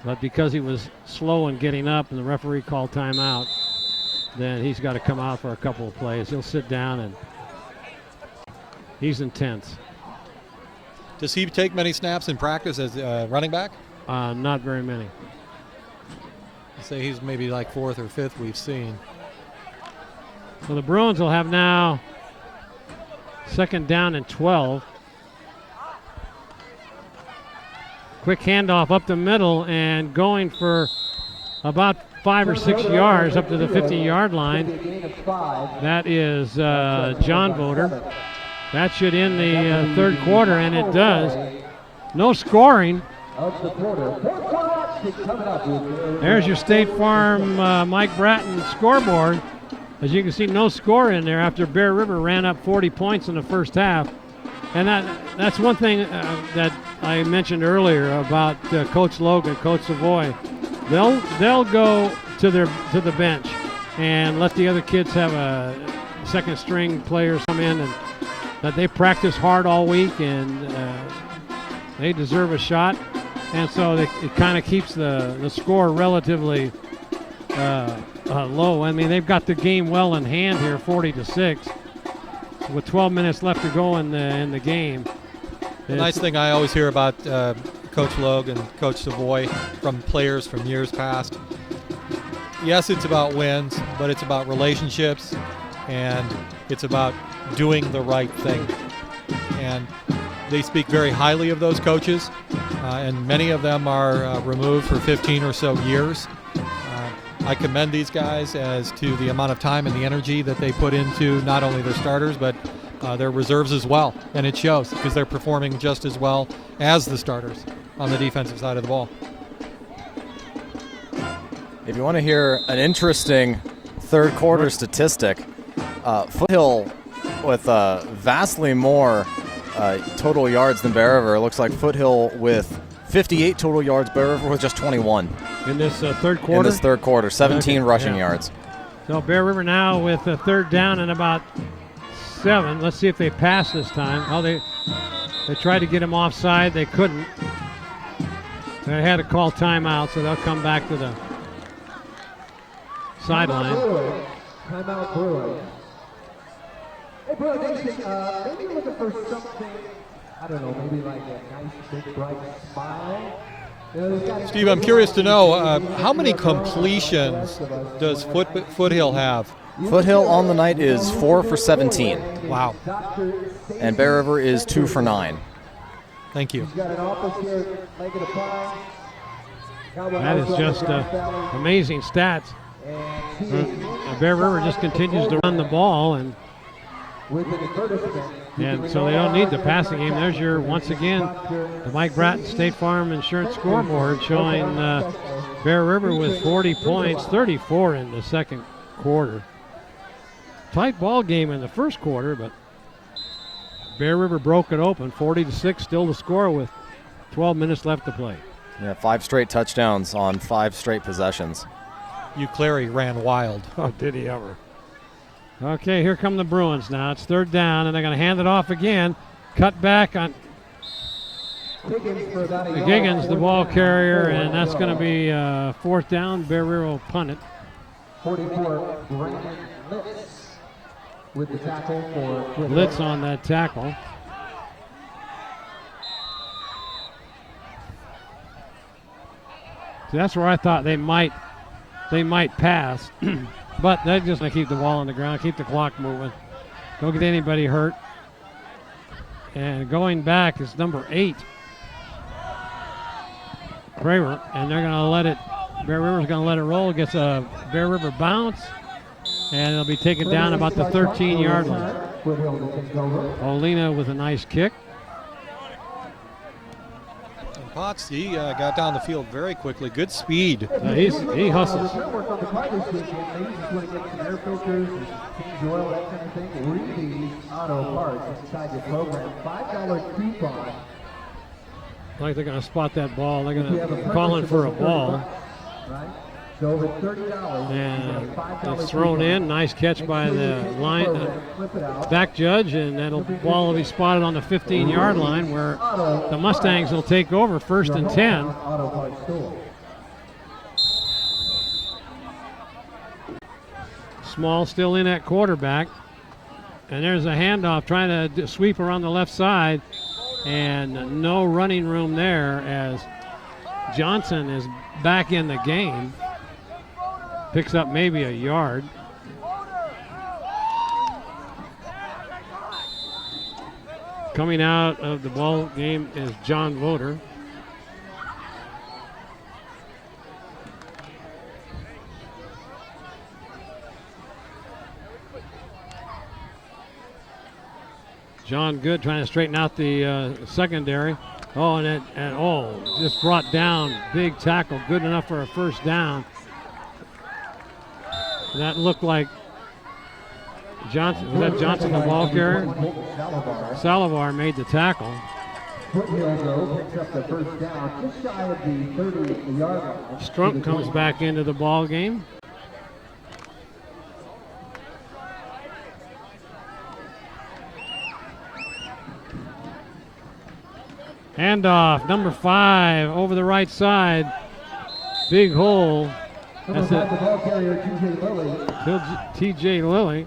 but because he was slow in getting up and the referee called timeout, then he's got to come out for a couple of plays. He'll sit down, and he's intense. Does he take many snaps in practice as running back? Not very many. I'd say he's maybe like 4th or 5th we've seen. So the Bruins will have now 2nd down and 12. Quick handoff up the middle and going for about 5 or 6 yards up to the 50-yard line. That is John Voter. That should end the third quarter, and it does. No scoring. There's your State Farm Mike Bratton scoreboard. As you can see, no score in there after Bear River ran up 40 points in the first half. And that's one thing that I mentioned earlier about Coach Logue and Coach Savoy. They'll go to the bench and let the other kids have a second string players come in, and that they practice hard all week, and they deserve a shot. And so it kind of keeps the score relatively low. I mean, they've got the game well in hand here, 40-6, with 12 minutes left to go in the game. The nice thing I always hear about Coach Logue and Coach Savoy from players from years past, yes, it's about wins, but it's about relationships, and it's about doing the right thing. And they speak very highly of those coaches, and many of them are removed for 15 or so years. I commend these guys as to the amount of time and the energy that they put into not only their starters, but their reserves as well. And it shows because they're performing just as well as the starters on the defensive side of the ball. If you want to hear an interesting third quarter statistic, Foothill with vastly more total yards than Bear River. It looks like Foothill with 58 total yards, Bear River with just 21. In this third quarter? In this third quarter, 17 rushing yards. So Bear River now with a third down and about 7. Let's see if they pass this time. Oh, they tried to get him offside. They couldn't. They had to call timeout, so they'll come back to the sideline. Timeout Bruins. Hey, Bruins, maybe you're looking for something, I don't know, maybe like a nice, big, bright smile. Steve, I'm curious to know, how many completions does Foothill have? Foothill on the night is 4 for 17. Wow. And Bear River is 2 for 9. Thank you. That is just amazing stats. Bear River just continues to run the ball, and so they don't need the passing game. There's your, once again, the Mike Bratton State Farm Insurance scoreboard showing Bear River with 40 points, 34 in the second quarter. Tight ball game in the first quarter, but Bear River broke it open, 40-6, still the score with 12 minutes left to play. Yeah, 5 straight touchdowns on 5 straight possessions. Clary ran wild. Oh, did he ever. Okay, here come the Bruins now. It's third down, and they're going to hand it off again. Cut back on Giggins, the ball carrier, and that's going to be fourth down. Bear River will punt it. 44, Brandon Litz with the tackle for Litz on that tackle. See, that's where I thought they might pass. But they're just going to keep the ball on the ground, keep the clock moving. Don't get anybody hurt. And going back is number 8, Craver, and they're going to let it, Bear River's going to let it roll. Gets a Bear River bounce, and it'll be taken down about the 13-yard line. Olina with a nice kick. Potts, he got down the field very quickly. Good speed. He hustles. Like they're going to spot that ball. They're going to call in for a ball. And it's thrown in. Nice catch by the back judge, and that ball will be spotted on the 15-yard line where the Mustangs will take over, 1st and 10. Small still in at quarterback. And there's a handoff trying to sweep around the left side, and no running room there as Johnson is back in the game. Picks up maybe a yard. Coming out of the ball game is John Voter. John Good trying to straighten out the secondary. Oh, and just brought down. Big tackle, good enough for a first down. That looked like Johnson. Was that Johnson, the ball carrier? Salivar made the tackle. Foothill, though, picks up the first down just shy of the 30-yard line. Strunk comes back into the ball game. Handoff, number 5 over the right side. Big hole. That's it. The ball carrier, T.J. Lilly. T.J. Lilly.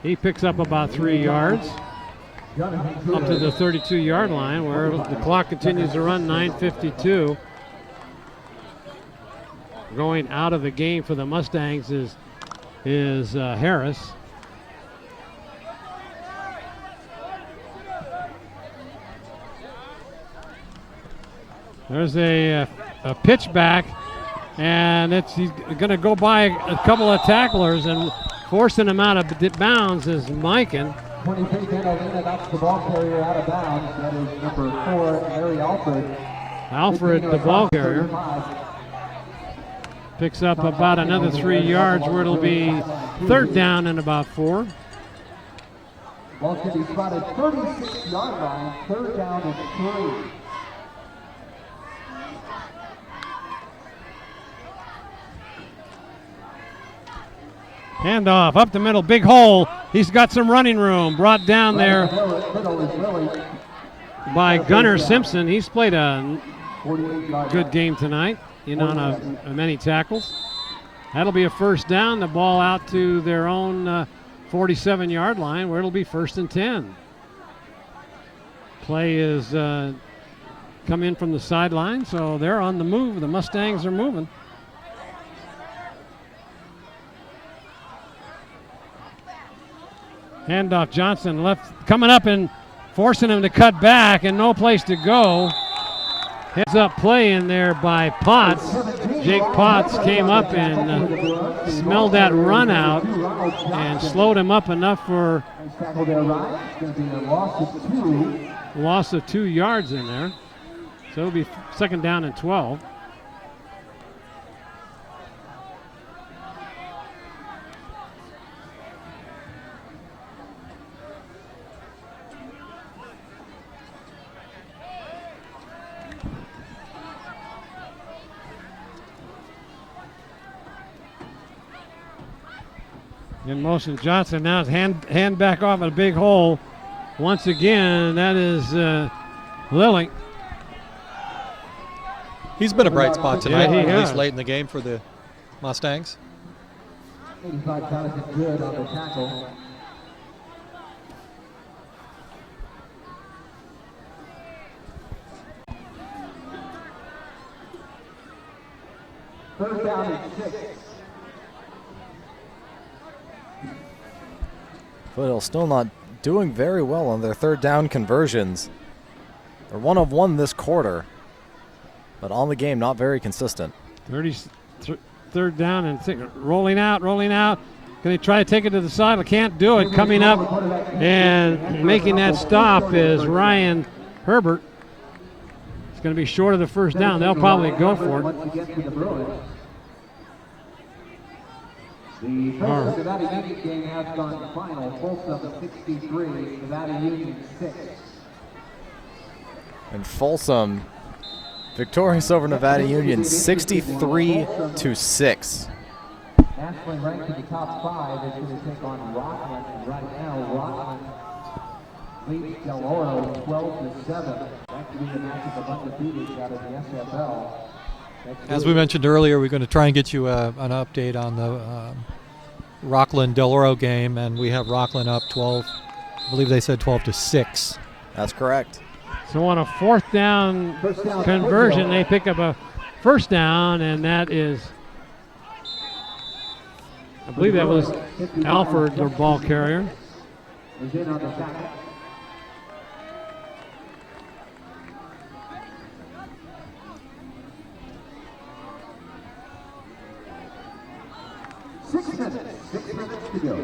He picks up about 3 yards. Up to the 32-yard line where the clock continues to run, 9:52. Going out of the game for the Mustangs is Harris. There's a pitch back, and he's going to go by a couple of tacklers, and forcing him out of bounds is Mikan. 23 Catalina knocks the ball carrier out of bounds. That is number 4, Larry Alfred. Alfred, the ball carrier, picks up about another 3 yards where it'll be third down and about 4. Ball's going to be spotted 36-yard line, third down and 3. Handoff up the middle, big hole. He's got some running room. Brought down there by Gunnar Simpson. He's played a good game tonight, on many tackles. That'll be a first down. The ball out to their own 47-yard line where it'll be 1st and 10. Play is come in from the sideline, so they're on the move. The Mustangs are moving. Handoff, Johnson left, coming up and forcing him to cut back, and no place to go. Heads up play in there by Potts. Jake Potts came up and smelled that run out and slowed him up enough for loss of 2 yards in there. So it'll be 2nd down and 12. In motion, Johnson now hand back off at a big hole. Once again, that is Lilly. He's been a bright spot tonight, Yeah, at least late in the game for the Mustangs. 85 Jonathan Good on the tackle. Third down and 6. Foothill still not doing very well on their third down conversions. They're 1 of 1 this quarter, but on the game, not very consistent. Third down and 6. Rolling out. Can they try to take it to the side? I can't do it. Coming up and making that stop is Ryan Herbert. It's going to be short of the first down. They'll probably go for it. The first Nevada Union game has gone to final. Folsom 63, Nevada Union 6. And Folsom victorious over Nevada Union 63-6. Ashland ranked in the top 5 is going to take on Rockland. And right now, Rockland leads Del Oro 12-7. That could be the matchup of undefeated out of the SFL. As we mentioned earlier, we're going to try and get you an update on the Rockland Del Oro game, and we have Rockland up 12. I believe they said 12-6. That's correct. So on a fourth down conversion, they pick up a first down, and that is, I believe that was Alfred, their ball carrier. Is in on the tackle. Six minutes to go.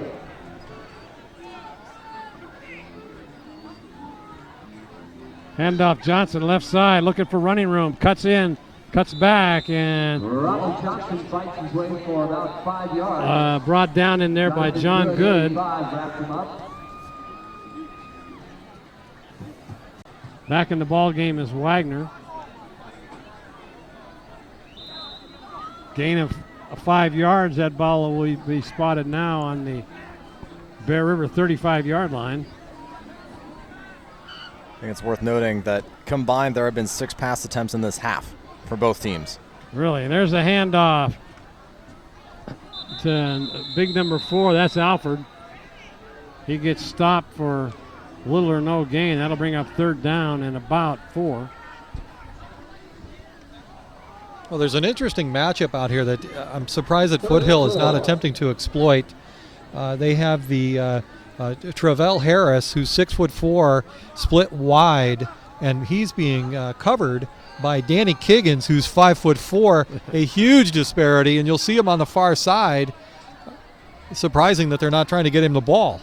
Handoff Johnson, left side, looking for running room. Cuts in, cuts back, and Ronald Johnson fights his way for about 5 yards. brought down in there by John Good. Wrapped him up. Back in the ball game is Wagner. Gain of 5 yards. That ball will be spotted now on the Bear River 35-yard line. I think it's worth noting that combined there have been 6 pass attempts in this half for both teams. Really, and there's a handoff to big number 4. That's Alford. He gets stopped for little or no gain. That'll bring up 3rd down and about 4. Well, there's an interesting matchup out here that I'm surprised that Foothill is not attempting to exploit. They have the Travell Harris, who's 6'4", split wide, and he's being covered by Danny Kiggins, who's 5'4", a huge disparity, and you'll see him on the far side. It's surprising that they're not trying to get him the ball.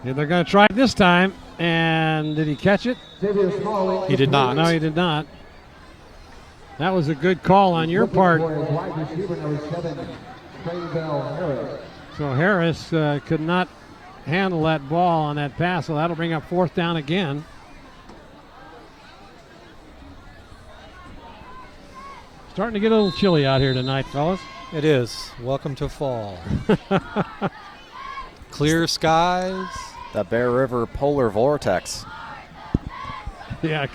Yeah, they're going to try it this time, and did he catch it? He did not. No, he did not. That was a good call on your part. So Harris could not handle that ball on that pass, so that'll bring up 4th down again. Starting to get a little chilly out here tonight, fellas. It is. Welcome to fall. Clear skies. That Bear River polar vortex. Yeah.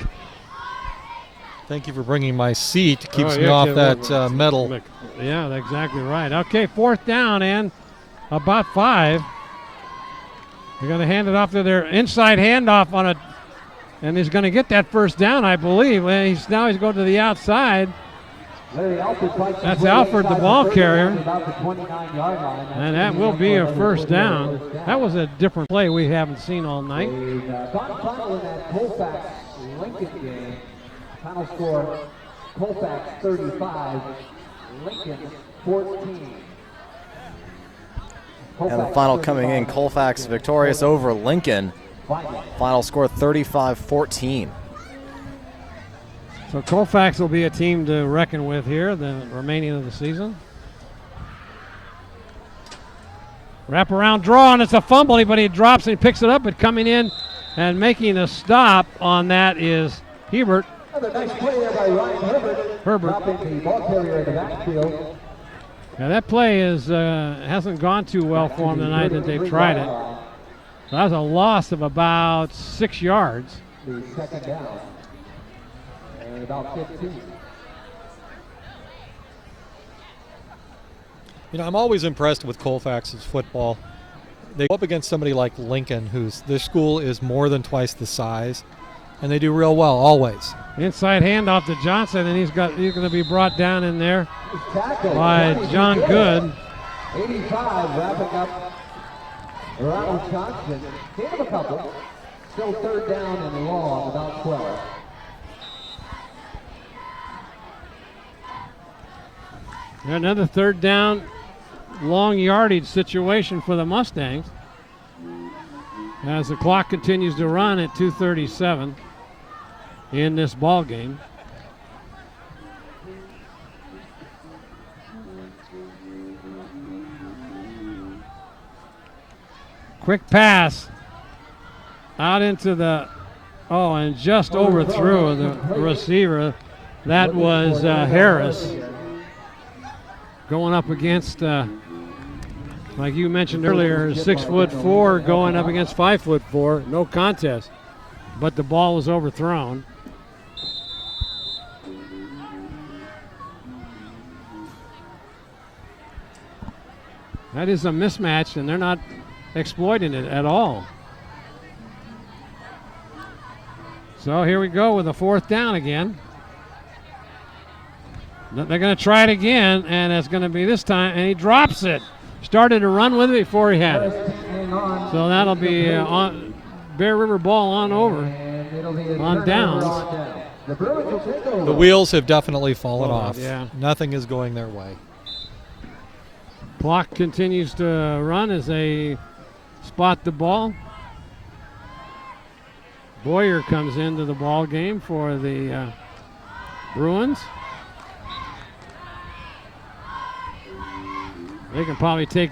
Thank you for bringing my seat. Keeps me off that metal. Yeah, that's exactly right. Okay, 4th down and about 5. They're going to hand it off to their inside handoff on a, and he's going to get that 1st down, I believe. And now he's going to the outside. That's Alford, the ball carrier. And that will be a 1st down. That was a different play we haven't seen all night. Final in that Colfax-Lincoln game. Final score, Colfax 35, Lincoln 14. And the final coming in, Colfax victorious over Lincoln. Final score 35-14. So Colfax will be a team to reckon with here, the remaining of the season. Wraparound draw, and it's a fumble, but he drops and he picks it up, but coming in and making a stop on that is Hebert. Another nice play there by Ryan Herbert. Dropping the ball carrier in the backfield. Yeah, that play hasn't gone too well for him tonight that they've tried it. So that was a loss of about 6 yards. The 2nd down. And about 15. You know, I'm always impressed with Colfax's football. They go up against somebody like Lincoln, their school is more than twice the size, and they do real well always. Inside handoff to Johnson, and he's going to be brought down in there by John Good. 85 wrapping up Ronald Johnson. Gave him a couple. Still 3rd down and long, about 12. Another 3rd down, long yardage situation for the Mustangs as the clock continues to run at 2:37 in this ball game. Quick pass out into the, and just overthrew the receiver. That was Harris going up against, like you mentioned earlier, 6'4" going up against 5'4", no contest. But the ball was overthrown. That is a mismatch, and they're not exploiting it at all. So here we go with a 4th down again. They're going to try it again, and it's going to be this time, and he drops it. Started to run with it before he had it. So that'll be on Bear River ball on over, on downs. The wheels have definitely fallen off. Yeah. Nothing is going their way. Clock continues to run as they spot the ball. Boyer comes into the ball game for the Bruins. They can probably take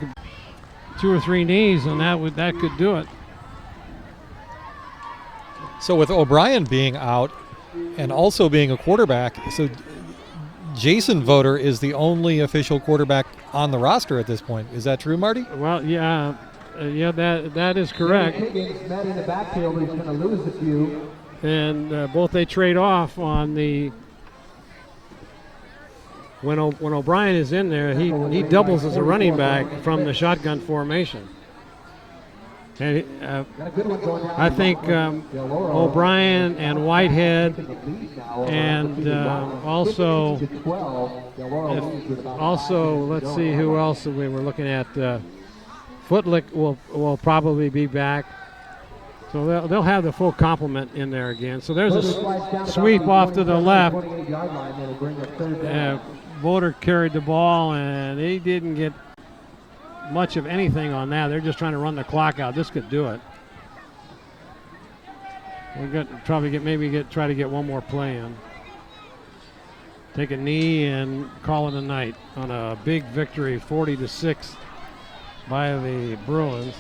2 or 3 knees, and that could do it. So with O'Brien being out and also being a quarterback, so Jason Voter is the only official quarterback on the roster at this point. Is that true, Marty? Well, yeah, that is correct. Higgins met in the backfield. He's going to lose a few. And both they trade off on the. When O'Brien is in there, he doubles as a running back from the shotgun formation. And I think O'Brien and Whitehead, and also let's see who else we were looking at. Footlick will probably be back, so they'll have the full complement in there again. So there's a sweep off to the left. Voter carried the ball, and he didn't get much of anything on that. They're just trying to run the clock out. This could do it. We're going to probably try to get one more play in. Take a knee and call it a night on a big victory, 40-6 by the Bruins.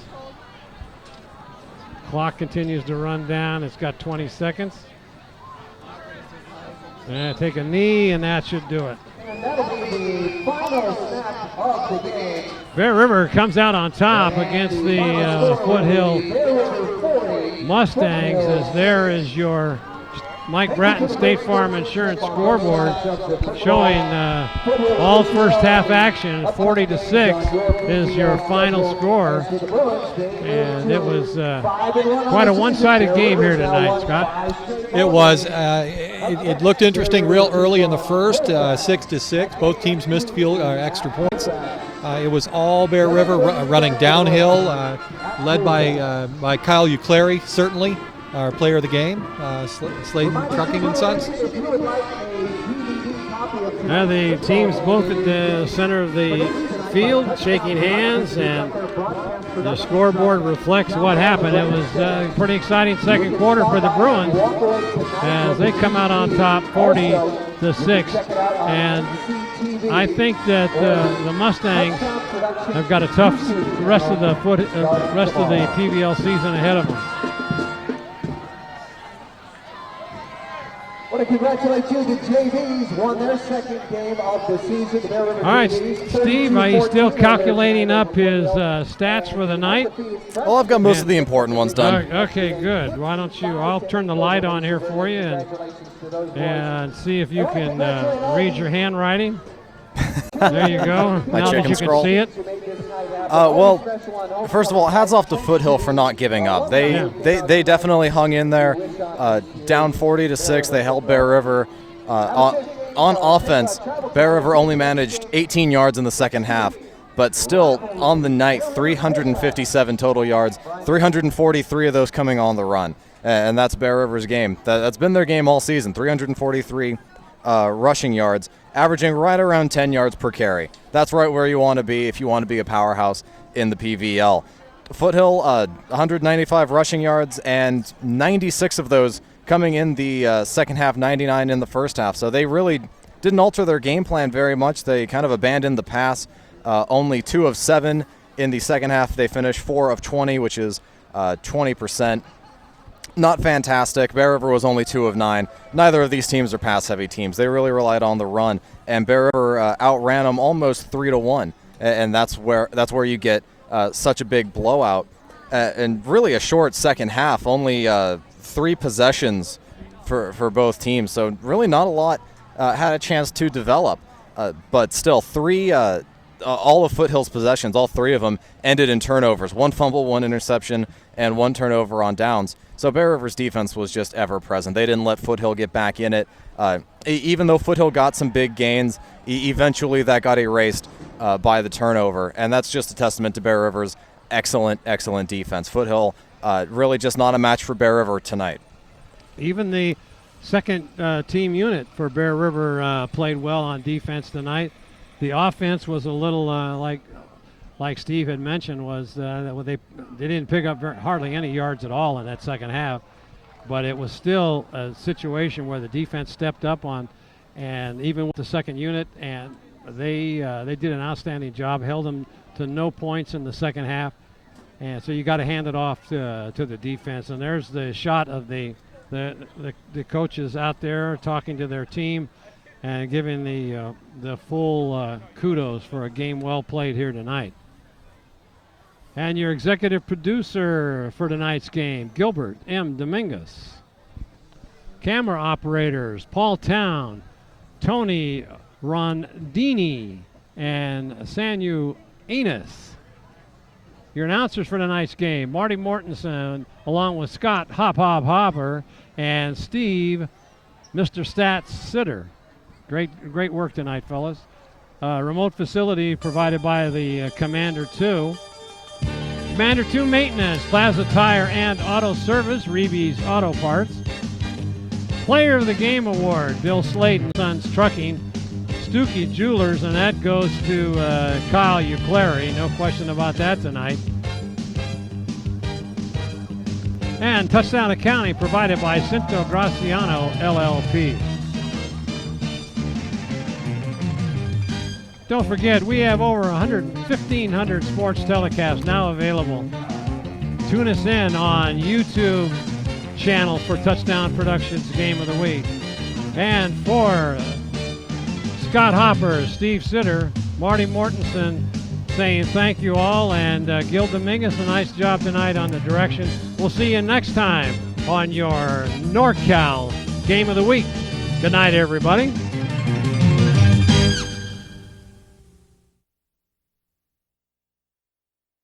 Clock continues to run down. It's got 20 seconds. And take a knee, and that should do it. And that'll be the final snap of the game. Bear River comes out on top against the Foothill Mustangs, as there is your Mike Bratton State Farm Insurance scoreboard showing all first half action. 40-6 is your final score, and it was quite a one-sided game here tonight, Scott. It was. It looked interesting real early in the first, 6-6. Both teams missed field extra points. It was all Bear River running downhill, led by Kyle Uclery, certainly. Our player of the game, Sladen Trucking and Sons. Now the teams both at the center of the field shaking hands, and the scoreboard reflects what happened. It was a pretty exciting second quarter for the Bruins as they come out on top 40-6. And I think that the Mustangs have got a tough rest of the PVL season ahead of them. I want to congratulate you. The JVs won their second game of the season. All right, Steve, are you still calculating up his stats for the night? Well, I've got most of the important ones done. Okay, good. Why don't you? I'll turn the light on here for you and see if you can read your handwriting. There you go. Now that you can see it. Well, first of all, hats off to Foothill for not giving up. They definitely hung in there. Down 40-6, they held Bear River. On offense, Bear River only managed 18 yards in the second half, but still on the night, 357 total yards, 343 of those coming on the run. And that's Bear River's game. That's been their game all season, 343 rushing yards, averaging right around 10 yards per carry. That's right where you want to be if you want to be a powerhouse in the PVL. Foothill, 195 rushing yards, and 96 of those coming in the second half, 99 in the first half. So they really didn't alter their game plan very much. They kind of abandoned the pass. Only 2 of 7 in the second half. They finished 4 of 20, which is 20%. Not fantastic. Bear River was only 2 of 9. Neither of these teams are pass-heavy teams. They really relied on the run, and Bear River outran them almost 3-1, and that's where you get such a big blowout, and really a short second half. Only 3 possessions for both teams, so really not a lot had a chance to develop. But still, all of Foothill's possessions, all 3 of them, ended in turnovers. 1 fumble, 1 interception, and 1 turnover on downs. So Bear River's defense was just ever present. They didn't let Foothill get back in it. Even though Foothill got some big gains, eventually that got erased by the turnover. And that's just a testament to Bear River's excellent defense. Foothill really just not a match for Bear River tonight. Even the second team unit for Bear River played well on defense tonight. The offense was a little like Steve had mentioned, was that they didn't pick up hardly any yards at all in that second half. but it was still a situation where the defense stepped up on, and even with the second unit, and they did an outstanding job, held them to no points in the second half, and so you got to hand it off to the defense. And there's the shot of the coaches out there talking to their team and giving the full kudos for a game well played here tonight. And your executive producer for tonight's game, Gilbert M. Dominguez. Camera operators, Paul Town, Tony Rondini, and Sanyu Enos. Your announcers for tonight's game, Marty Mortensen, along with Scott Hopper and Steve, Mr. Stats Sitter. Great work tonight, fellas. Remote facility provided by the Commander 2. Commander 2 Maintenance, Plaza Tire and Auto Service, Reeves Auto Parts. Player of the Game Award, Bill Slade and Sons Trucking, Stuckey Jewelers, and that goes to Kyle Uclary, no question about that tonight. And Touchdown Accounting provided by Cinto Graciano LLP. Don't forget, we have over 1,500 sports telecasts now available. Tune us in on YouTube channel for Touchdown Productions Game of the Week. And for Scott Hopper, Steve Sitter, Marty Mortensen saying thank you all, and Gil Dominguez, a nice job tonight on the direction. We'll see you next time on your NorCal Game of the Week. Good night, everybody.